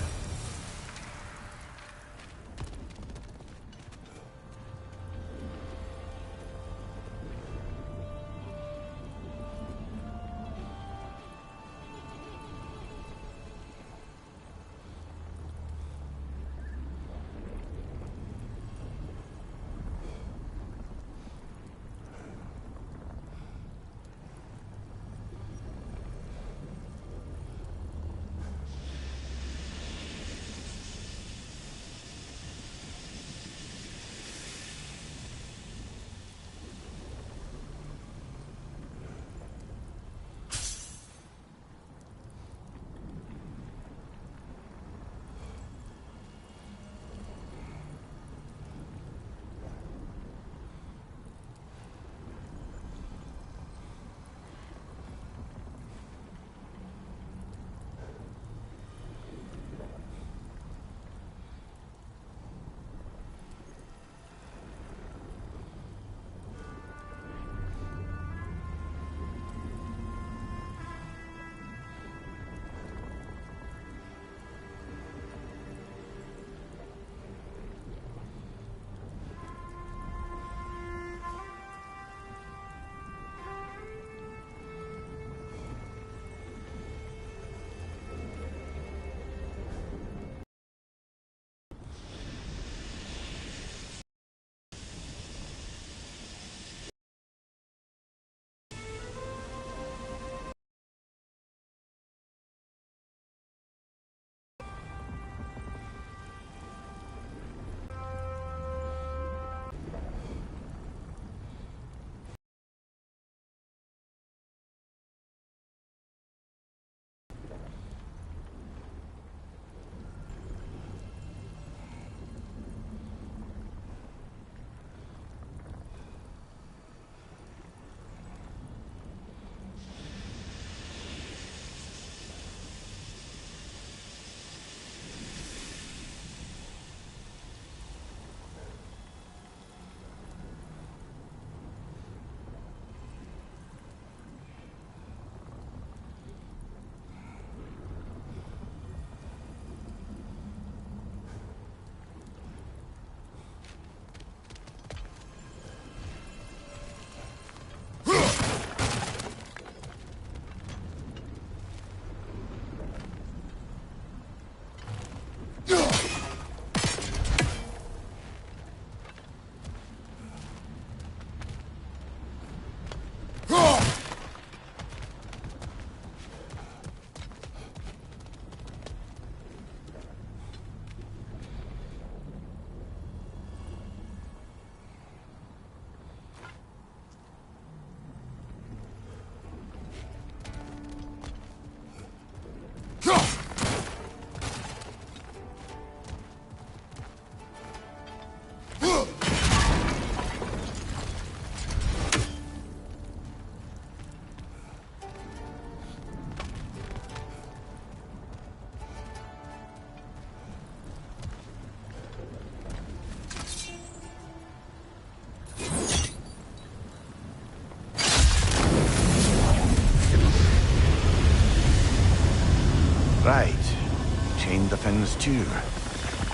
one's due.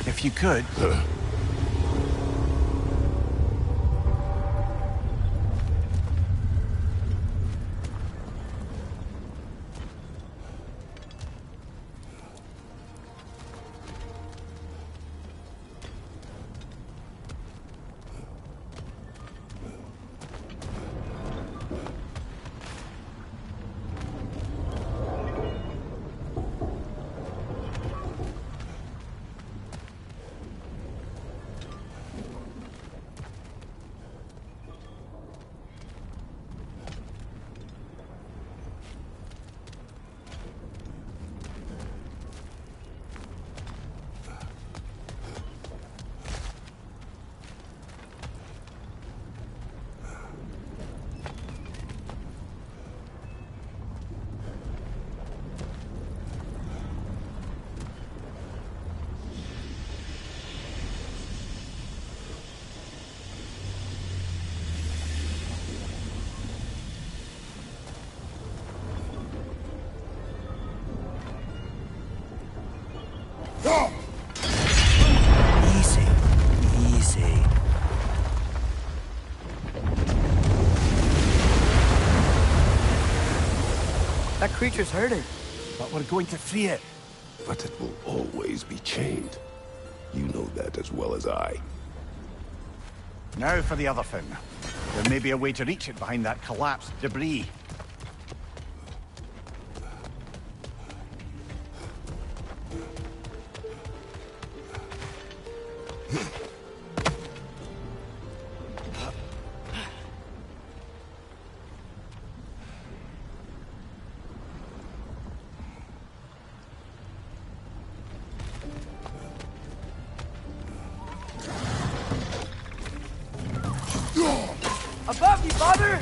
If you could... That creature's hurting. But we're going to free it. But it will always be chained. You know that as well as I. Now for the other thing. There may be a way to reach it behind that collapsed debris. Above you, father!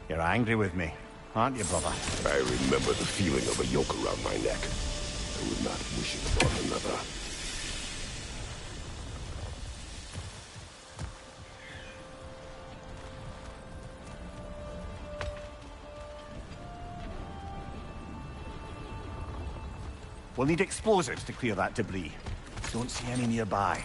You're angry with me, aren't you, brother? I remember the feeling of a yoke around my neck. I would not wish it upon another. We'll need explosives to clear that debris. Don't see any nearby.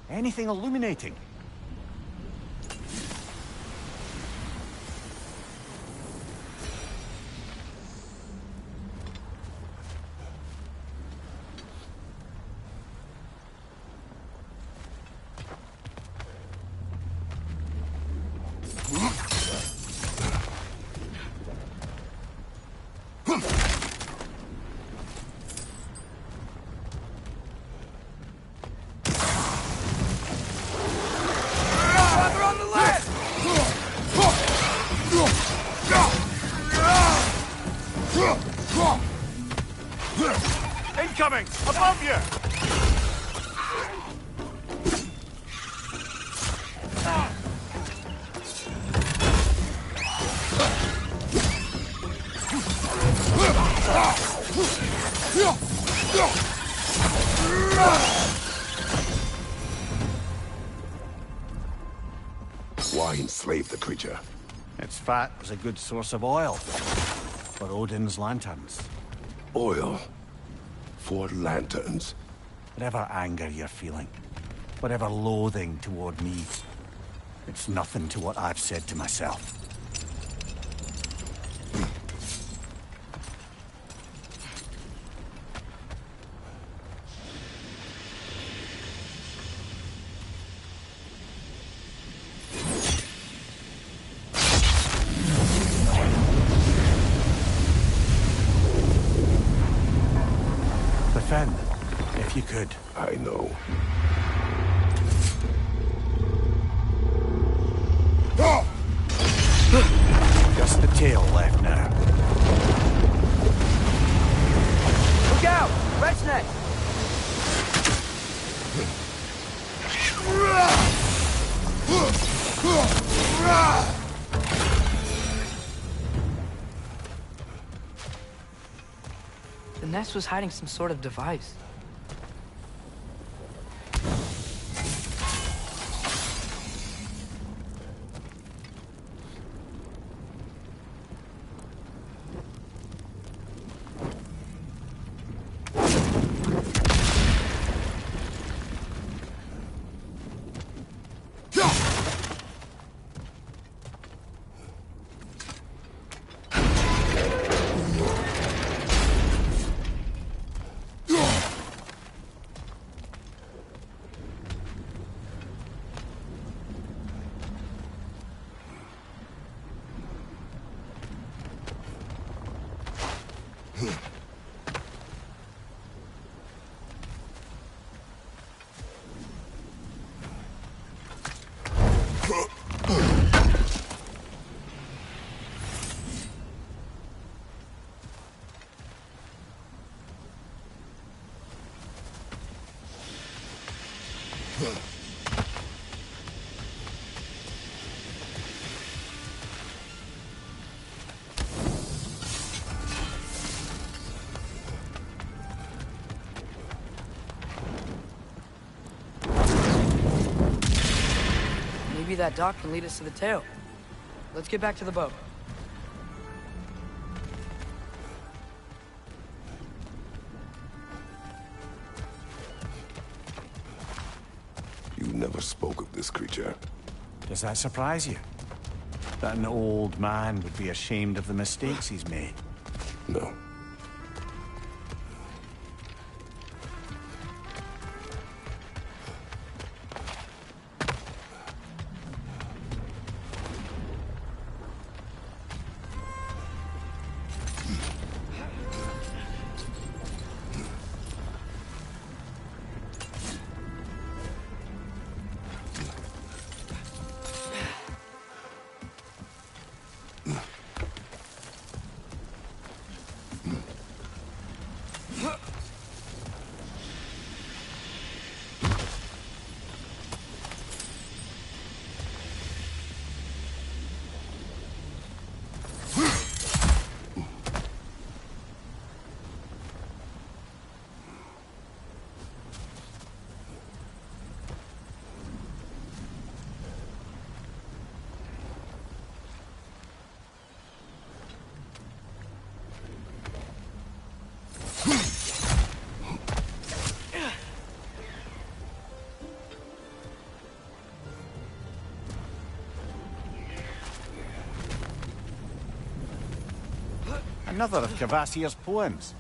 Anything illuminating? Incoming! Above you! Why enslave the creature? Its fat was a good source of oil for Odin's lanterns. Oil? For lanterns? Whatever anger you're feeling, whatever loathing toward me, it's nothing to what I've said to myself. Defend, if you could. I know. Just the tail left now. Look out! Red's next! The nest was hiding some sort of device. Maybe that dock can lead us to the tail. Let's get back to the boat. You never spoke of this creature. Does that surprise you? That an old man would be ashamed of the mistakes he's made? No. Another of Kvasir's poems.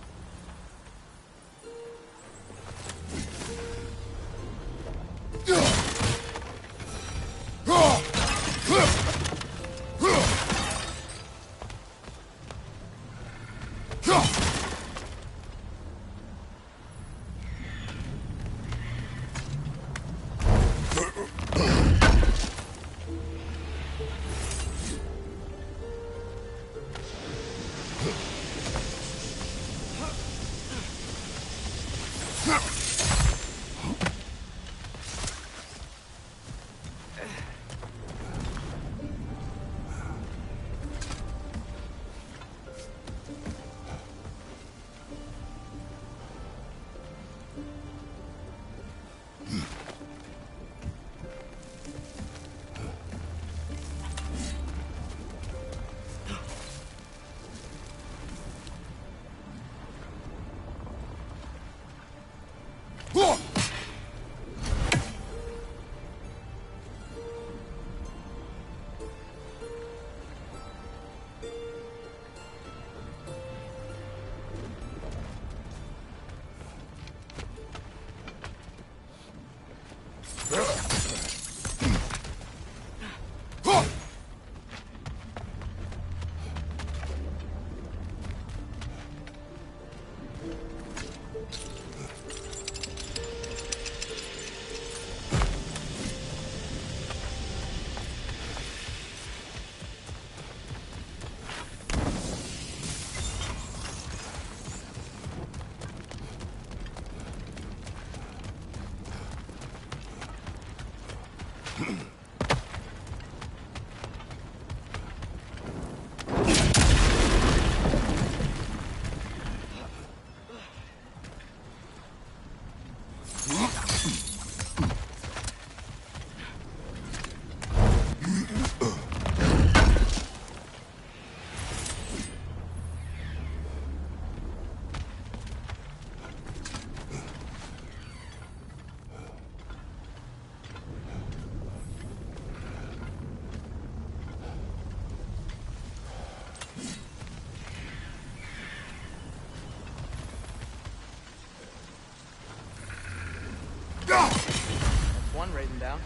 That's one rating down.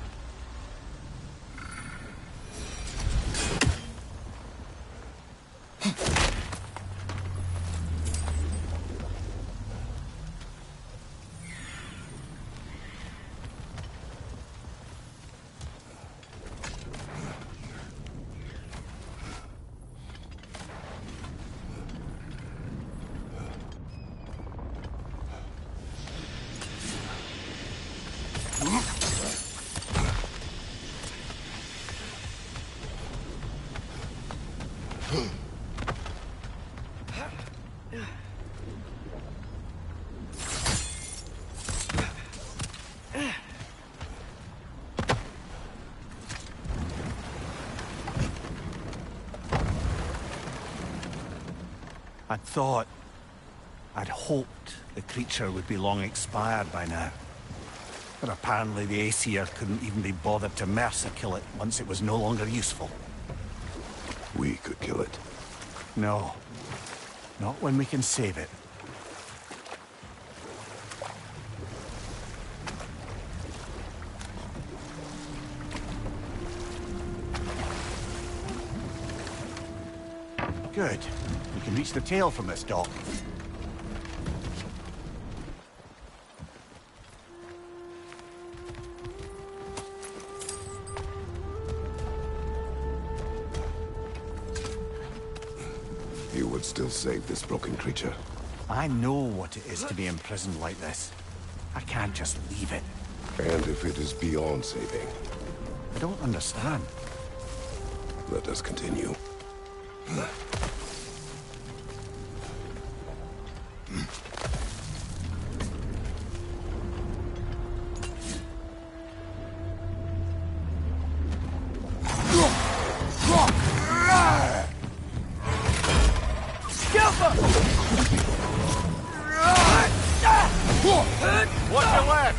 I'd hoped the creature would be long expired by now. But apparently the Aesir couldn't even be bothered to mercy kill it once it was no longer useful. We could kill it. No. Not when we can save it. Good. We can reach the tail from this dock. You would still save this broken creature. I know what it is to be imprisoned like this. I can't just leave it. And if it is beyond saving? I don't understand. Let us continue. What's your left?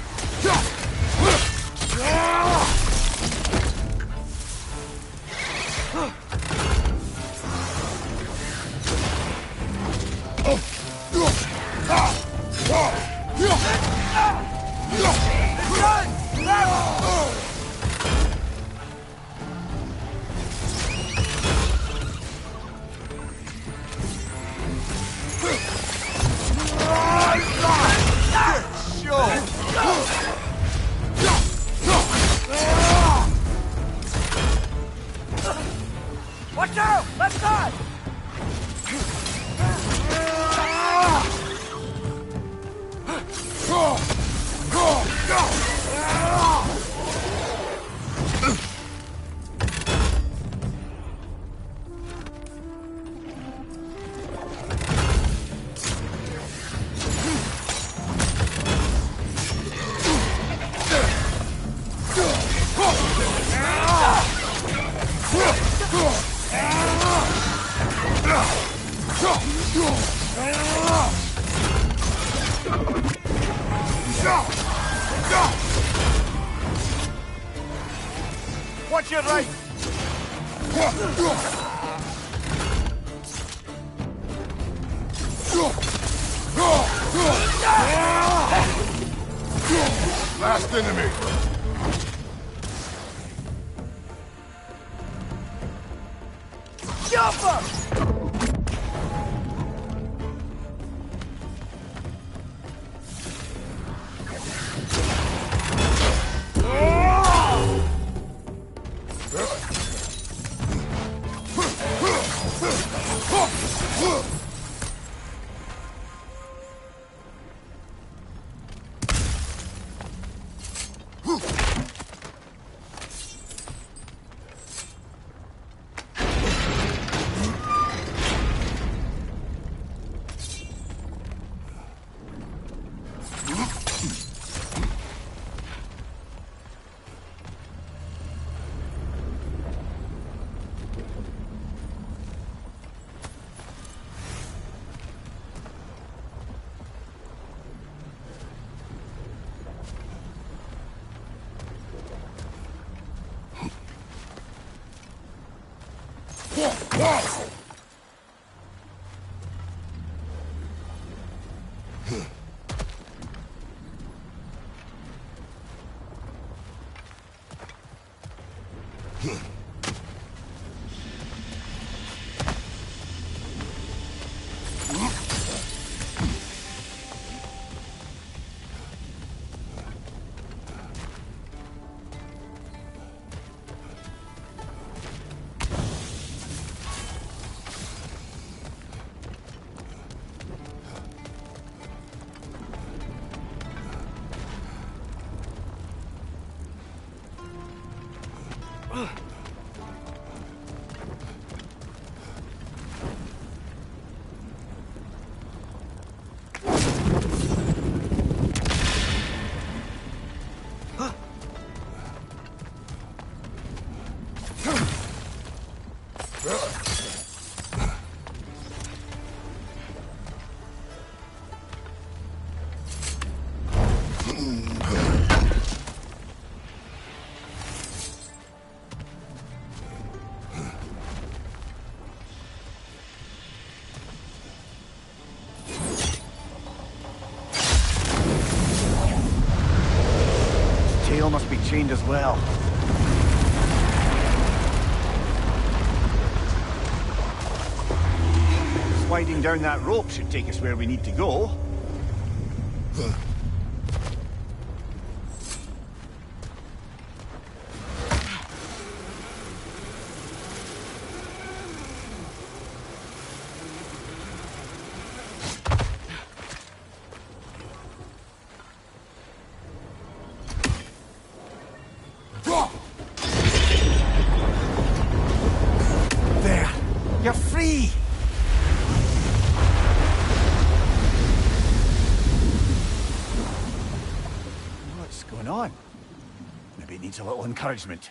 Watch out! Left side! Watch your right! Last enemy! Jump up! chained as well. Sliding down that rope should take us where we need to go. There! You're free! What's going on? Maybe it needs a little encouragement.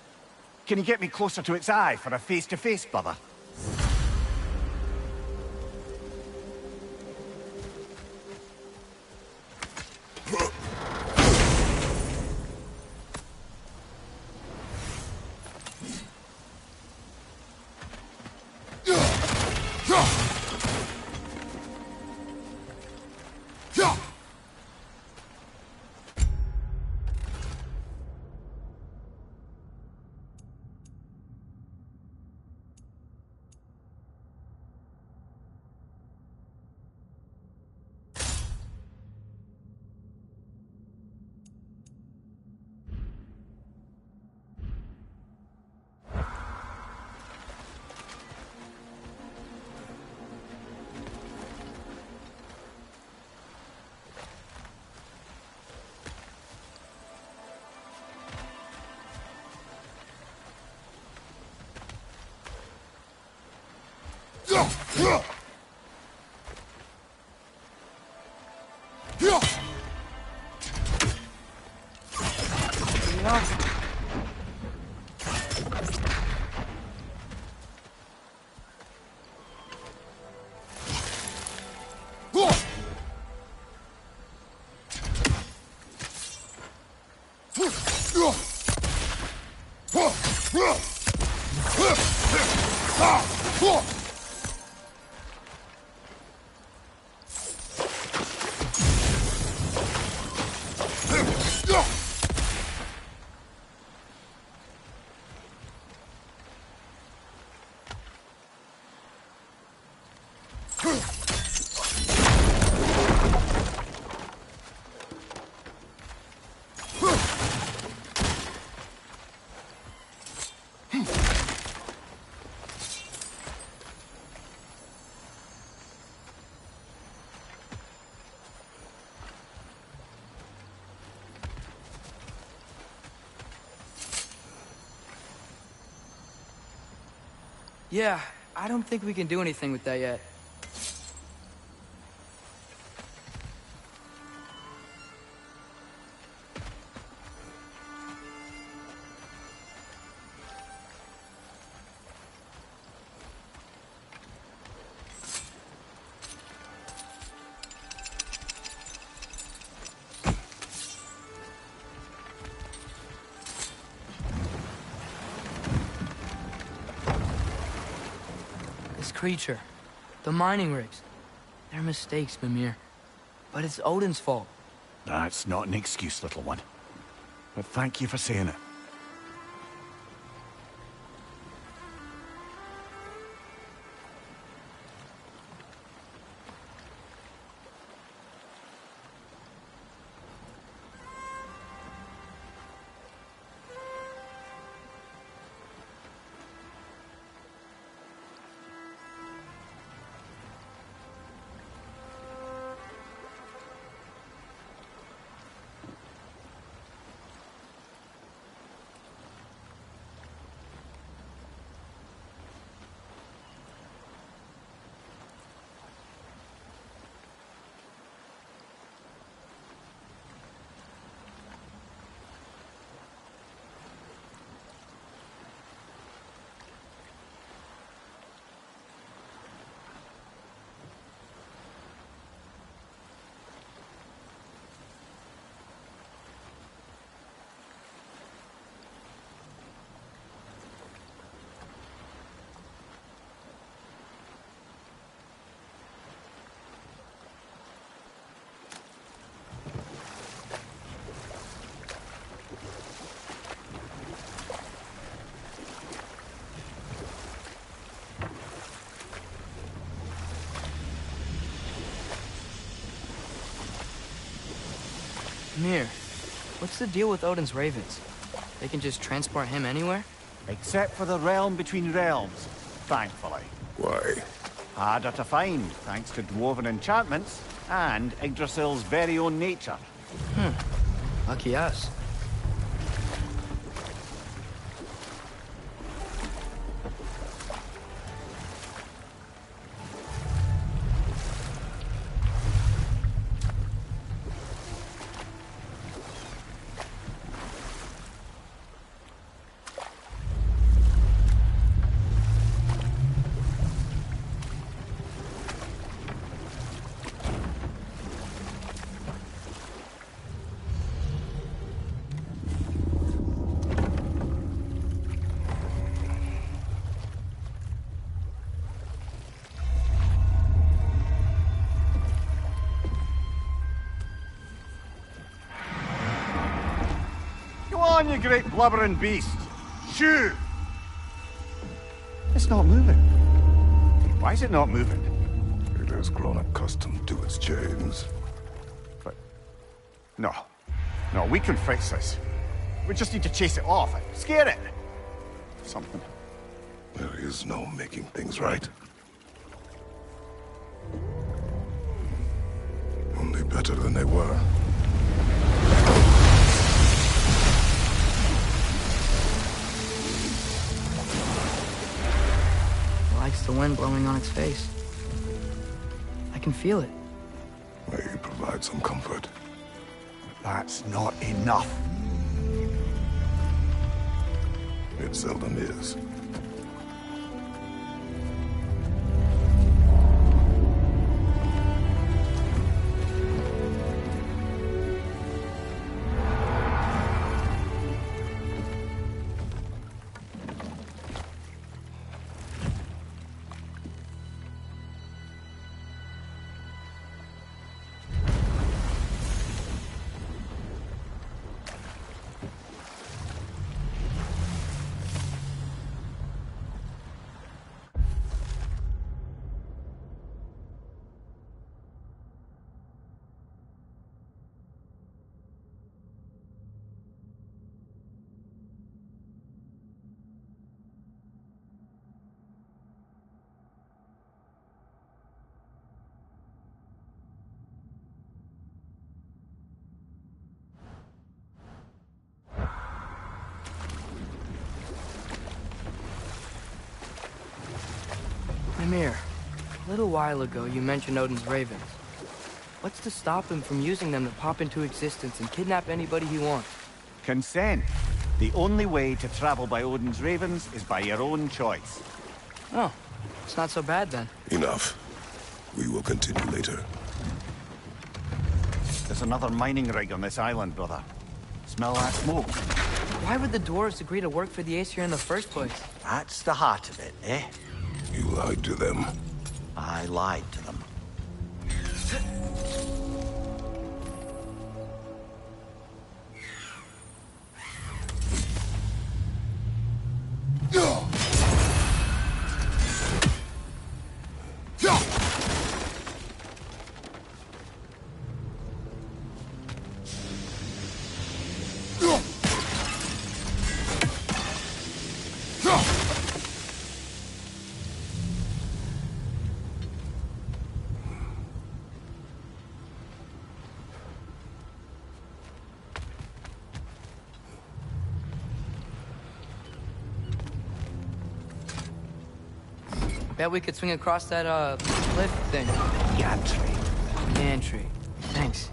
Can you get me closer to its eye for a face-to-face, brother? Yeah, I don't think we can do anything with that yet. Creature. The mining rigs. They're mistakes, Mimir. But it's Odin's fault. That's not an excuse, little one. But thank you for saying it. Mir, what's the deal with Odin's ravens? They can just transport him anywhere? Except for the realm between realms, thankfully. Why? Harder to find, thanks to dwarven enchantments and Yggdrasil's very own nature. Lucky us. Go on, you great blubbering beast! Shoo! It's not moving. Why is it not moving? It has grown accustomed to its chains. But... No. No, we can fix this. We just need to chase it off. Scare it! Something. There is no making things right. Only better than they were. Likes the wind blowing on its face. I can feel it. May you provide some comfort. That's not enough. It seldom is. Mimir, a little while ago you mentioned Odin's ravens. What's to stop him from using them to pop into existence and kidnap anybody he wants? Consent. The only way to travel by Odin's ravens is by your own choice. Oh, it's not so bad then. Enough. We will continue later. There's another mining rig on this island, brother. Smell that smoke? Why would the dwarves agree to work for the Aesir in the first place? That's the heart of it, eh? You lied to them. I lied to them. Bet we could swing across that, cliff thing. Gantry. Gantry. Thanks.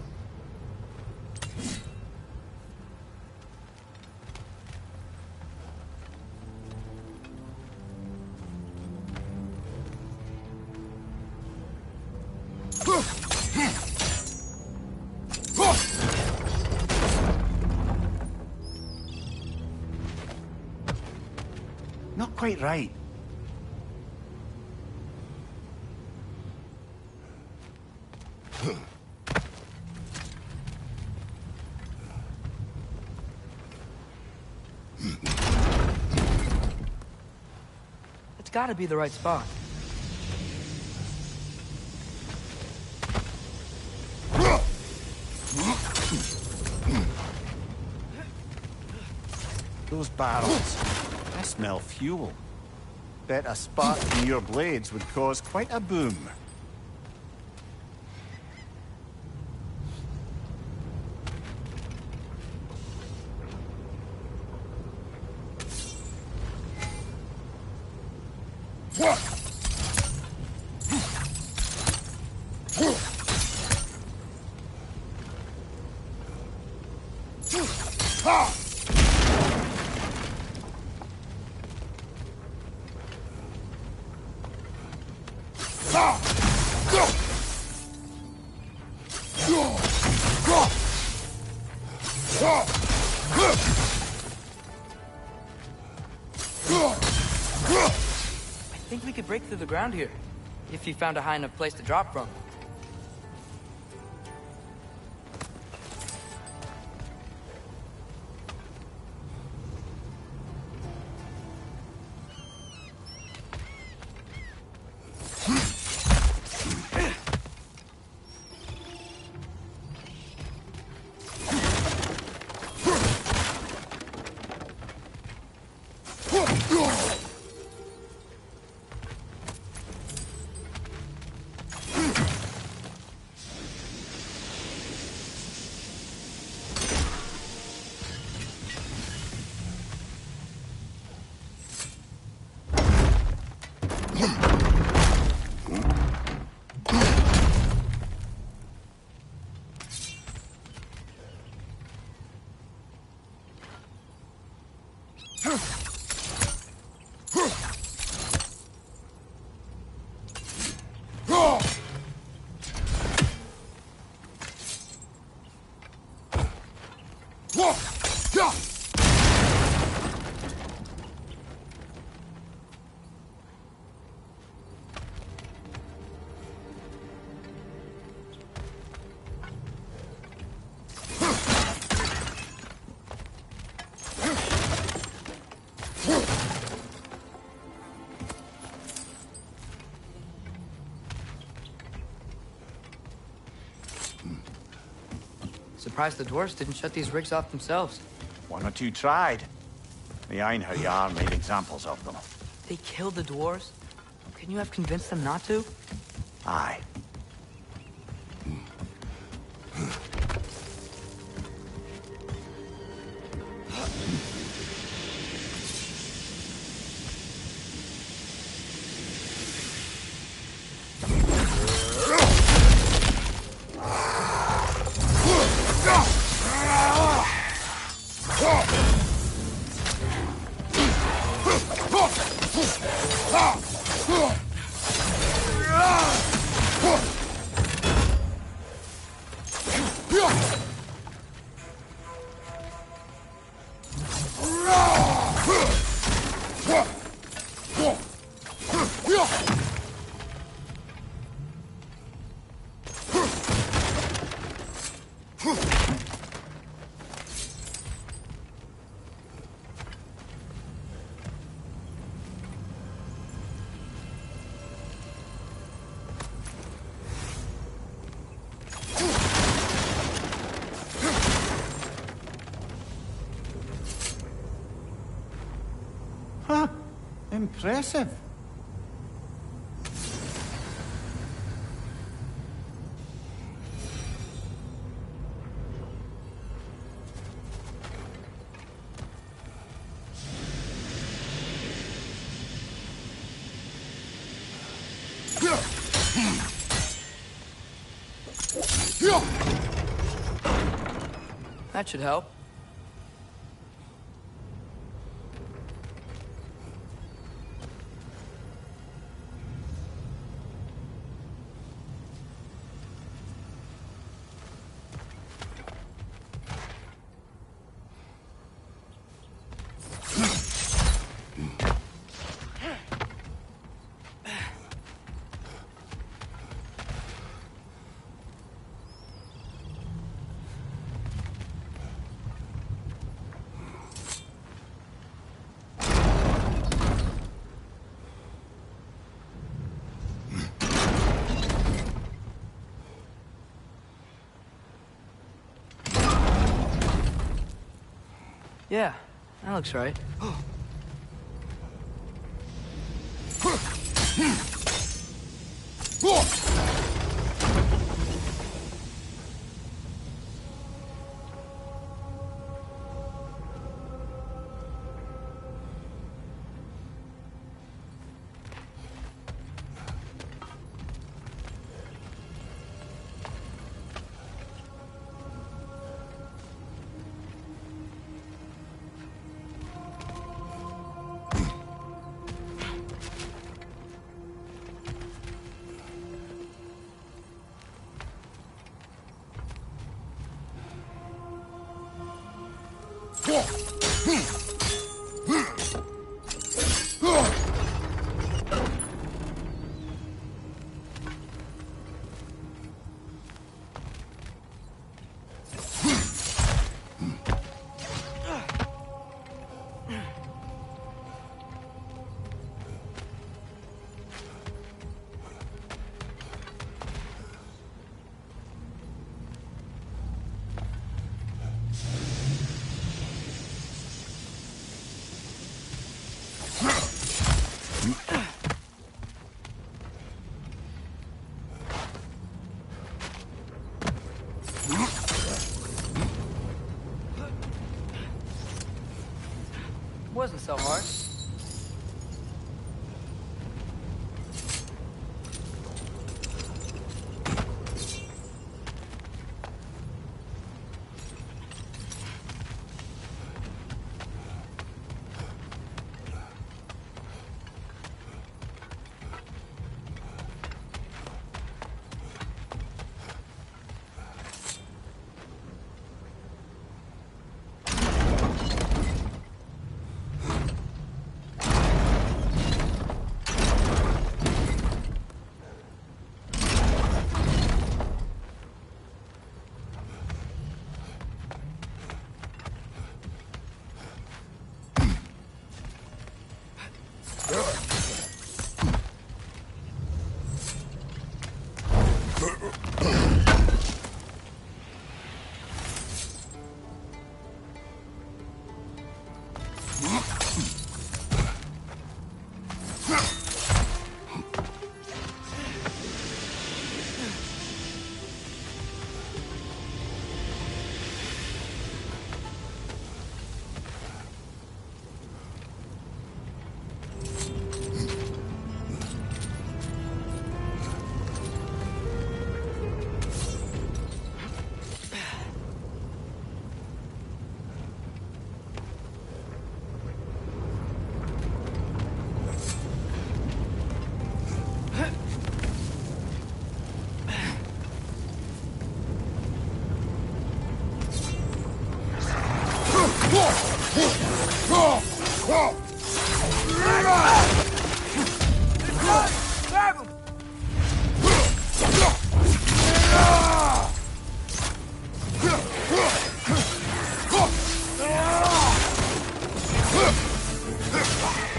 Not quite right. It's gotta be the right spot. Those barrels. I smell fuel. Bet a spark from your blades would cause quite a boom. I think we could break through the ground here, if you found a high enough place to drop from. Surprised the dwarves didn't shut these rigs off themselves. One or two tried. The Einherjar made examples of them. They killed the dwarves? Couldn't you have convinced them not to? Aye. Huh. Impressive. That should help. Yeah, That looks right. Wasn't so hard.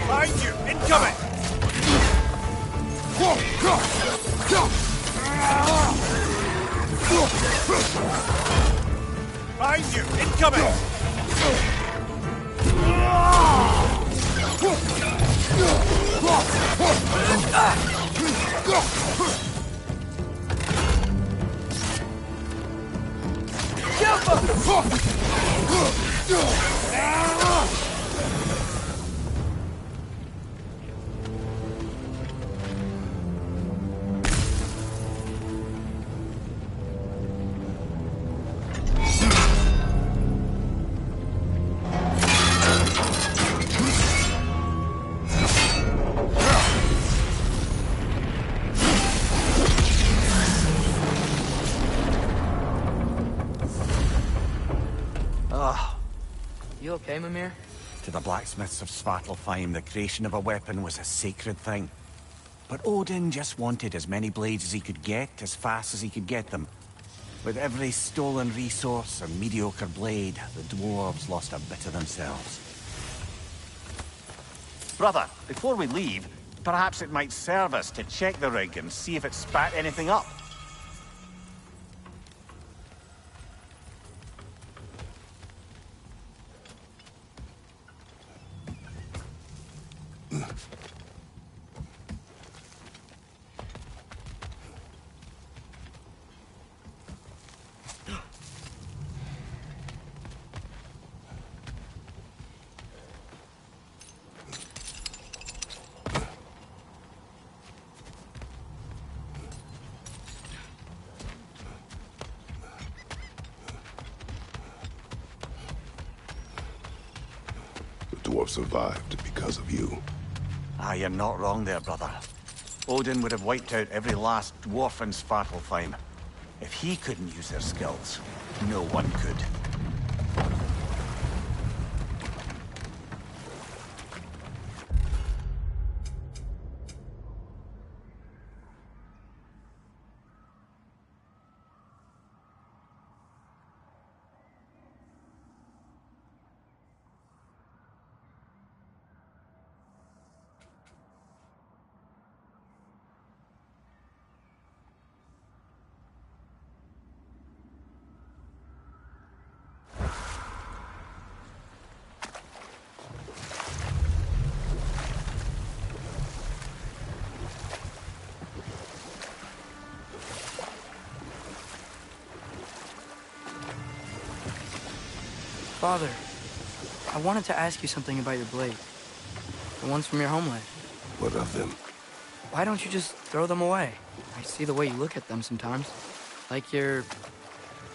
Behind you! Incoming! Behind you! Incoming! You okay, Mimir? To the blacksmiths of Svartalfheim, the creation of a weapon was a sacred thing. But Odin just wanted as many blades as he could get, as fast as he could get them. With every stolen resource and mediocre blade, the dwarves lost a bit of themselves. Brother, before we leave, perhaps it might serve us to check the rig and see if it spat anything up. dwarf survived because of you. Ah, you're not wrong there, brother. Odin would have wiped out every last dwarf in Svartalfheim. If he couldn't use their skills, no one could. Father, I wanted to ask you something about your blade. The ones from your homeland. What of them? Why don't you just throw them away? I see the way you look at them sometimes. Like you're...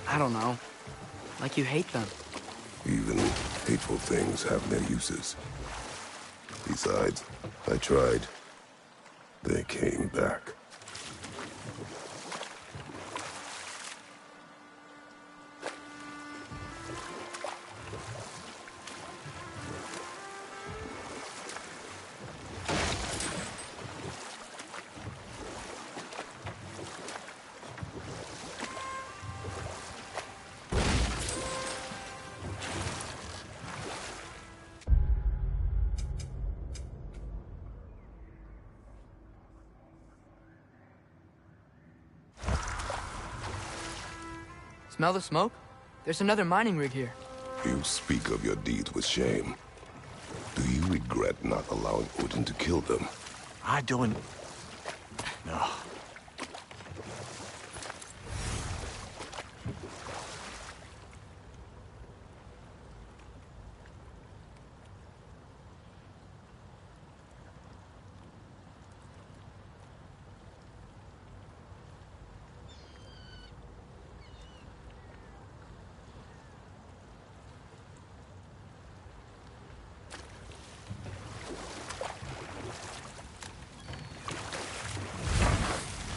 I don't know. Like you hate them. Even hateful things have their uses. Besides, I tried. They came back. Smell the smoke? There's another mining rig here. You speak of your deeds with shame. Do you regret not allowing Odin to kill them? I don't... No.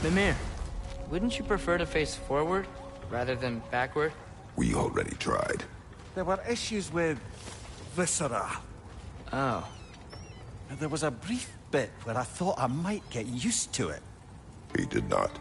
Mimir, wouldn't you prefer to face forward rather than backward? We already tried. There were issues with viscera. Oh. And there was a brief bit where I thought I might get used to it. He did not.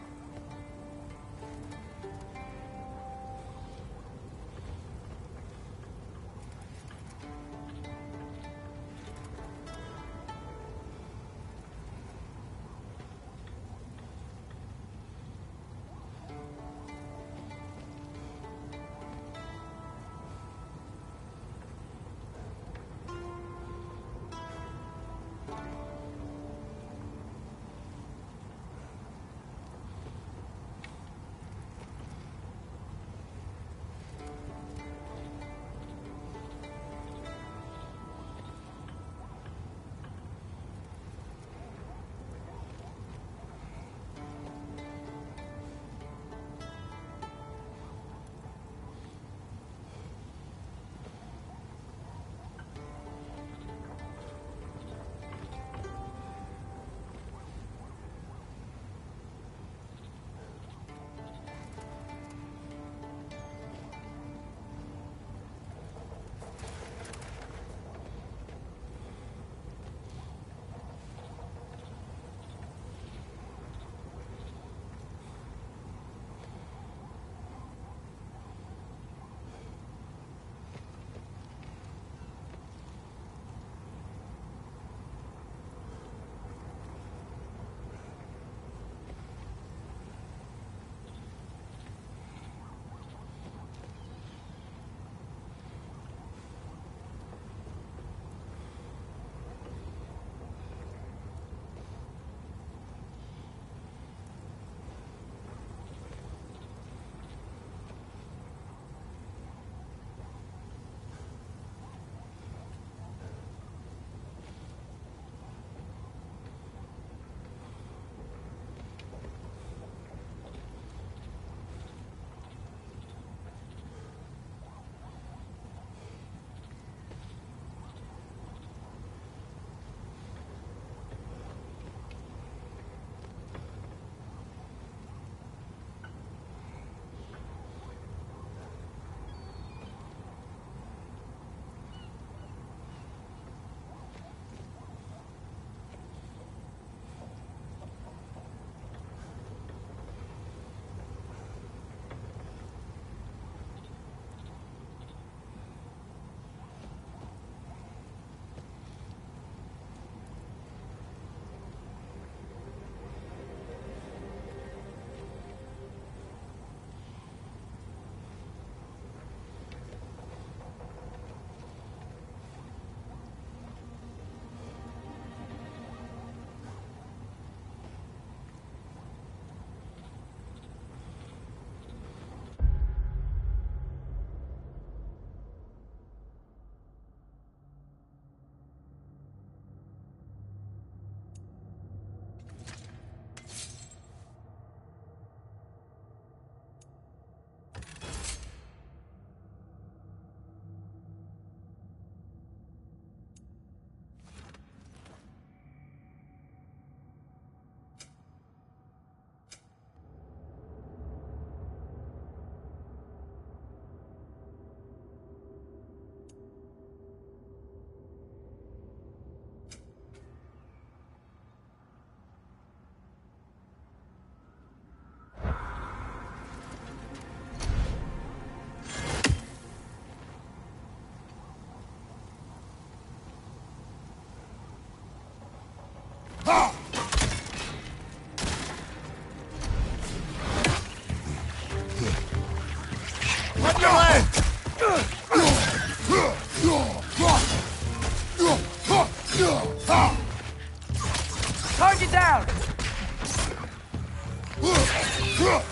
I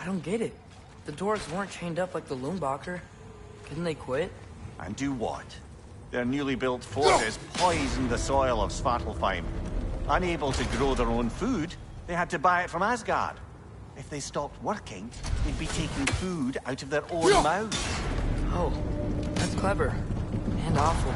don't get it. The doors weren't chained up like the Loombacher. Couldn't they quit? And do what? Their newly built fortress poisoned the soil of Svartalfheim. Unable to grow their own food, they had to buy it from Asgard. If they stopped working, they'd be taking food out of their own mouths. Oh, that's clever. And awful.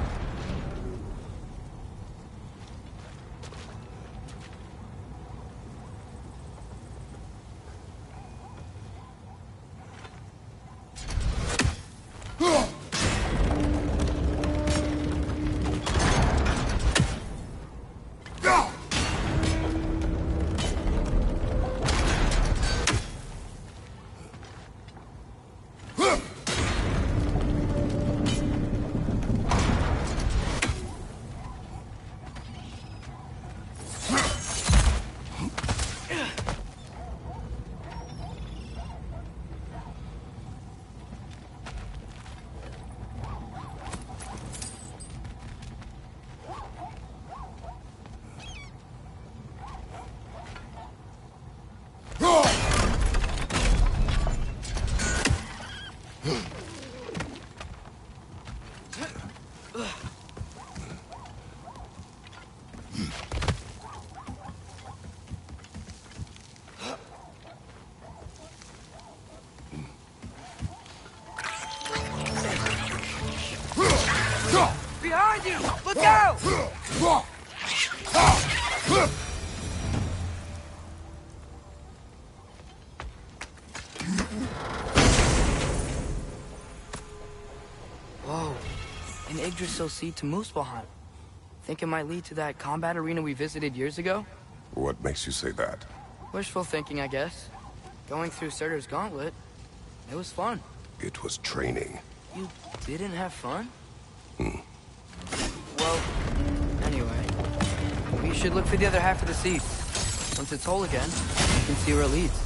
Behind you! Look out! Whoa. An Yggdrasil seed to Muspelheim. Think it might lead to that combat arena we visited years ago? What makes you say that? Wishful thinking, I guess. Going through Surtur's gauntlet, it was fun. It was training. You didn't have fun? Well, anyway, we should look for the other half of the seed. Once it's whole again, you can see where it leads.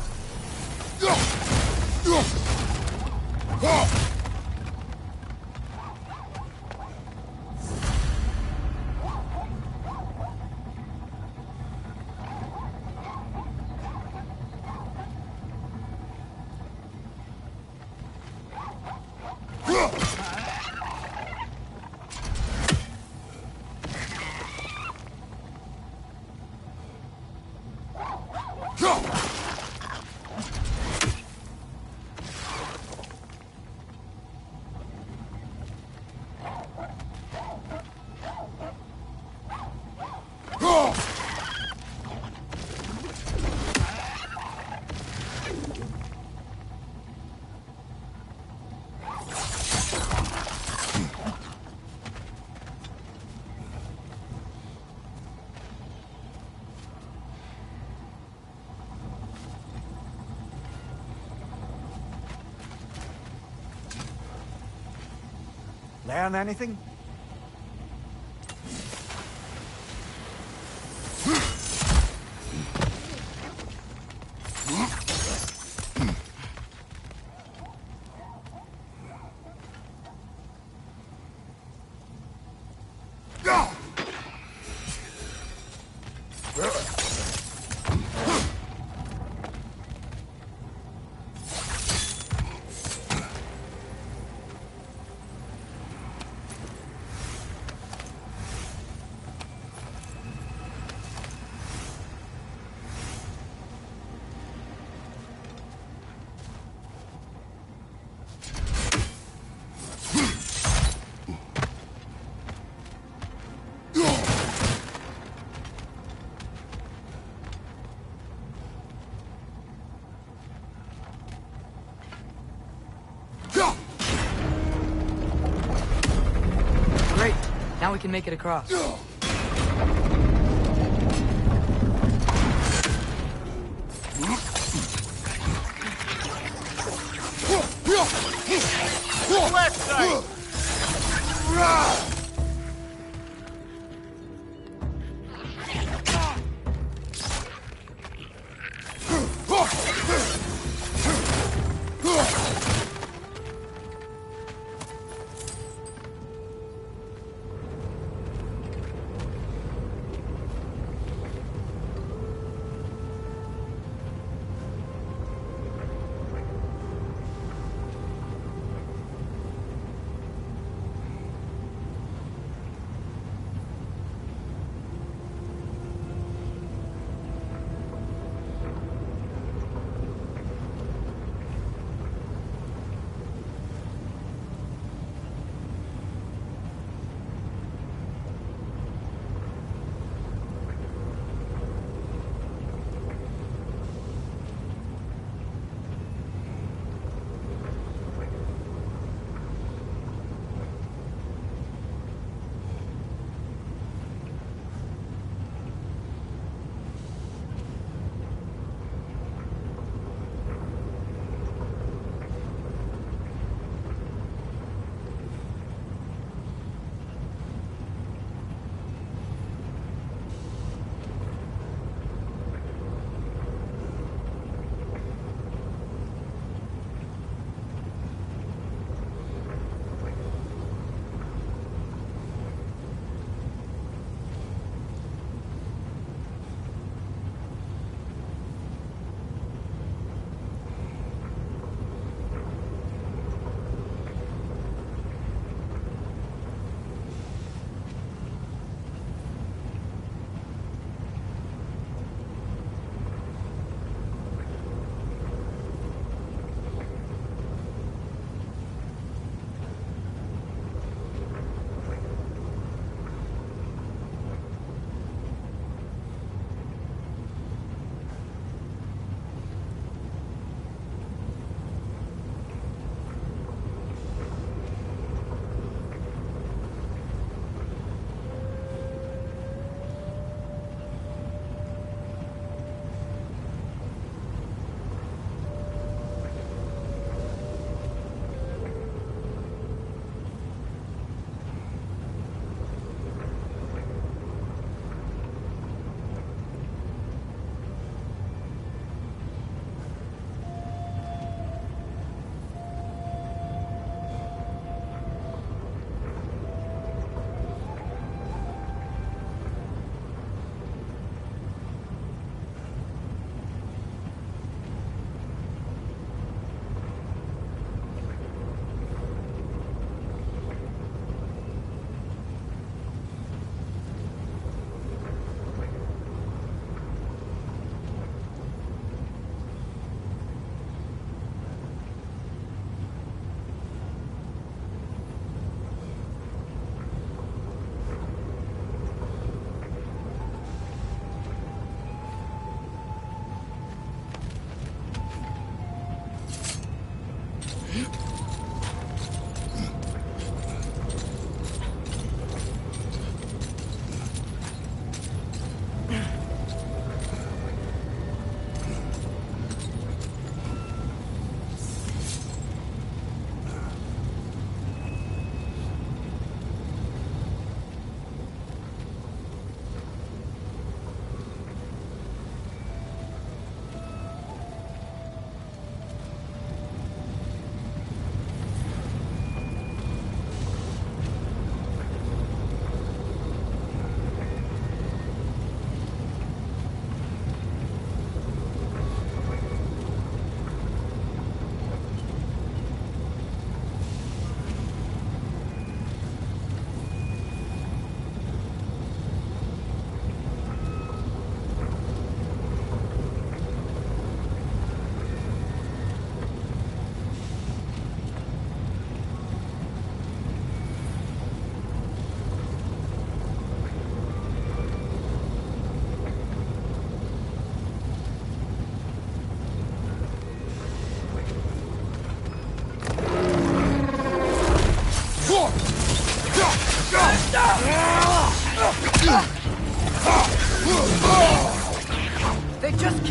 Learn anything? Great, now we can make it across. Left side!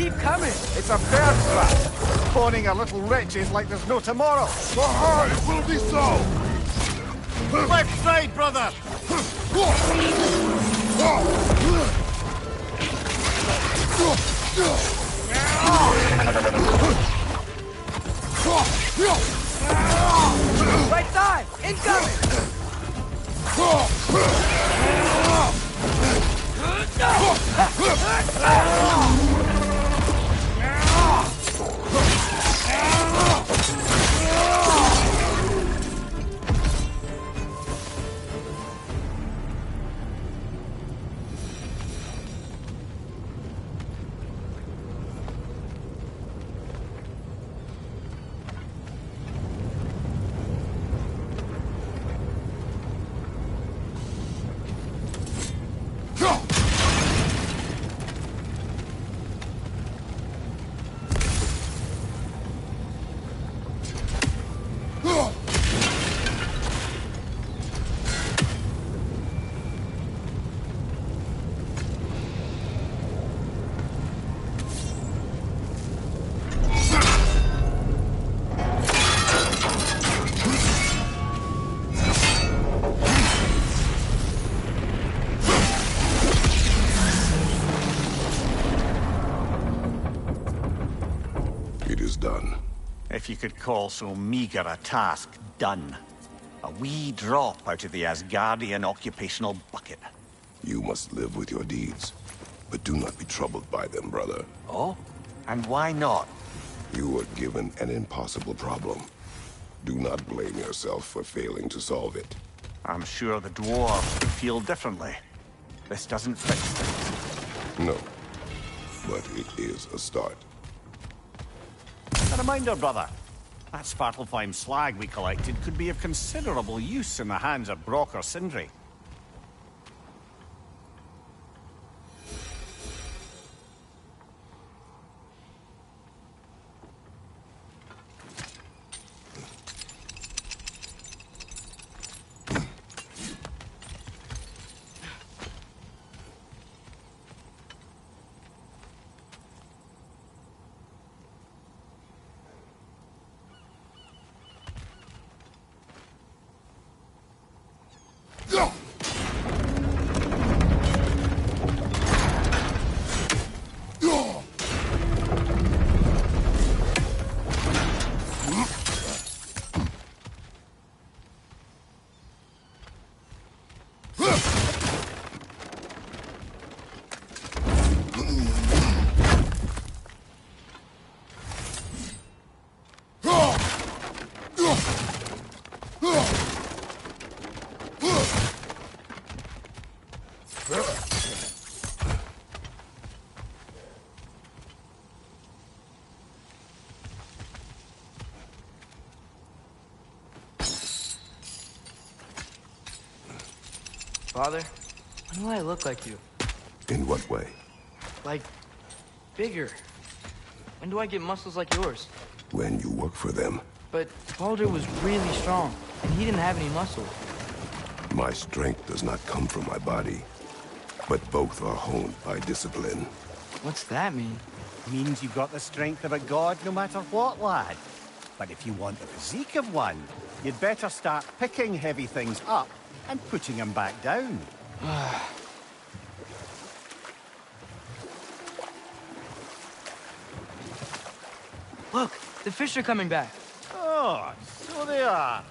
keep coming. It's a bird trap. Spawning a little wretches like there's no tomorrow. Aha, it will be so! Left side, brother! Right side, incoming. Done. If you could call so meager a task done. A wee drop out of the Asgardian occupational bucket. You must live with your deeds, but do not be troubled by them, brother. Oh? And why not? You were given an impossible problem. Do not blame yourself for failing to solve it. I'm sure the dwarves would feel differently. This doesn't fix things. No, but it is a start. A reminder, brother. That Svartalfheim slag we collected could be of considerable use in the hands of Brock or Sindri. Father, when do I look like you? In what way? Like, bigger. When do I get muscles like yours? When you work for them. But Baldur was really strong, and he didn't have any muscle. My strength does not come from my body, but both are honed by discipline. What's that mean? Means you've got the strength of a god no matter what, lad. But if you want the physique of one, you'd better start picking heavy things up and putting them back down. Look, the fish are coming back. Oh, so they are.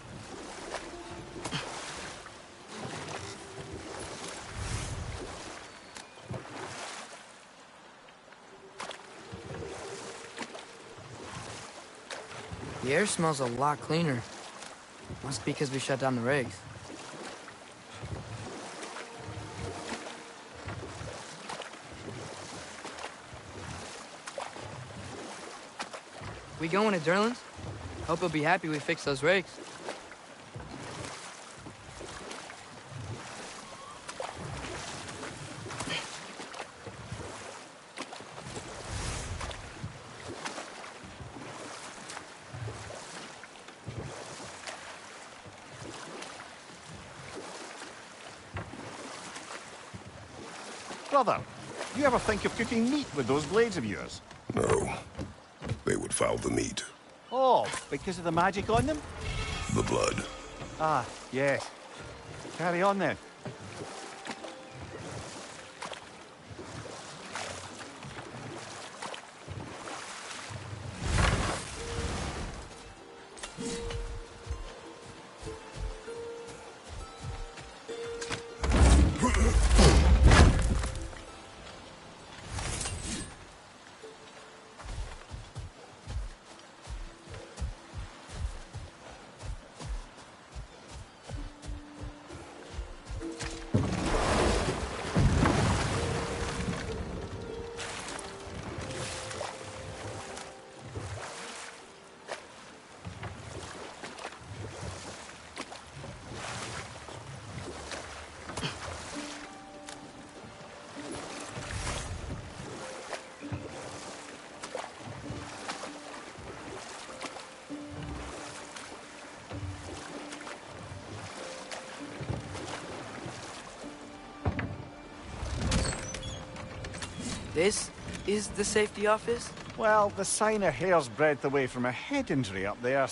The air smells a lot cleaner. Must be because we shut down the rigs. We going to Durlin's? Hope he'll be happy we fixed those rigs. Brother, you ever think of cooking meat with those blades of yours? No. They would foul the meat. Oh, because of the magic on them? The blood. Ah, yes. Carry on then. This is the safety office? Well, the sign a hair's breadth away from a head injury up there